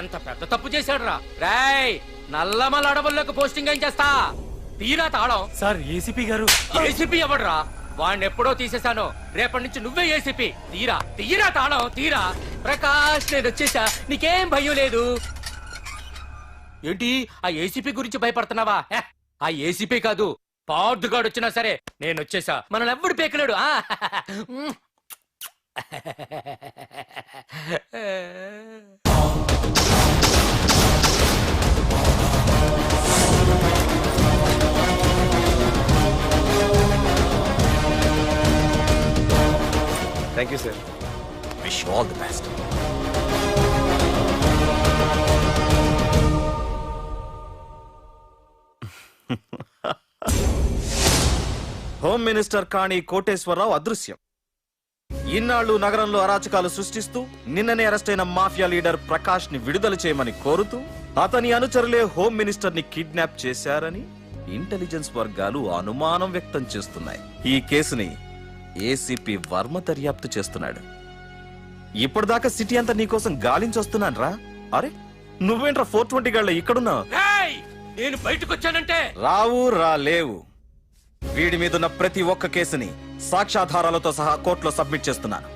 Speaker 17: ఎంత పెద్ద తప్పు చేశాడు రా. రాయ్, నల్లమల అడవుల్లోకి పోస్టింగ్ ఏం చేస్తా? తీరా తాళం.
Speaker 16: సార్, ఏసీపీ గారు.
Speaker 17: ఏసీపీ ఎవడరా? వాడిని ఎప్పుడో తీసేశాను. రేపటి నుంచి నువ్వే ఏసీపీ. తీరా తాళం, తీరా. ప్రకాష్, నేను వచ్చేసా, నీకేం భయం లేదు. ఏంటి ఆ ఏసీపీ గురించి భయపడుతున్నావా? ఆ ఏసీపీ కాదు, పార్దుగాడు వచ్చినా సరే నేను వచ్చేసా. మనల్ని ఎవ్వడు పేకలేడు.
Speaker 10: Thank you sir.
Speaker 1: Wish you all the best. Home minister Kani Koteswararao అదృశ్యం. ఇన్నాళ్లు నగరంలో అరాచకాలు సృష్టిస్తూ నిన్ననే అరెస్ట్ అయిన మాఫియా లీడర్ ప్రకాష్ ని విడుదల చేయమని కోరుతూ అతని అనుచరులే హోమ్ మినిస్టర్ ని కిడ్నాప్ చేశారని ఇంటెలిజెన్స్ వర్గాలు అనుమానం వ్యక్తం చేస్తున్నాయి. ఈ కేసుని ఏసీపీ వర్మ దర్యాప్తు చేస్తున్నాడు. ఇప్పటిదాకా సిటీ అంతా నీకోసం గాలించొస్తున్నాను రా. అరే నువ్వేంట్రా 420 గాళ్ళ ఇక్కడున్నా?
Speaker 21: నేను బయటకు వచ్చానంటే
Speaker 1: రావు రాలేవు. వీడి మీదున్న ప్రతి ఒక్క కేసుని సాక్ష్యాధారాలతో సహా కోర్టులో సబ్మిట్ చేస్తున్నాను.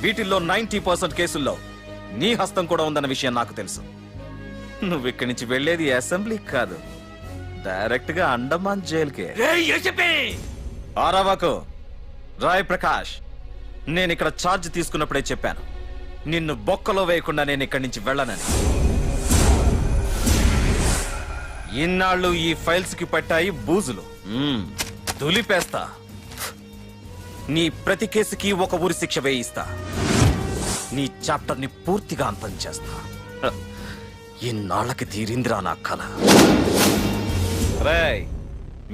Speaker 1: వీటిల్లో 90% కేసుల్లో నీ హస్తం కూడా ఉందన్న విషయం నాకు తెలుసు. నువ్వు ఇక్కడి నుంచి వెళ్లేది అసెంబ్లీ కాదు, డైరెక్ట్ గా అండమాన్ జైలుకే. ఆరావాకు రాయ్ ప్రకాష్, నేను ఇక్కడ ఛార్జ్ తీసుకున్నప్పుడే చెప్పాను, నిన్ను బొక్కలో వేయకుండా నేను ఇక్కడి నుంచి వెళ్ళనని. ఇన్నాళ్ళు ఈ ఫైల్స్ కి పట్టాయి బూజులు, దులిపేస్తా. నీ ప్రతి కేసుకి ఒక ఊరి శిక్ష వేయిస్తా. నీ చాప్టర్ ని పూర్తిగా అంతం చేస్తా. ఇన్నాళ్ళకి తీరిందిరా నా కళ. రేయ్,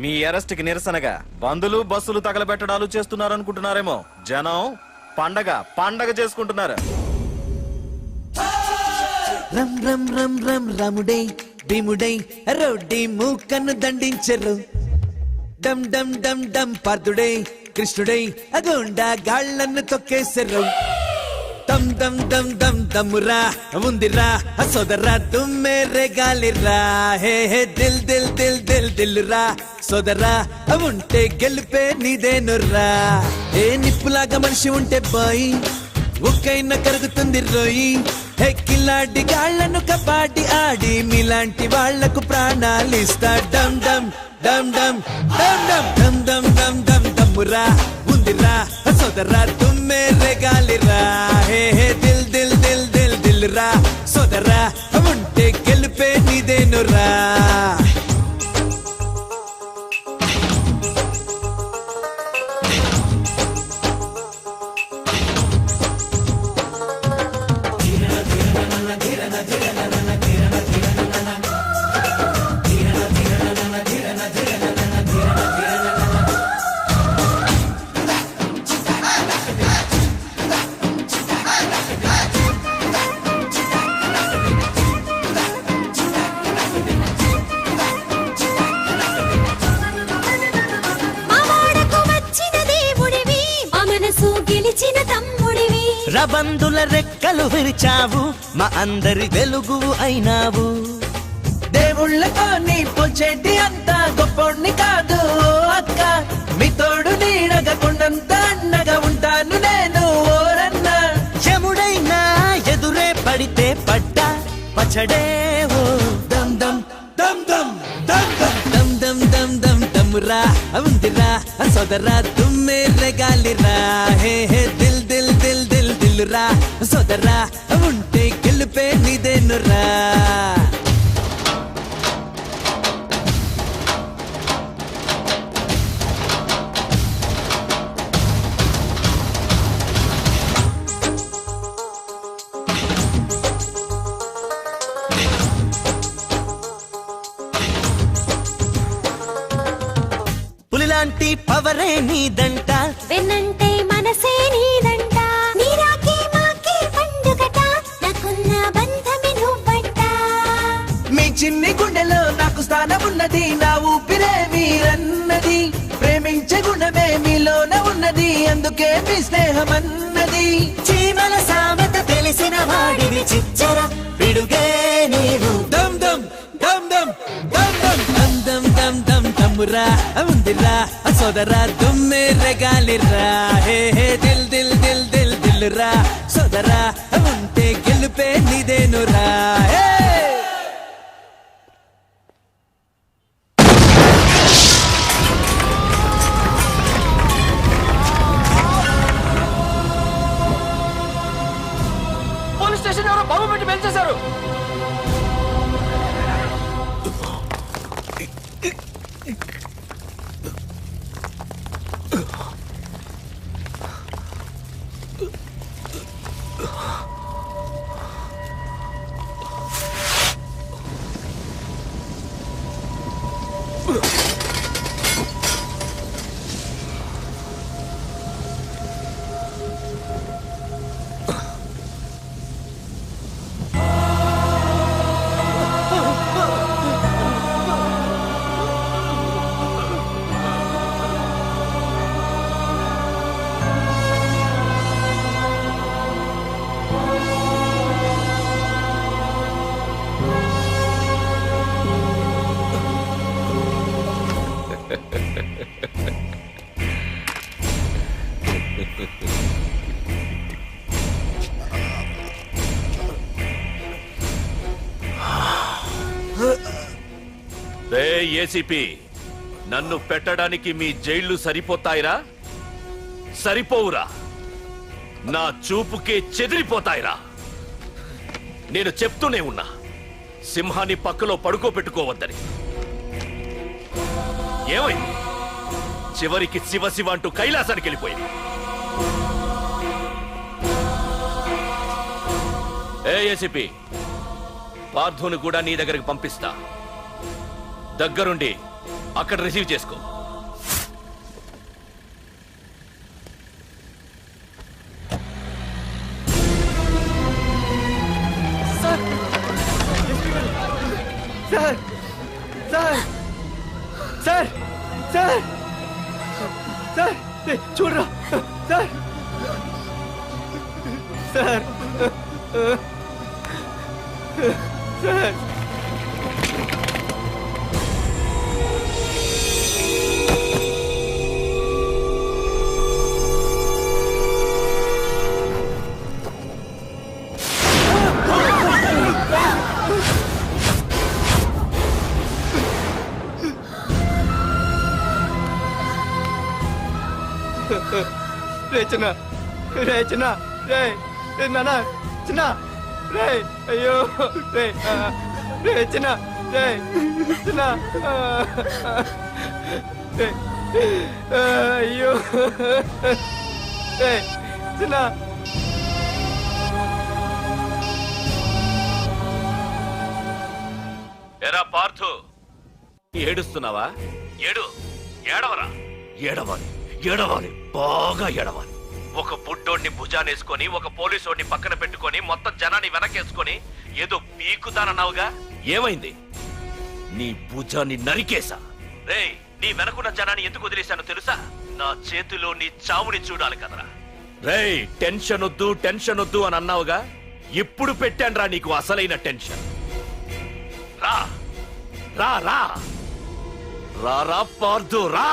Speaker 1: మీ అరెస్ట్ కి నిరసనగా బందులు బస్సులు తగలబెట్టడాలు చేస్తున్నారనుకుంటున్నారేమో. జనం పండగ చేసుకుంటున్నారు.
Speaker 15: రమ్ రమ్ రమ్ రమ్ రాముడై భీముడై రోడ్డి మూకన్ను దండించరు. డమ్ డమ్ డమ్ డమ్ పార్థుడై కృష్ణుడై అగోండా గాళ్లను తొక్కేసరు. దమ్ దమ్ దమ్ దమ్ దమ్మురా ఉందిరా సోదరా దుమ్మెరే గాలిరా. హే హే దిల్ దిల్ దిల్ దిల్ దిల్లురా సోదరా ఉంటే గెలిపే నీదేనురా. ఏ నిప్పులాగా మనిషి ఉంటే బాయ్ ఒక్కైనా కరుగుతుంది రోయి. హే కిలాడి గాళ్లను కబాడి ఆడి మీలాంటి వాళ్లకు ప్రాణాలిస్తా. డమ్ డమ్ డమ్ డమ్ డమ్ డమ్ డమ్ డమ్ డమ్ డమ్ దమ్మురా ఉందిరా సోదరా దుమ్మెరే గాలిరా. హే హే దిల్ దిల్ దిల్ దిల్ దిల్లురా సోదరా ఉంటే గెలిపే నీదేనురా.
Speaker 6: రబందుల రెక్కలు విరిచావు మా అందరి వెలుగు అయినావు.
Speaker 15: దేవుళ్ళతో నీ పొచ్చేటి అంతా గొప్పోడిని కాదు అక్క. మీ తోడు నీడగా కొండంత అన్నగా ఉంటాను నేను ఓరన్న.
Speaker 6: యముడైనా ఎదురే పడితే పడ్డా పచ్చడే ఓ.
Speaker 15: దమ్ దమ్ దమ్ దమ్ దమ్ దమ్ దమ్ దమ్ దమ్ దమ్మురా ఉందిరా సోదరా దుమ్మెరే గాలిరా. హే హే దిల్ దిల్ దిల్ దిల్ దిల్లురా సోదరా ఉంటే గెలిపే నీదేనురా.
Speaker 6: పులిలాంటి పవరే నీదంట,
Speaker 2: వెన్నంటే మనసే నీదంట. నీరాకే మాకే పండుగట, నాకున్న బంధమే నువ్వంట.
Speaker 15: మీ చిన్ని గుండెలో నాకు స్థానం ఉన్నది, నా ఊపిరే మీరన్నది. ప్రేమించే గుణమే మీలోన ఉన్నది, అందుకే మీ స్నేహమన్నది.
Speaker 6: చీమల సామెత తెలిసిన వాడివి చిచ్చర పిడుగే నీవు.
Speaker 15: దమ్ దమ్ దమ్ దమ్ దమ్ దమ్ దమ్ దమ్ దమ్ దమ్ దమ్మురా ఉందిరా సోదరా దుమ్మెరే గాలిరా. హే హే దిల్ దిల్ దిల్ దిల్ దిల్లురా సోదరా ఉంటే గెలుపే నీదేనురా.
Speaker 7: పోలీస్ స్టేషన్ ఎవరో బాబు పెట్టి పెంచేశారు.
Speaker 21: రే ఏసీపీ, నన్ను పెట్టడానికి మీ జైళ్లు సరిపోతాయిరా? సరిపోవురా. నా చూపుకే చెదిరిపోతాయిరా. నేను చెప్తూనే ఉన్నా, సింహాన్ని పక్కలో పడుకోబెట్టుకోవద్దని. ఏమైంది? చివరికి శివ శివ అంటూ కైలాసానికి వెళ్ళిపోయింది. ఏసీపీ, పార్థుని కూడా నీ దగ్గరికి పంపిస్తా. దగ్గరుండి అక్కడ రిసీవ్ చేసుకో.
Speaker 7: Sir sir sir sir sir sir చూడరా సార్ సార్ సార్ రే చిన్న, రే చిన్న, రే నాన్న చిన్న, రే అయ్యో, రే రే చిన్న, రే చిన్న, రే అయ్యో, రే చిన్న.
Speaker 21: ఎరా పార్థు, ఏడుస్తున్నావా? ఏడవరా. ఏడవాలి, ఏడవాలి, బాగా ఏడవాలి. ఒక బుడ్డోడిని భుజానేసుకొని, ఒక పోలీసోడిని పక్కన పెట్టుకొని, మొత్తం జనాన్ని వెనకేసుకొని ఏదో పీకుతానన్నావుగా, ఏమైంది? నీ భుజాన్ని నరికేశా. రేయ్, నీ వెనకున్న జనాన్ని ఎందుకు వదిలేశానో తెలుసా? నా చేతిలో నీ చావుని చూడాలి కదరా. రేయ్, టెన్షన్ వద్దు, టెన్షన్ వద్దు అని అన్నావుగా, ఇప్పుడు పెట్టానురా నీకు అసలైన టెన్షన్. రా రా రా రా రా పార్థు, రా.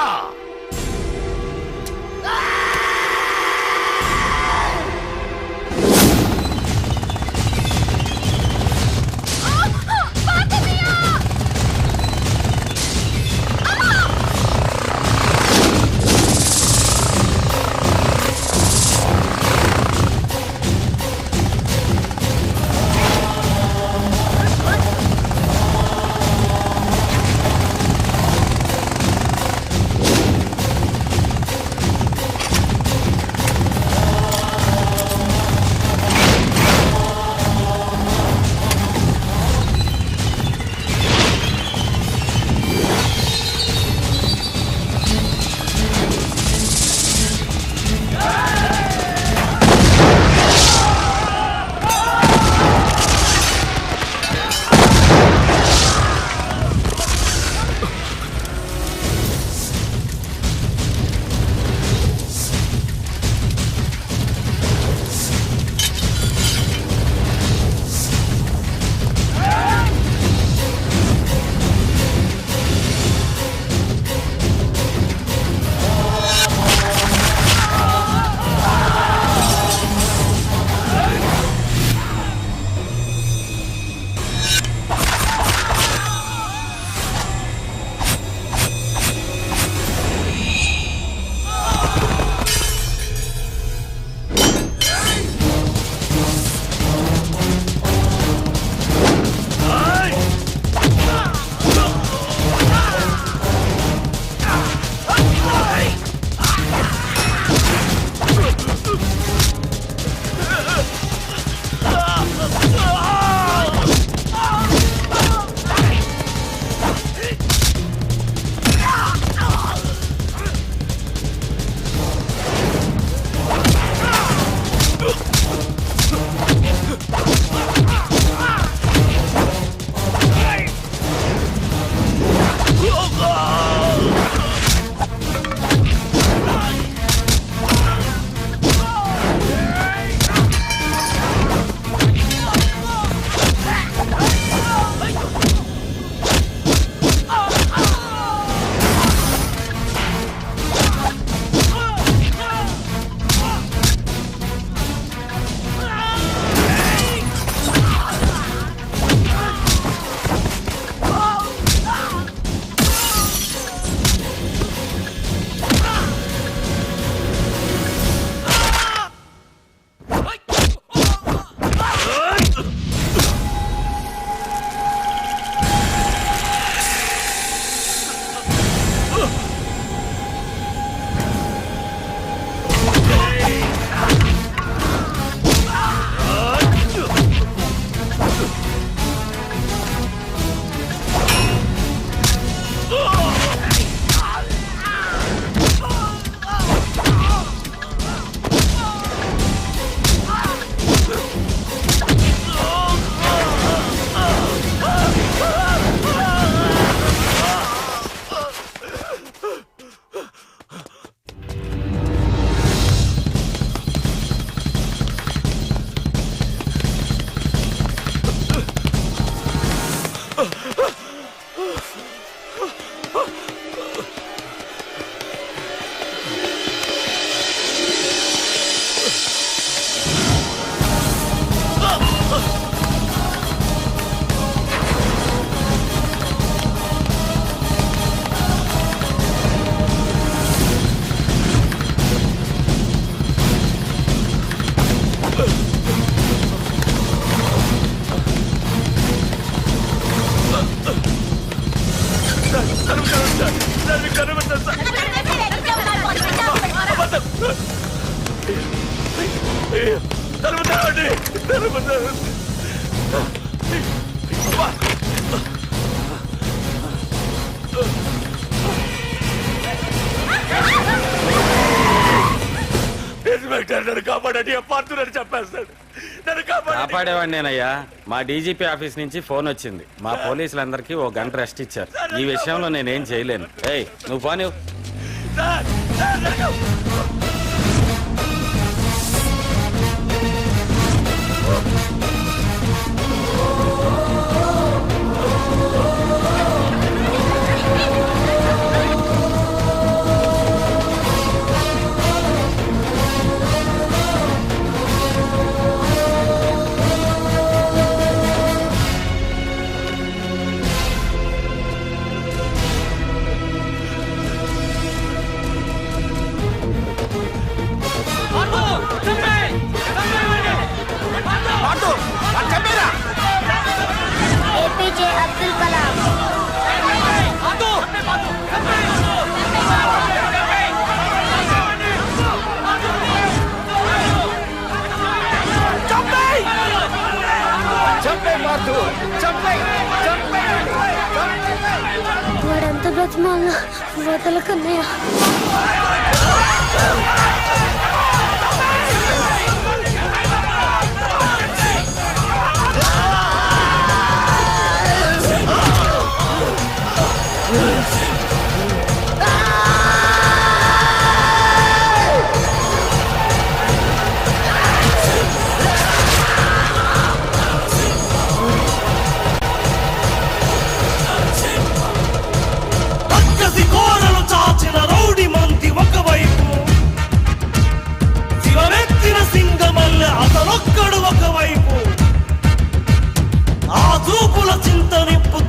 Speaker 21: నన్ను కాపాడండి, అపార్థులని చెప్పేస్తాడు. నన్ను
Speaker 13: కాపాడేవాడిని నేనయ్యా. మా డీజీపీ ఆఫీస్ నుంచి ఫోన్ వచ్చింది. మా పోలీసులందరికీ 1 గంట రెస్ట్ ఇచ్చారు. ఈ విషయంలో నేనేం చేయలేను. ఏయ్ నువ్వు పోనీ.
Speaker 5: ఏపీజే అబ్దుల్ కలాం. వాడంత బ్రతిమాల వదలకన్నయ్య.
Speaker 3: అతనొక్కడు ఒకవైపు, ఆ చూపుల చింత నిప్పు